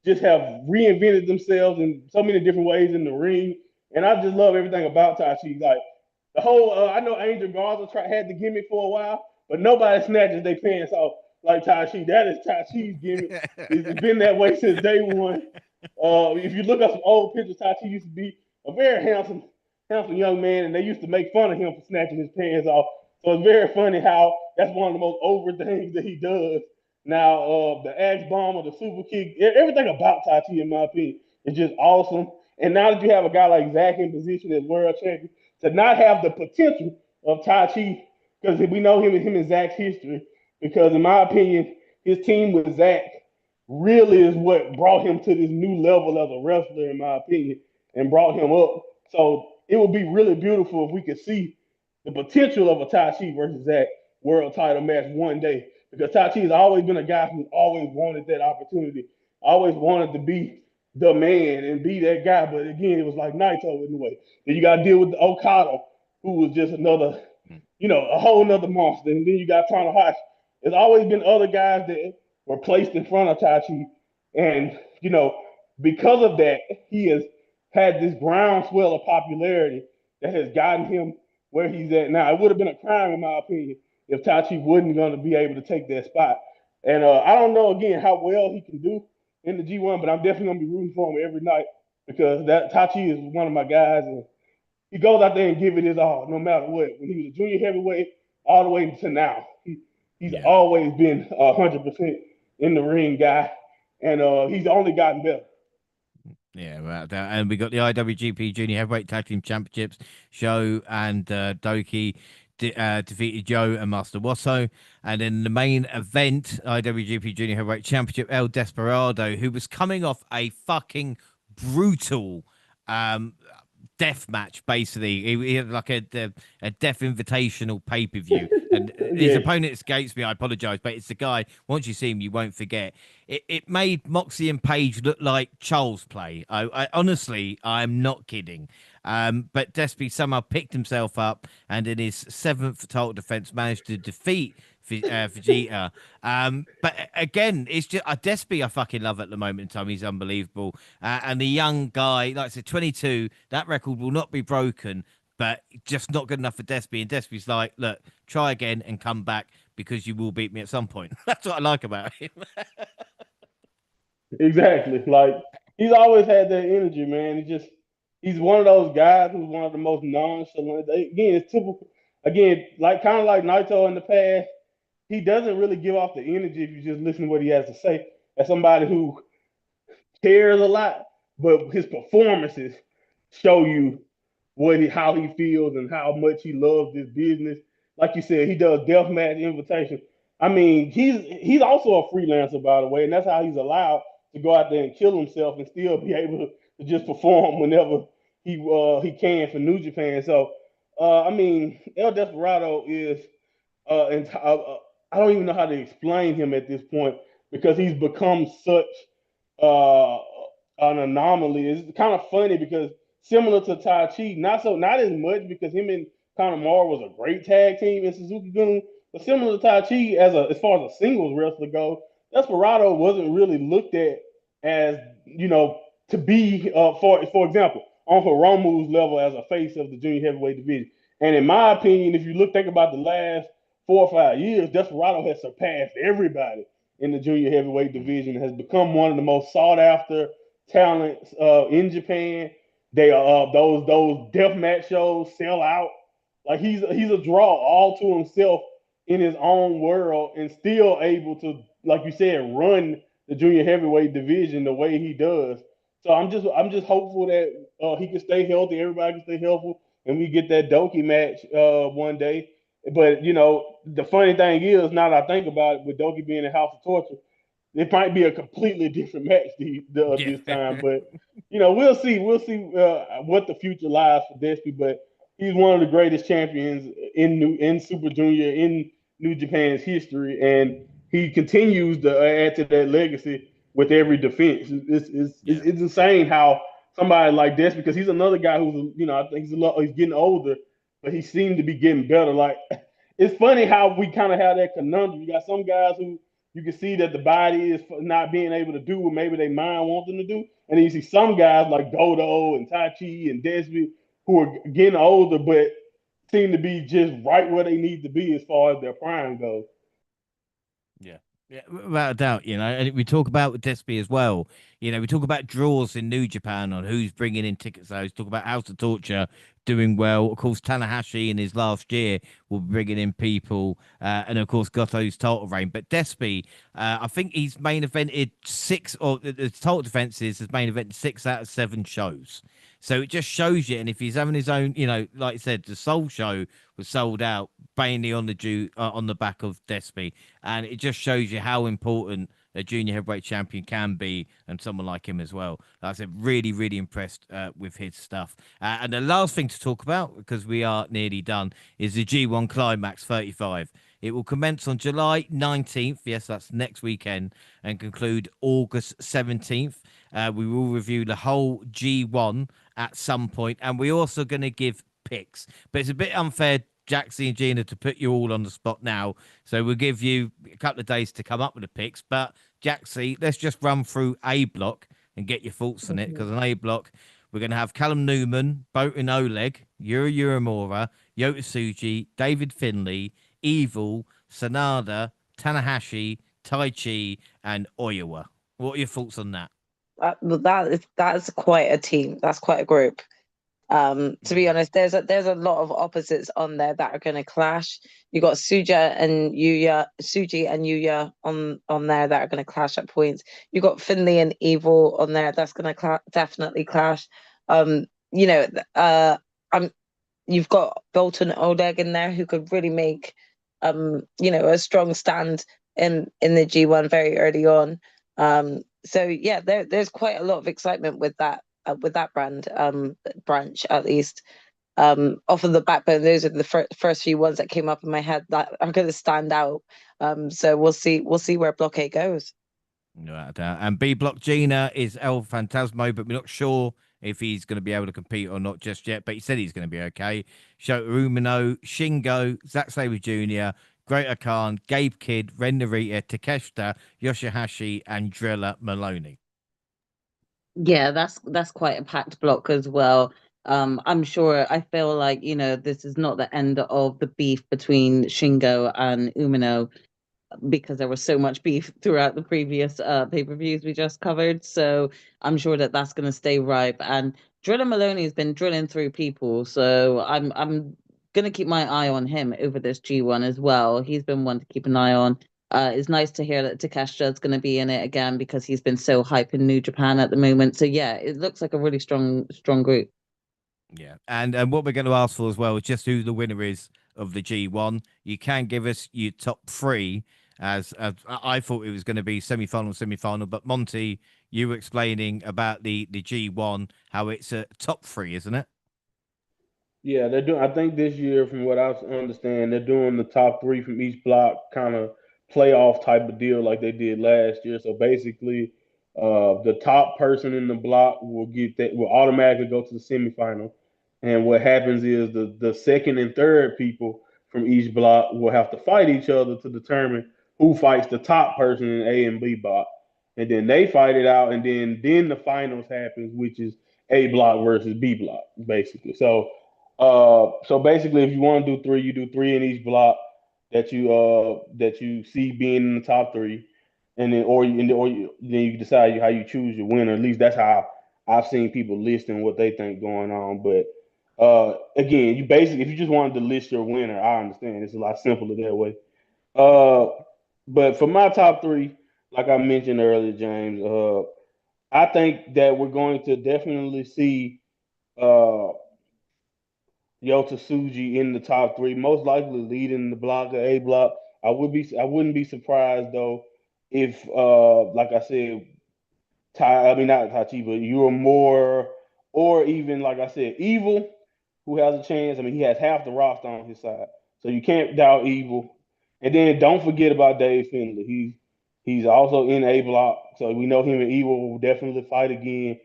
just have reinvented themselves in so many different ways in the ring. And I just love everything about Tachi. Like the whole, I know Angel Garza had the gimmick for a while, but nobody snatches their pants off like Tachi. That is Tachi's gimmick. It's been that way since day one. If you look up some old pictures, Tachi used to be a very handsome young man, and they used to make fun of him for snatching his pants off. So it's very funny how that's one of the most over things that he does. Now, the axe bomb or the super kick, everything about Tachi, in my opinion, is just awesome. And now that you have a guy like Zach in position as world champion, to not have the potential of Tachi, because we know him and Zach's history, because in my opinion, his team with Zach really is what brought him to this new level as a wrestler, in my opinion, and brought him up. So it would be really beautiful if we could see the potential of a Tachi versus Zach world title match one day. Because Tachi has always been a guy who always wanted that opportunity, always wanted to be the man and be that guy. But again, it was like Naito in a way. Then you got to deal with the Okada, who was just another, a whole nother monster. And then you got Tanahashi. There's always been other guys that were placed in front of Tachi. And, because of that, he has had this groundswell of popularity that has gotten him where he's at now. It would have been a crime, in my opinion, if Tachi wasn't going to be able to take that spot. And I don't know, again, how well he can do in the G1, but I'm definitely going to be rooting for him every night because that Tachi is one of my guys, and he goes out there and give it his all, no matter what. When he was a junior heavyweight, all the way to now, he's always been 100% in the ring guy, and he's only gotten better. Yeah, well, and we got the IWGP Junior Heavyweight Tag Team Championships. Show and Doki defeated Joe and Master Wasso. And in the main event, IWGP Junior Heavyweight Championship, El Desperado, who was coming off a fucking brutal death match, basically. He had like a death invitational pay-per-view, and his opponent escapes me. I apologize, but it's the guy, once you see him, you won't forget. It made Moxley and Page look like child's play. I honestly, I'm not kidding. But Despy somehow picked himself up, and in his 7th title defense managed to defeat Vegeta. But again, it's just Despy I fucking love at the moment in time. He's unbelievable. And the young guy, like I said, 22, that record will not be broken, but just not good enough for Despy. And Despy's like, look, try again and come back because you will beat me at some point. That's what I like about him. Exactly. Like he's always had that energy, man. He's one of those guys who's one of the most nonchalant. Again, it's typical. Again, like kind of like Naito in the past, he doesn't really give off the energy if you just listen to what he has to say. As somebody who cares a lot, but his performances show you how he feels and how much he loves this business. Like you said, he does deathmatch invitation. I mean, he's also a freelancer, by the way, and that's how he's allowed to go out there and kill himself and still be able to just perform whenever he can for New Japan. So, I mean, El Desperado is, and I don't even know how to explain him at this point because he's become such uh, an anomaly. It's kind of funny because similar to Tai Chi, not as much because him and Kanemaru was a great tag team in Suzuki-gun. But similar to Taichi, as far as a singles wrestler goes, Desperado wasn't really looked at as, to be, for example, on Hiromu's level as a face of the junior heavyweight division. And in my opinion, if you think about the last 4 or 5 years, Desperado has surpassed everybody in the junior heavyweight division, has become one of the most sought after talents in Japan. They are those death match shows sell out. Like he's a draw all to himself in his own world, and still able to, like you said, run the junior heavyweight division the way he does. So I'm just hopeful that he can stay healthy, everybody can stay healthy, and we get that Doki match one day. But the funny thing is, now that I think about it, with Doki being in House of Torture, it might be a completely different match Yeah. this time. But we'll see. We'll see what the future lies for Despy. But he's one of the greatest champions in Super Junior in New Japan's history, and he continues to add to that legacy with every defense. It's insane how somebody like Despy, because he's another guy who's I think he's getting older, but he seemed to be getting better. Like it's funny how we kind of have that conundrum. You got some guys who you can see that the body is not being able to do what maybe their mind wants them to do. And then you see some guys like Dodo and Tachi and Desby who are getting older, but seem to be just right where they need to be as far as their prime goes. Yeah. Yeah, without a doubt, and we talk about with Despy as well. We talk about draws in New Japan on who's bringing in ticket sales. Talk about House of Torture doing well. Of course, Tanahashi in his last year will be bringing in people, and of course Goto's title reign. But Despy, I think he's main evented six, or the title defenses has main evented 6 out of 7 shows. So it just shows you. And if he's having his own, like I said, the Soul Show was sold out mainly on the back of Despy, and it just shows you how important a junior heavyweight champion can be, and someone like him as well. Like I said, really, really impressed with his stuff. And the last thing to talk about, because we are nearly done, is the G1 Climax 35. It will commence on July 19th. Yes, that's next weekend, and conclude August 17th. We will review the whole G1 at some point, and we're also going to give picks. But it's a bit unfair, Jaxie and Gina, to put you all on the spot now. So we'll give you a couple of days to come up with the picks. But Jaxie, let's just run through A block and get your thoughts on it. Because on A block, we're going to have Callum Newman, Botan Oleg, Yuri Uemura, Yota Tsuji, David Finlay, Evil, Sanada, Tanahashi, Taichi, and Oiwa. What are your thoughts on that? That is quite a team. That's quite a group. To be honest, there's a lot of opposites on there that are going to clash. You got Suji and Yuya on there that are going to clash at points. You got Finley and Evil on there that's going to definitely clash. Um, you know, I'm you've got Bolton Oleg in there who could really make a strong stand in the G1 very early on. So yeah, there's quite a lot of excitement with that branch at least. Off of the backbone, those are the first few ones that came up in my head that are going to stand out. So we'll see where Block A goes. No doubt. And B block Gina is El Fantasmo, but we're not sure if he's going to be able to compete or not just yet. But he said he's going to be okay. Shota Umino, Shingo, Zack Sabre Jr., Greater Khan, Gabe Kidd, Ren Narita, Takeshita, Yoshihashi, and Drilla Maloney. Yeah, that's quite a packed block as well. I'm sure. I feel like this is not the end of the beef between Shingo and Umino, because there was so much beef throughout the previous pay-per-views we just covered. So I'm sure that that's going to stay ripe. And Drilla Maloney has been drilling through people, so I'm going to keep my eye on him over this G1 as well. He's been one to keep an eye on. It's nice to hear that Takeshita is going to be in it again, because he's been so hype in New Japan at the moment. So yeah, it looks like a really strong group. Yeah, and what we're going to ask for as well is just who the winner is of the G1. You can give us your top three, as I thought it was going to be semi-final, but Monty, you were explaining about the G1, how it's a top three, isn't it? Yeah, they're doing. I think this year, from what I understand, they're doing the top three from each block, kind of playoff type of deal like they did last year. So basically, the top person in the block will automatically go to the semifinal, And what happens is the second and third people from each block will have to fight each other to determine who fights the top person in A and B block. And then they fight it out, and then the finals happens, which is A block versus B block, basically. So basically, if you want to do three, you do three in each block that you see being in the top three, and then then you decide how you choose your winner. At least that's how I've seen people listing what they think going on. But again, you basically, if you just wanted to list your winner, I understand it's a lot simpler that way. Uh, but for my top three, like I mentioned earlier, James, I think that we're going to definitely see uh, Yota Tsuji in the top three, most likely leading the block or A block. I wouldn't be surprised though if, like I said, I mean not Tachi, but you're more, or even like I said, Evil, who has a chance. I mean, he has half the roster on his side, so you can't doubt Evil. And then don't forget about Dave Finley. He's also in A block, so we know him and Evil will definitely fight again.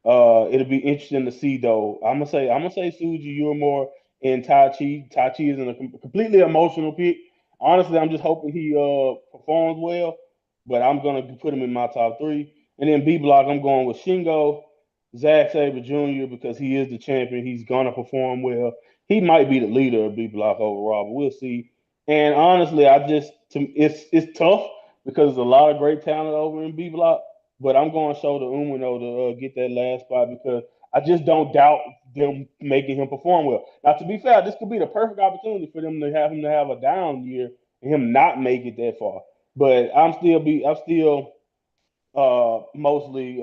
It'll be interesting to see though. I'm gonna say Suji, you're more in Tai Chi. Tai Chi is in a completely emotional pick. Honestly, I'm just hoping he performs well, but I'm gonna put him in my top three. And then B block, I'm going with Shingo, Zack Sabre Jr. because he is the champion. He's gonna perform well. He might be the leader of B block overall, but we'll see. And honestly, it's tough because there's a lot of great talent over in B block. But I'm going to show the Umino to get that last spot because I just don't doubt them making him perform well. Now, to be fair, this could be the perfect opportunity for them to have a down year and him not make it that far. But I'm still mostly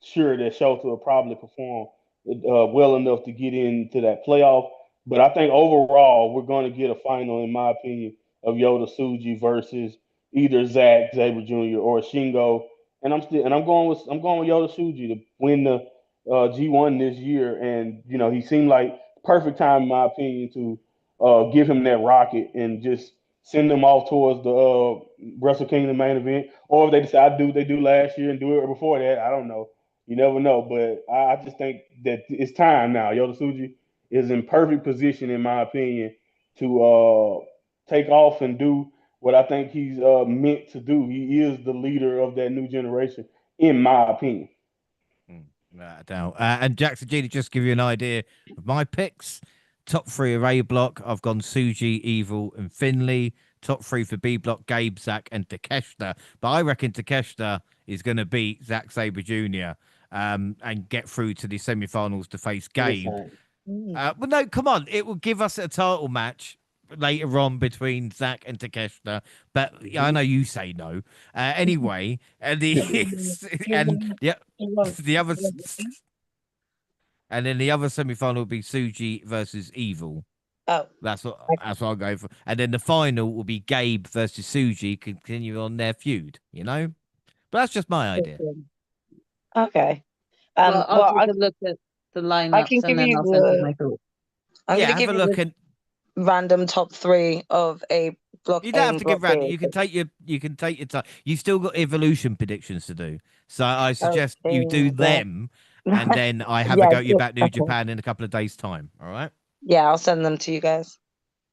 sure that Schultz will probably perform well enough to get into that playoff. But I think overall, we're going to get a final, in my opinion, of Yoda Suji versus either Zach Sabre Jr. or Shingo. And I'm going with Yoda Suji to win the G1 this year. And he seemed like perfect time, in my opinion, to give him that rocket and just send them off towards the Wrestle Kingdom main event. Or if they decide to do what they do last year and do it before that, I don't know. You never know, but I just think that it's time now. Yoda Suji is in perfect position, in my opinion, to take off and do what I think he's meant to do. He is the leader of that new generation, in my opinion. Without a doubt. And Jackson G, to just give you an idea of my picks, top three of A block, I've gone Suji, Evil, and Finley. Top three for B block, Gabe, Zach, and Takeshita. But I reckon Takeshita is going to beat Zack Sabre Jr. And get through to the semi-finals to face Gabe. Well, no, come on. It will give us a title match later on between Zach and Takeshita. But I know you say no. Anyway, and the other and then the other semi-final will be Suji versus Evil. Oh, That's what I'll go for. And then the final will be Gabe versus Suji, continue on their feud. But that's just my idea. okay. Well, I'll Well, take a look at the I can lineups and give then you I'll send you my thoughts. I'm Yeah, going to have give a you look, the and random top three of A block you A don't have and to block give random. B. You can take your time. You still got evolution predictions to do. So I suggest you do Okay, yeah. them, and then I have a Yeah, go at you good. about New Okay. Japan in a couple of days' time. All right. Yeah, I'll send them to you guys.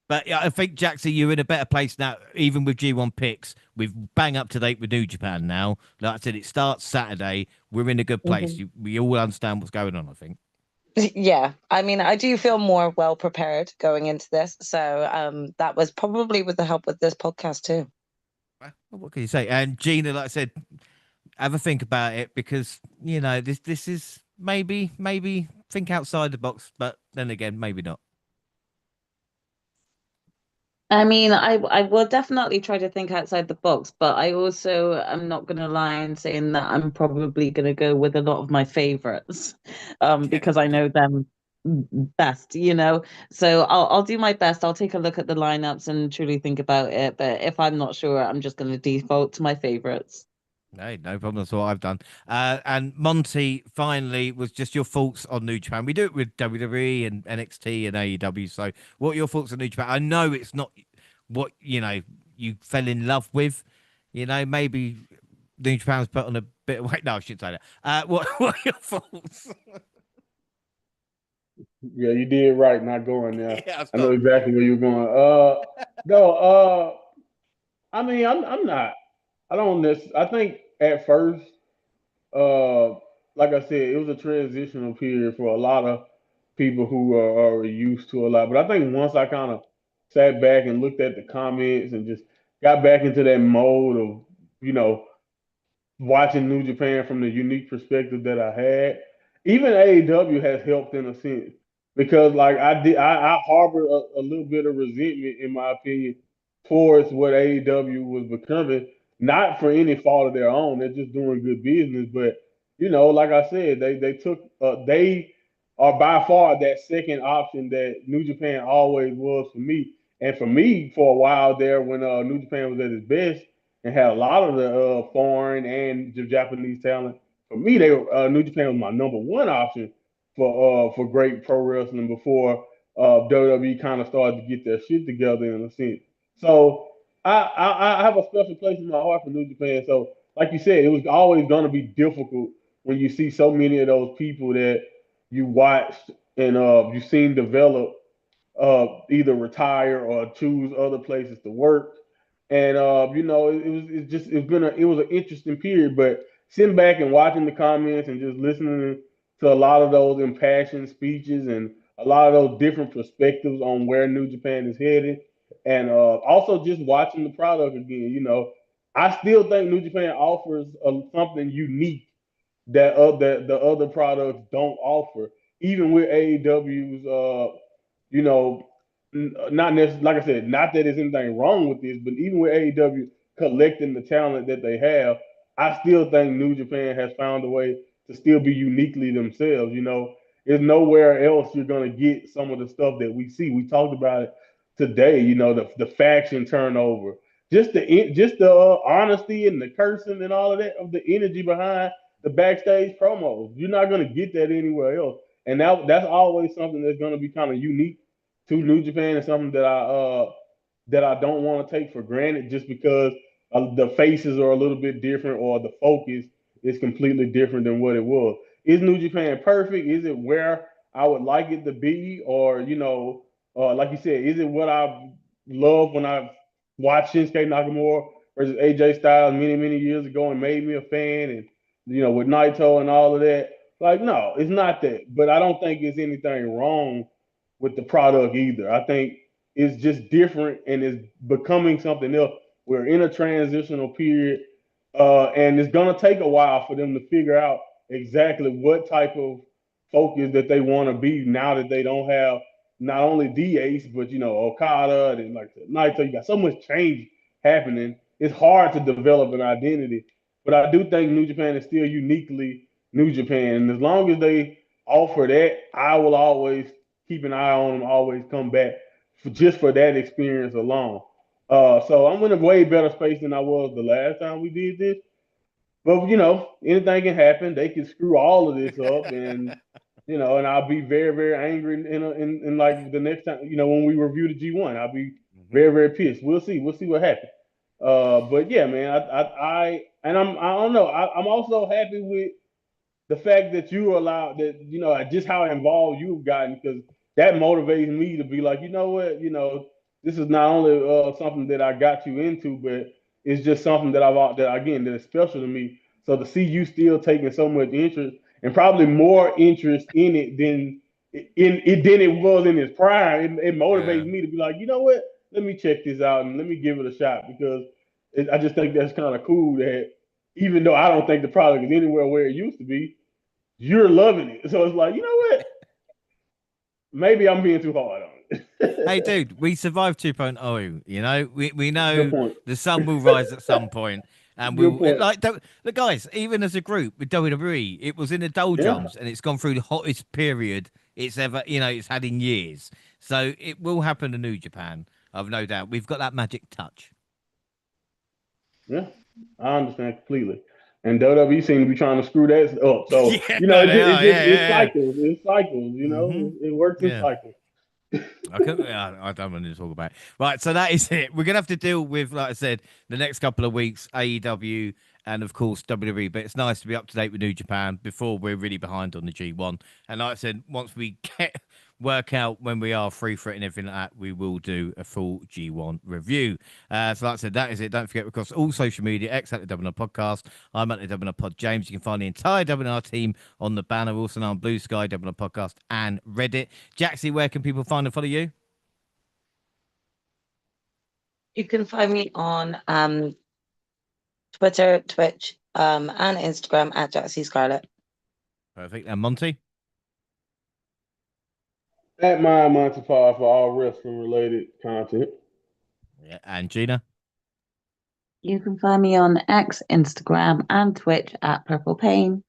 But yeah, I think Jackson, you're in a better place now, even with G1 picks. We've bang up to date with New Japan now. Like I said, it starts Saturday. We're in a good place. We all understand what's going on, I think. Yeah, I mean, I do feel more well prepared going into this. So that was probably with the help with this podcast too. Well, what can you say? And Gina, like I said, have a think about it because this is maybe think outside the box, but then again, maybe not. I mean, I will definitely try to think outside the box, but I also am not going to lie and saying that I'm probably going to go with a lot of my favorites, because I know them best, So I'll do my best. I'll take a look at the lineups and truly think about it. But if I'm not sure, I'm just going to default to my favorites. Hey, no problem. That's what I've done. And Monty, finally, was just your thoughts on New Japan. We do it with WWE and NXT and AEW. So, what are your thoughts on New Japan? I know it's not what you fell in love with. Maybe New Japan's put on a bit of weight. No, I shouldn't say that. What are your thoughts? Yeah, you did right not going there. Yeah, I I know stopped. exactly where you're going. No, I mean, I'm not. I don't necessarily. I think at first, uh, like I said, it was a transitional period for a lot of people who are already used to a lot. But I think once I kind of sat back and looked at the comments and just got back into that mode of, you know, watching New Japan from the unique perspective that I had. Even AEW has helped in a sense because like I harbor a little bit of resentment in my opinion towards what AEW was becoming, not for any fault of their own. They're just doing good business, but like I said, they are by far that second option that New Japan always was for me. And for me, for a while there, when New Japan was at its best, and had a lot of the foreign and the Japanese talent. For me, New Japan was my number one option for great pro wrestling before WWE kind of started to get their shit together in a sense. So I have a special place in my heart for New Japan. So like you said, it was always going to be difficult when you see so many of those people that you watched and you've seen develop either retire or choose other places to work. And it was an interesting period. But sitting back and watching the comments and just listening to a lot of those impassioned speeches and a lot of those different perspectives on where New Japan is headed, and also just watching the product again. I still think New Japan offers something unique that the other products don't offer, even with AEW's you know, not necessarily, like I said, not that there's anything wrong with this, but even with AEW collecting the talent that they have, I still think New Japan has found a way to still be uniquely themselves. There's nowhere else you're gonna get some of the stuff that we see. We talked about it today. The faction turnover, just the honesty and the cursing and all of that of the energy behind the backstage promos. You're not gonna get that anywhere else, and that's always something that's gonna be kind of unique to New Japan, and something that I don't want to take for granted just because the faces are a little bit different or the focus is completely different than what it was. Is New Japan perfect? Is it where I would like it to be? Or, like you said, is it what I love when I watched Shinsuke Nakamura versus AJ Styles many, many years ago and made me a fan and, with Naito and all of that? Like, no, it's not that. But I don't think there's anything wrong with the product either. I think it's just different and it's becoming something else. We're in a transitional period, and it's gonna take a while for them to figure out exactly what type of focus that they want to be now that they don't have not only the Ace but Okada and like Naito. You got so much change happening. It's hard to develop an identity, but I do think New Japan is still uniquely New Japan, and as long as they offer that, I will always keep an eye on them, always come back just for that experience alone. So I'm in a way better space than I was the last time we did this. But anything can happen. They can screw all of this up, and I'll be very, very angry in like the next time. When we review the G1, I'll be Mhm. very, very pissed. We'll see. We'll see what happens. But yeah, man, I don't know. I'm also happy with the fact that you allowed that, just how involved you've gotten, because that motivates me to be like, you know what, this is not only something that I got you into, but it's just something that is special to me. So to see you still taking so much interest and probably more interest in it than it was in its prime, it Yeah. motivates me to be like, you know what, let me check this out and let me give it a shot because I just think that's kind of cool that even though I don't think the product is anywhere where it used to be, you're loving it. So it's like, you know what? Maybe I'm being too hard on Hey, it. dude, we survived 2.0. We Good know point. the sun will rise at some point, and we Good will point. like the guys. Even as a group with WWE, it was in the Yeah. doldrums, and it's gone through the hottest period it's ever, it's had in years. So it will happen to New Japan. I've no doubt. We've got that magic touch. Yeah. I understand completely. And WWE seem to be trying to screw that up. So, Yeah, no, they are. it's Yeah, cycles. It's cycles, yeah. it works in Yeah. cycles. I don't want to talk about it. Right, so that is it. We're gonna have to deal with, like I said, the next couple of weeks, AEW and of course WWE. But it's nice to be up to date with New Japan before we're really behind on the G1. And like I said, once we get work out when we are free for it and everything like that, we will do a full G1 review. So like I said, that is it. Don't forget, across all social media, X at the WNR Podcast. I'm at the WNR Pod James. You can find the entire WNR team on the banner. Also now on Blue Sky, WNR Podcast, and Reddit. Jaxie, where can people find and follow you? You can find me on Twitter, Twitch, and Instagram at Jaxie Scarlett. Perfect. And Monty? At my Monty Paul for all wrestling related content. Yeah. And Gina? You can find me on X, Instagram, and Twitch at Purple Pain.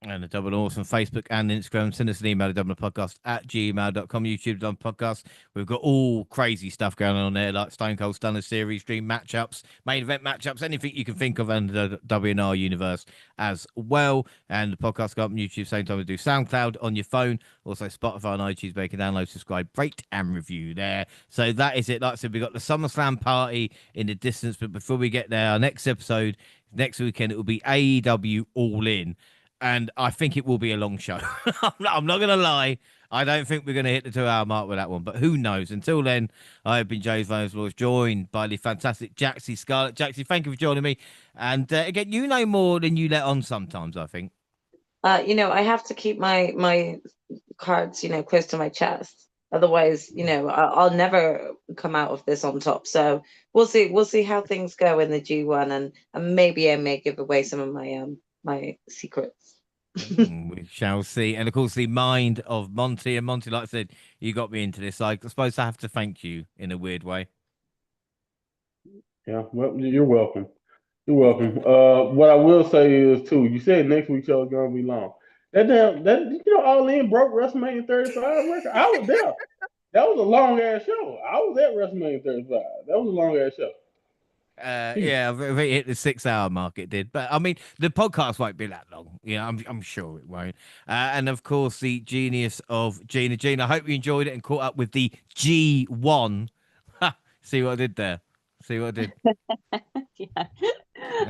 And the Double Awesome Facebook and Instagram. Send us an email to doublepodcast@gmail.com, YouTube Double Podcast. We've got all crazy stuff going on there, like Stone Cold Stunner series, dream matchups, main event matchups, anything you can think of in the WNR universe as well. And the podcast go up on YouTube, same time we do SoundCloud on your phone, also Spotify and iTunes, where you can download, subscribe, rate, and review there. So that is it. Like I said, we've got the SummerSlam party in the distance, but before we get there, our next episode, next weekend, it will be AEW All In. And I think it will be a long show. I'm not going to lie. I don't think we're going to hit the 2-hour mark with that one, but who knows? Until then, I have been James Vaneslaws, joined by the fantastic Jaxie Scarlett. Jaxie, thank you for joining me. And again, you know more than you let on sometimes, I think. I have to keep my cards, close to my chest. Otherwise, I'll never come out of this on top. So we'll see. We'll see how things go in the G1, and maybe I may give away some of my secrets. We shall see. And of course, the mind of Monty. And Monty, like I said, you got me into this. I suppose I have to thank you in a weird way. Yeah, well, you're welcome. You're welcome. What I will say is too, you said next week's show is gonna be long. All In broke WrestleMania 35 record. I was there. That was a long ass show. I was at WrestleMania 35. That was a long ass show. Yeah, it hit the 6-hour mark. It did, but I mean, the podcast won't be that long. I'm sure it won't. And of course, the genius of Gina. Gina, I hope you enjoyed it and caught up with the G1. See what I did there? See what I did? Yeah,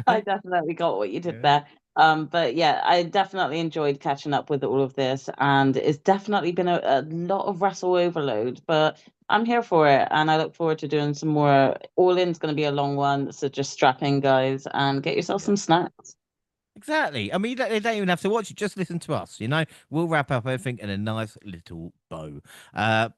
I definitely got what you did there. But yeah, I definitely enjoyed catching up with all of this, and it's definitely been a lot of wrestle overload, but I'm here for it, and I look forward to doing some more. All In's going to be a long one, so just strap in, guys, and get yourself some snacks. Exactly. I mean, they don't even have to watch it. Just listen to us. We'll wrap up everything in a nice little bow.